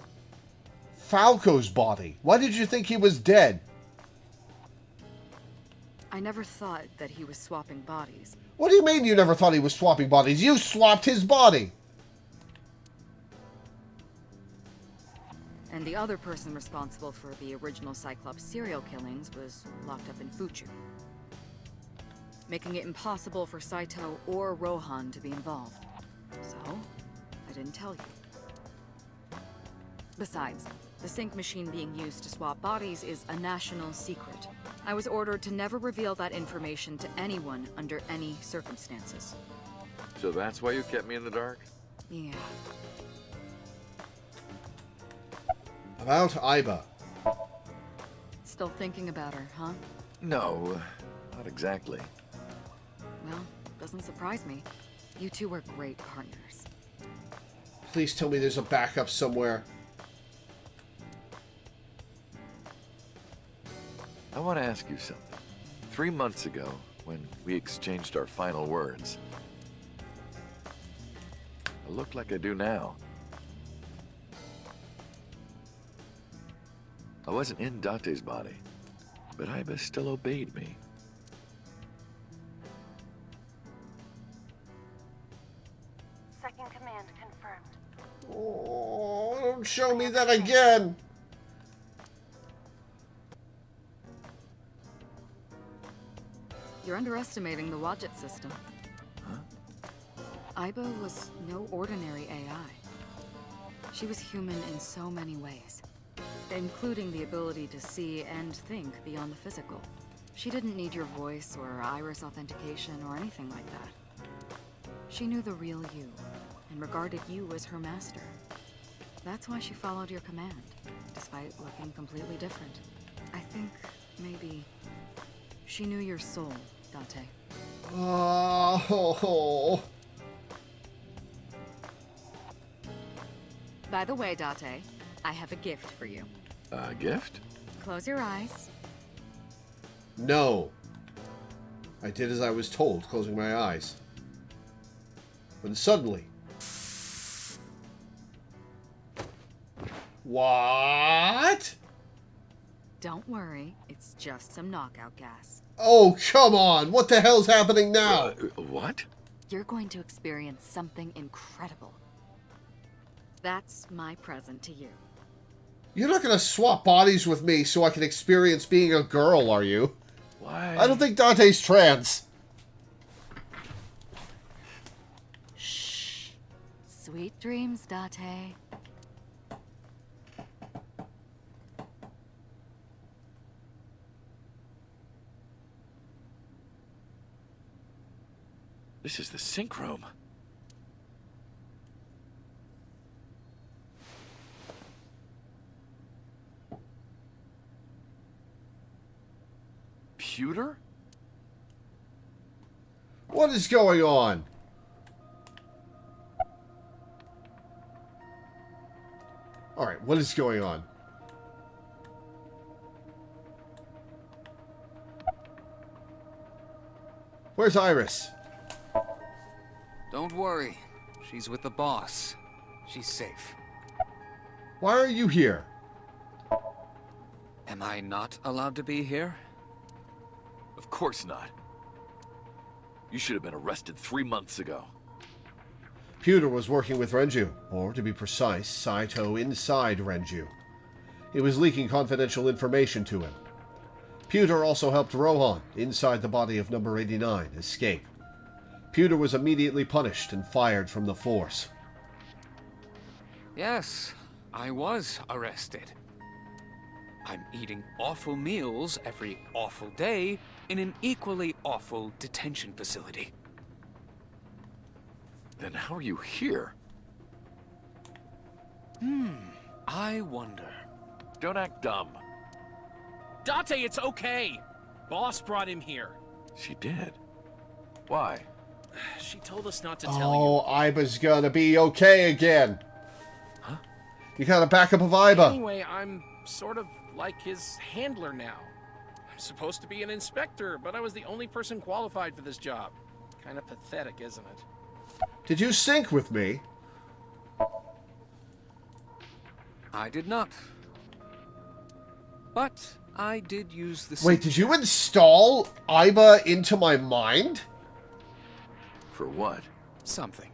Falco's body. Why did you think he was dead? I never thought that he was swapping bodies. What do you mean you never thought he was swapping bodies? You swapped his body. And the other person responsible for the original Cyclops serial killings was locked up in Fuchu, making it impossible for Saito or Rohan to be involved. So, I didn't tell you. Besides, the sync machine being used to swap bodies is a national secret. I was ordered to never reveal that information to anyone under any circumstances. So that's why you kept me in the dark? Yeah. About Iva. Still thinking about her, huh? No, not exactly. Well, doesn't surprise me. You two were great partners. Please tell me there's a backup somewhere. I want to ask you something. 3 months ago, when we exchanged our final words, I look like I do now. I wasn't in Date's body, but Iba still obeyed me. Second command confirmed. Oh, don't show me that again. You're underestimating the Wadjet system. Aiba was no ordinary AI. She was human in so many ways, including the ability to see and think beyond the physical. She didn't need your voice or iris authentication or anything like that. She knew the real you, and regarded you as her master. That's why she followed your command, despite looking completely different. I think maybe she knew your soul, Date. Oh. By the way, Date, I have a gift for you. A gift? Close your eyes. No. I did as I was told, closing my eyes. When suddenly... What? Don't worry, it's just some knockout gas. Oh, come on! What the hell's happening now? What? You're going to experience something incredible. That's my present to you. You're not going to swap bodies with me so I can experience being a girl, are you? Why? I don't think Dante's trans. Shh. Sweet dreams, Date. This is the sync room. Pewter? What is going on? Alright, what is going on? Where's Iris? Don't worry. She's with the boss. She's safe. Why are you here? Am I not allowed to be here? Of course not. You should have been arrested 3 months ago. Pewter was working with Renju, or to be precise, Saito inside Renju. He was leaking confidential information to him. Pewter also helped Rohan, inside the body of number 89, escape. Pewter was immediately punished and fired from the force. Yes, I was arrested. I'm eating awful meals every awful day in an equally awful detention facility. Then how are you here? I wonder. Don't act dumb. Date, it's okay. Boss brought him here. She did. Why? She told us not to tell you. Oh, Iba's gonna be okay again. Huh? You got a backup of Iba. Anyway, I'm sort of like his handler now. I'm supposed to be an inspector, but I was the only person qualified for this job. Kind of pathetic, isn't it? Did you sync with me? I did not. But I did use the... Wait, did you install Iba into my mind? For what? Something.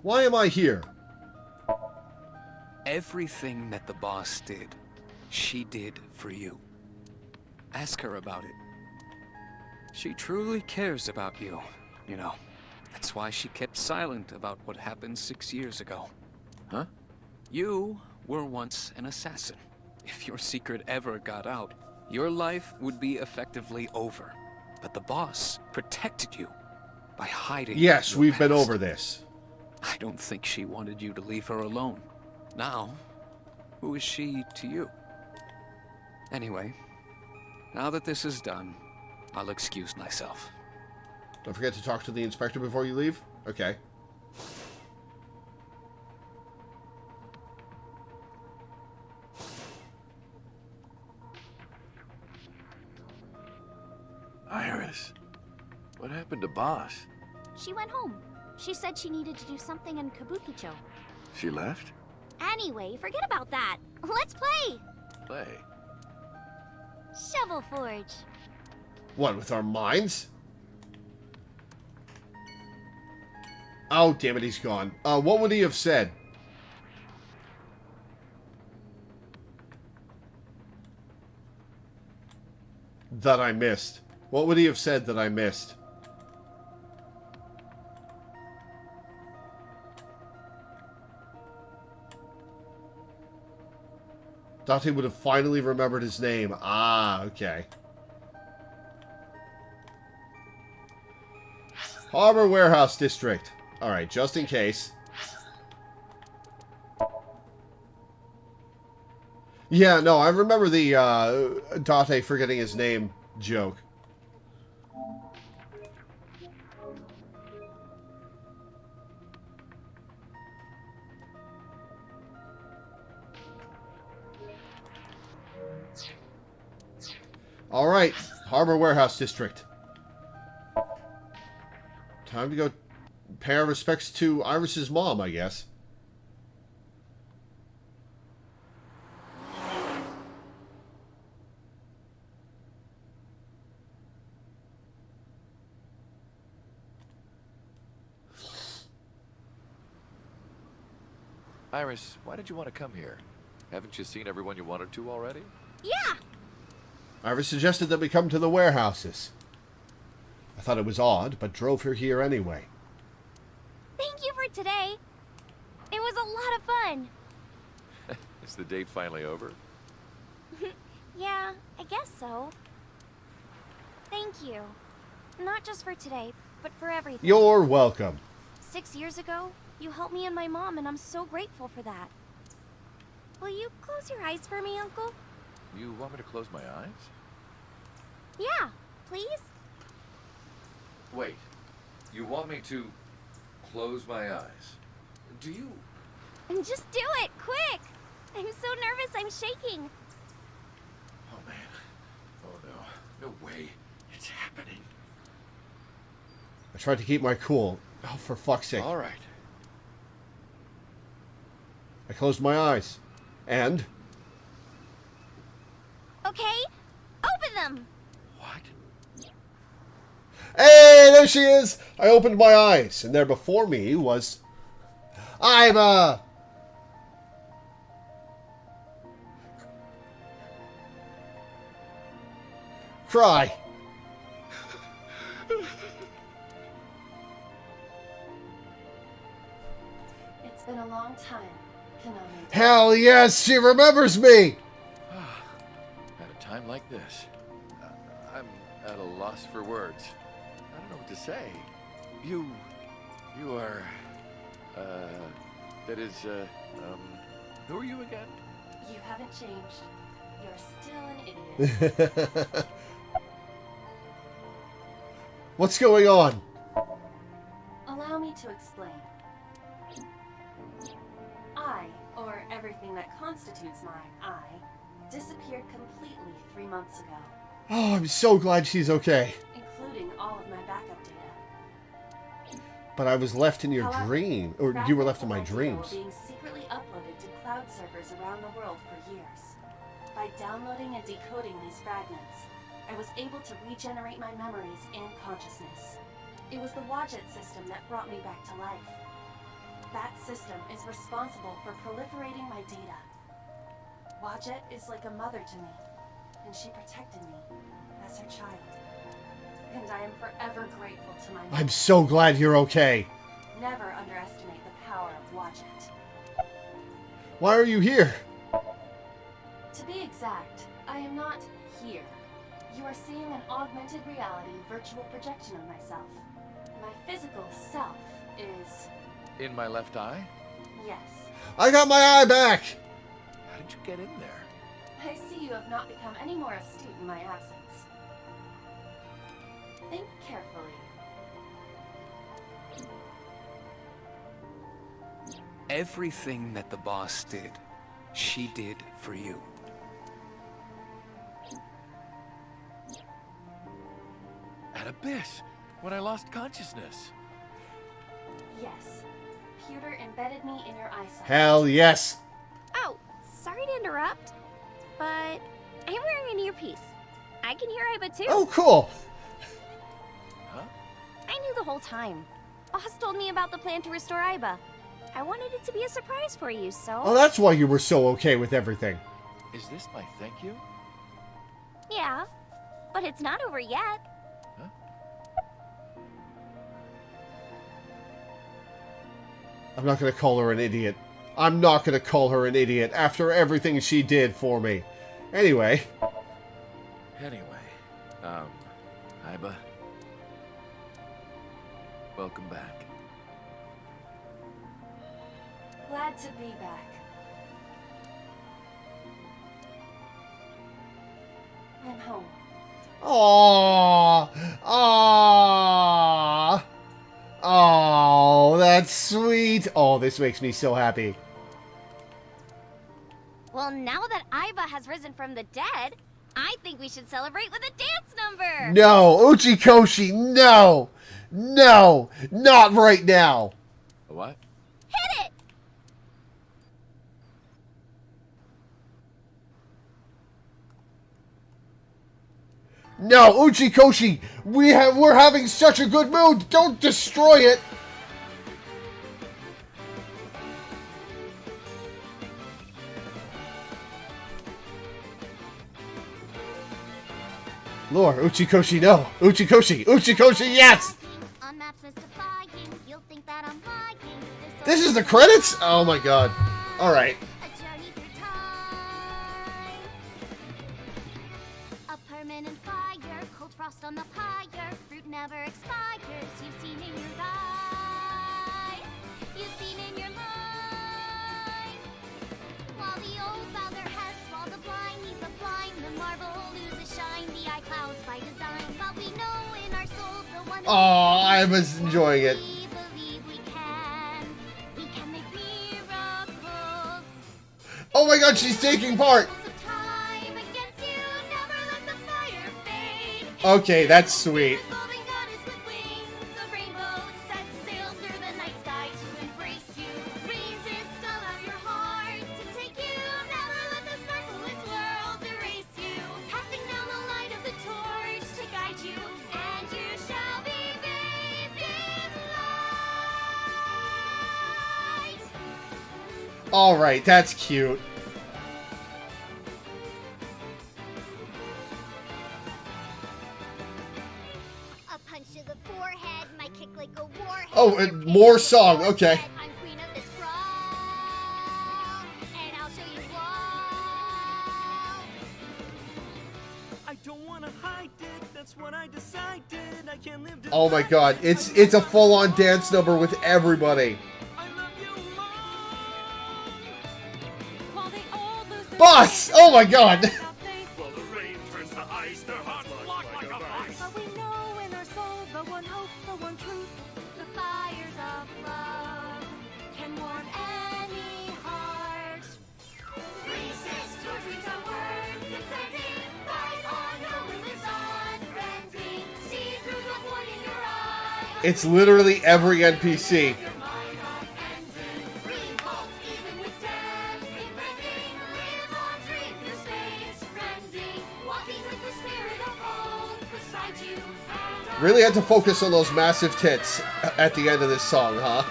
Why am I here? Everything that the boss did, she did for you. Ask her about it. She truly cares about you, you know. That's why she kept silent about what happened 6 years ago. Huh? You were once an assassin. If your secret ever got out, your life would be effectively over. But the boss protected you by hiding. Yes, your we've been past. over this. I don't think she wanted you to leave her alone. Now, who is she to you? Anyway, now that this is done, I'll excuse myself. Don't forget to talk to the inspector before you leave? Okay. Iris, what happened to Boss? She went home. She said she needed to do something in Kabukicho. She left? Anyway, forget about that. Let's play! Play. Shovel Forge. What, with our minds? Oh, damn it, he's gone. What would he have said? That I missed. What would he have said that I missed? Dante would have finally remembered his name. Ah, okay. Harbor Warehouse District. Alright, just in case. Yeah, no, I remember the Dante forgetting his name joke. Alright, Harbor Warehouse District. Time to go pay our respects to Iris's mom, I guess. Iris, why did you want to come here? Haven't you seen everyone you wanted to already? Yeah! Iris suggested that we come to the warehouses. I thought it was odd, but drove her here anyway. Thank you for today. It was a lot of fun. Is the date finally over? Yeah, I guess so. Thank you. Not just for today, but for everything. You're welcome. 6 years ago, you helped me and my mom, and I'm so grateful for that. Will you close your eyes for me, Uncle? You want me to close my eyes? Yeah, please? Wait. You want me to close my eyes? Do you? And just do it, quick! I'm so nervous, I'm shaking. Oh, man. Oh, no. No way. It's happening. I tried to keep my cool. Oh, for fuck's sake. All right. I closed my eyes. And? Okay, open them! Hey, there she is! I opened my eyes, and there before me was... Cry. It's been a long time, Konami. Hell yes, she remembers me! At a time like this, I'm at a loss for words. I don't know what to say. You are, that is, who are you again? You haven't changed. You're still an idiot. What's going on? Allow me to explain. I, or everything that constitutes my I, disappeared completely 3 months ago. Oh, I'm so glad she's okay. Including all of my backup data. But I was left in your However, dream, or you were left in my dreams. Being secretly uploaded to cloud servers around the world for years. By downloading and decoding these fragments, I was able to regenerate my memories and consciousness. It was the Wadjet system that brought me back to life. That system is responsible for proliferating my data. Wadjet is like a mother to me, and she protected me as her child. And I am forever grateful to my mother. I'm so glad you're okay. Never underestimate the power of Wadjet. Why are you here? To be exact, I am not here. You are seeing an augmented reality virtual projection of myself. My physical self is... In my left eye? Yes. I got my eye back! How did you get in there? I see you have not become any more astute in my absence. Think carefully. Everything that the boss did, she did for you. At Abyss, when I lost consciousness. Yes. Pewter embedded me in your eyesight. Hell yes! Oh, sorry to interrupt, but I'm wearing an earpiece. I can hear Iba too. Oh, cool! Huh? I knew the whole time. Boss told me about the plan to restore Iba. I wanted it to be a surprise for you, so... Oh, that's why you were so okay with everything. Is this my thank you? Yeah, but it's not over yet. I'm not gonna call her an idiot. I'm not going to call her an idiot after everything she did for me. Anyway. Iba. Welcome back. Glad to be back. I'm home. Aww. Aww. Oh, that's sweet. Oh, this makes me so happy. Well, now that Iba has risen from the dead, I think we should celebrate with a dance number! No, Uchikoshi, no! No! Not right now! What? Hit it! No, Uchikoshi! We're having such a good mood! Don't destroy it! Lore, Uchikoshi, no! Uchikoshi! Uchikoshi, yes! This is the credits? Oh my god. Alright. A permanent fire, cold frost on the pyre, fruit never expires. You've seen in your eyes, you've seen in your mind. While the old bow their heads, while the blind lead the blind, the marble loses shine, the eye clouds by design. But we know in our soul the one. Oh, I was enjoying it. Oh my god, she's taking part! Okay, that's sweet. Alright, that's cute. A punch to the forehead, my kick like a warhead. Oh, more song, okay. I'm queen of this brawl, and I'll show you all. I don't want to hide it, that's what I decided. I can't live Oh my god, it's a full-on dance number with everybody. Boss! Oh my god! Well, the rain turns to ice, their hearts lock like a vice. But we know in our soul the one hope, the one truth. The fires of love can warm any heart. Resist, your dreams are worth defending. Fight on, your will is unbending. See through the void in your eyes. It's literally every NPC. Really had to focus on those massive tits at the end of this song, huh?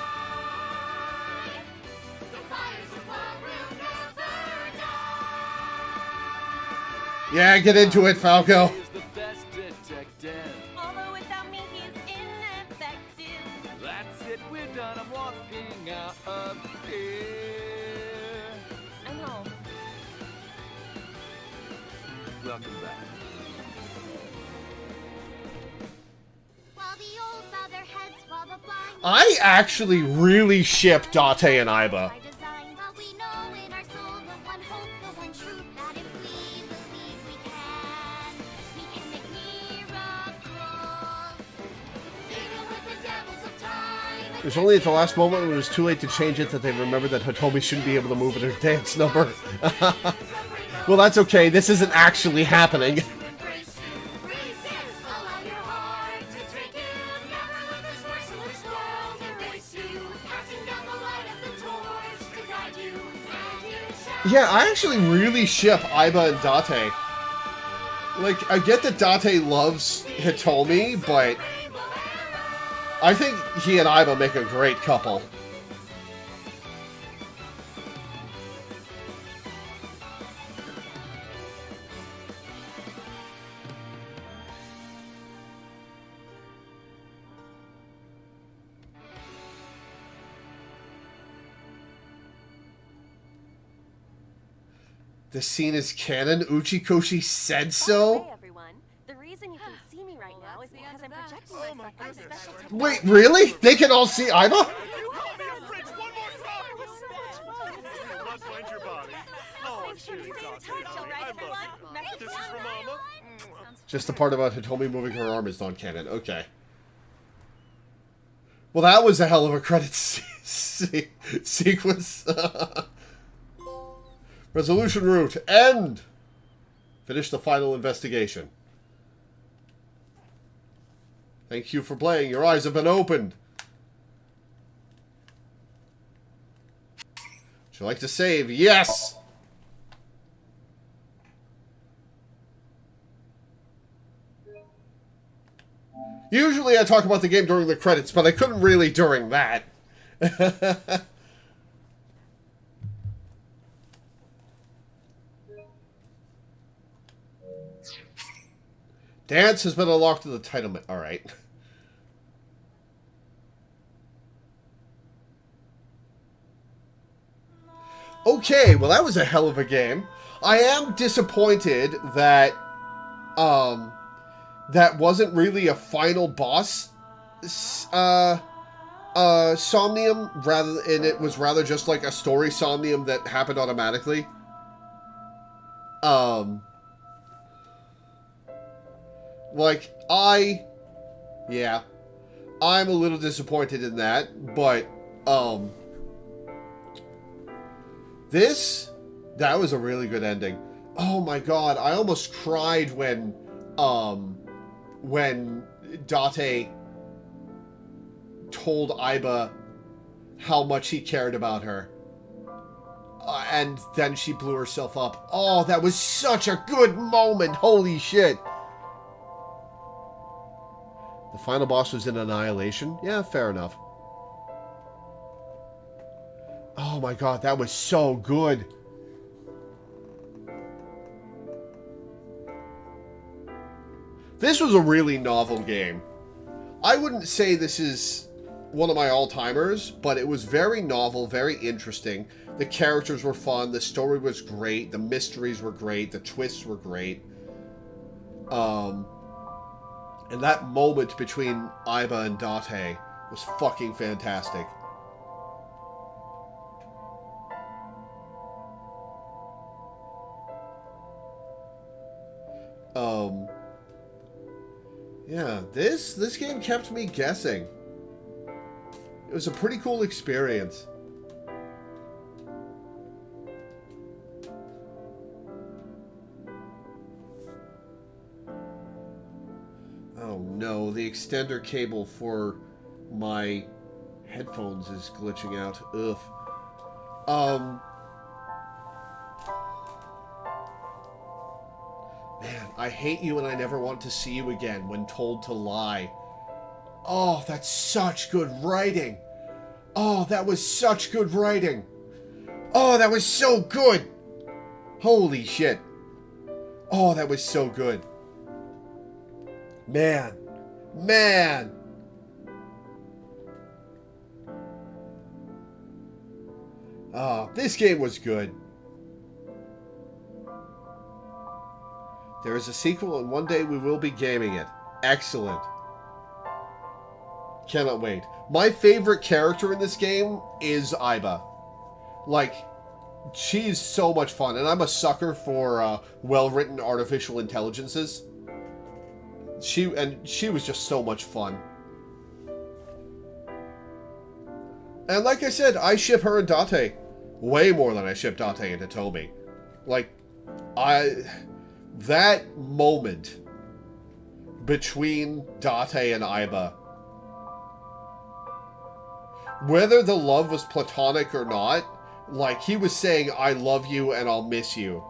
Yeah, get into it, Falco. Although without me he's ineffective. That's it, we're done. I'm walking out of here. I'm home. Welcome back. I actually really ship Date and Iba. It was only at the last moment when it was too late to change it that they remembered that Hitomi shouldn't be able to move at her dance number. Well, that's okay. This isn't actually happening. Yeah, I actually really ship Iba and Date. Like, I get that Date loves Hitomi, but I think he and Iba make a great couple. The scene is canon. Uchikoshi said so? Hey everyone, the reason you can see me right now is because I'm projecting myself on special technology. Wait, really? They can all see Aiba? Just the part about Hitomi moving her arm is non-canon. Okay. Well, that was a hell of a credit sequence. Resolution route. End. Finish the final investigation. Thank you for playing. Your eyes have been opened. Would you like to save? Yes! Usually I talk about the game during the credits, but I couldn't really during that. Dance has been unlocked to the title. Alright. Okay, well that was a hell of a game. I am disappointed that that wasn't really a final boss Somnium, and it was rather just like a story Somnium that happened automatically. Like, yeah, I'm a little disappointed in that, but, that was a really good ending. Oh my god, I almost cried when Date told Aiba how much he cared about her. And then she blew herself up. Oh, that was such a good moment. Holy shit. The final boss was in Annihilation? Yeah, fair enough. Oh my god, that was so good. This was a really novel game. I wouldn't say this is one of my all-timers, but it was very novel, very interesting. The characters were fun, the story was great, the mysteries were great, the twists were great. And that moment between Aiba and Date was fucking fantastic. Yeah, this game kept me guessing. It was a pretty cool experience. Oh no, the extender cable for my headphones is glitching out. Ugh. Man, I hate you and I never want to see you again when told to lie. Oh, that's such good writing. Oh, that was such good writing. Oh, that was so good. Holy shit. Oh, that was so good. Man. Man. Oh, this game was good. There is a sequel, and one day we will be gaming it. Excellent. Cannot wait. My favorite character in this game is Aiba. Like, she's so much fun, and I'm a sucker for well-written artificial intelligences. She was just so much fun. And like I said, I ship her and Date way more than I ship Date and Hitomi. Like, that moment between Date and Aiba, whether the love was platonic or not, like, he was saying, I love you and I'll miss you.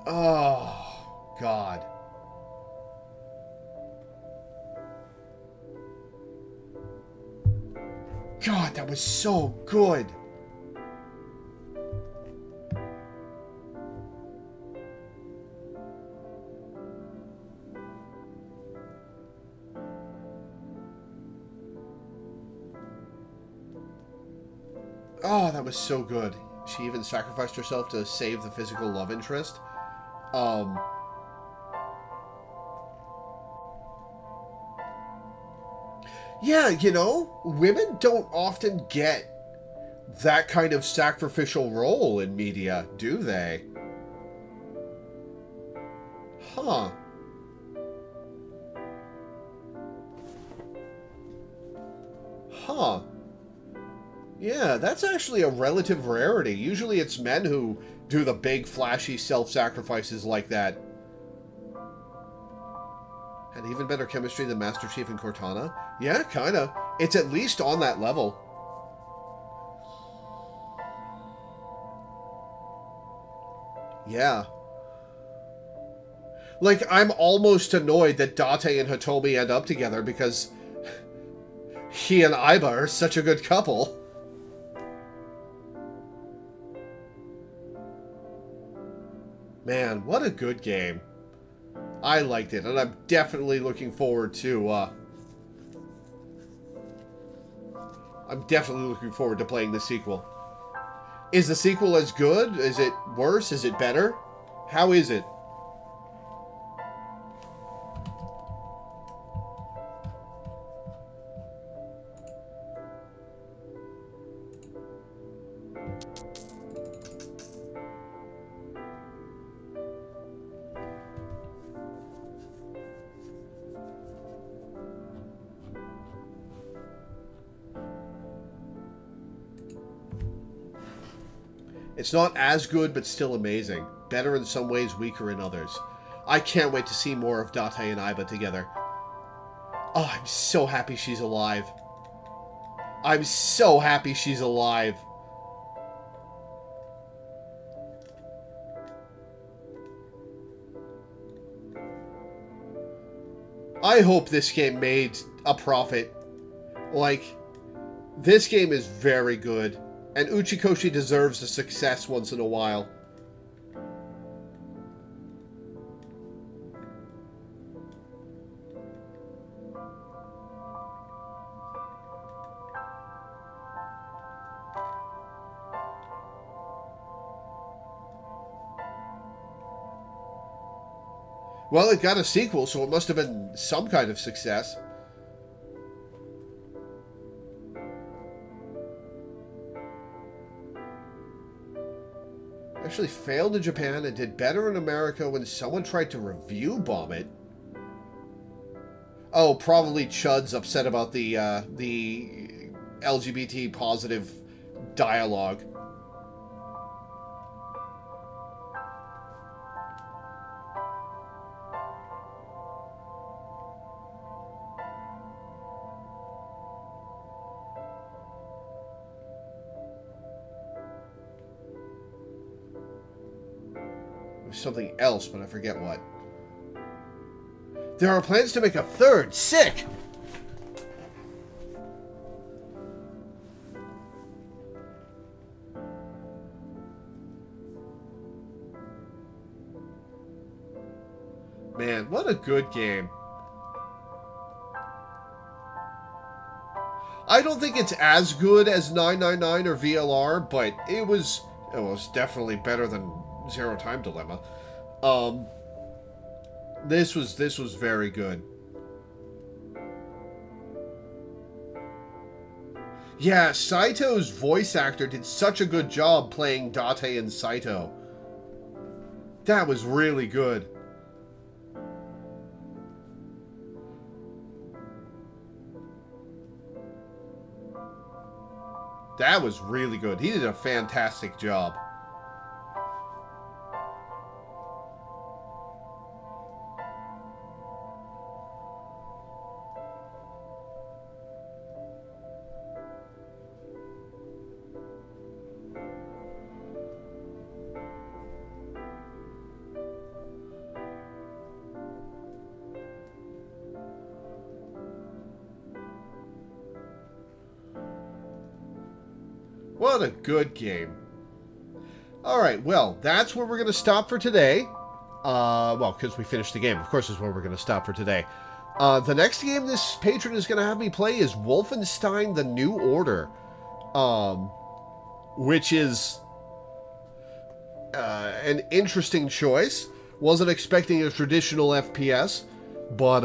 Oh, God. God, that was so good. Oh, that was so good. She even sacrificed herself to save the physical love interest. Yeah, you know, women don't often get that kind of sacrificial role in media, do they? Huh. Huh. Yeah, that's actually a relative rarity. Usually it's men who do the big, flashy self-sacrifices like that. And even better chemistry than Master Chief and Cortana? Yeah, kinda. It's at least on that level. Yeah. Like, I'm almost annoyed that Date and Hitomi end up together because he and Aiba are such a good couple. Man, what a good game. I liked it, and I'm definitely looking forward to, playing the sequel. Is the sequel as good? Is it worse? Is it better? How is it? It's not as good, but still amazing. Better in some ways, weaker in others. I can't wait to see more of Date and Aiba together. Oh, I'm so happy she's alive. I'm so happy she's alive. I hope this game made a profit. Like, this game is very good. And Uchikoshi deserves a success once in a while. Well, it got a sequel, so it must have been some kind of success. Actually failed in Japan and did better in America when someone tried to review bomb it. Oh, probably Chud's upset about the LGBT positive dialogue. Something else, but I forget what. There are plans to make a third. Sick! Man, what a good game. I don't think it's as good as 999 or VLR, but it was definitely better than Zero Time Dilemma. This was very good. Yeah, Saito's voice actor did such a good job playing Date and Saito. That was really good. That was really good. He did a fantastic job. What a good game. Alright, well, that's where we're going to stop for today. Well, because we finished the game. Of course is where we're going to stop for today. The next game this patron is going to have me play is Wolfenstein: The New Order. Which is an interesting choice. Wasn't expecting a traditional FPS, but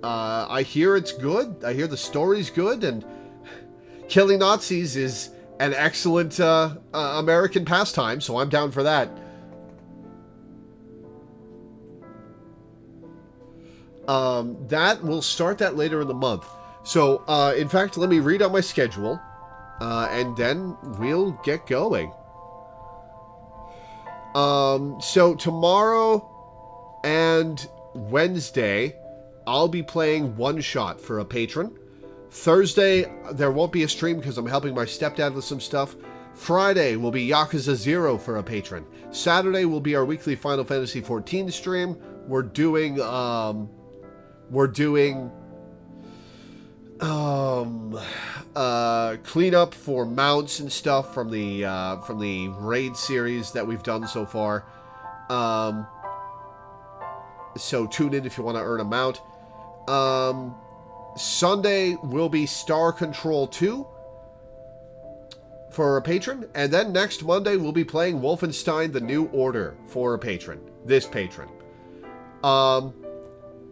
I hear it's good. I hear the story's good, and killing Nazis is an excellent American pastime, so I'm down for that. We'll start that later in the month. So, in fact, let me read out my schedule, and then we'll get going. So tomorrow and Wednesday, I'll be playing One Shot for a patron. Thursday, there won't be a stream because I'm helping my stepdad with some stuff. Friday will be Yakuza 0 for a patron. Saturday will be our weekly Final Fantasy XIV stream. We're doing cleanup for mounts and stuff from the raid series that we've done so far. So tune in if you want to earn a mount. Sunday will be Star Control 2 for a patron, and then next Monday we'll be playing Wolfenstein: The New Order for a patron. This patron.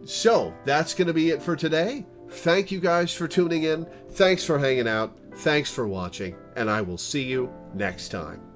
So that's going to be it for today. Thank you guys for tuning in. Thanks for hanging out. Thanks for watching, and I will see you next time.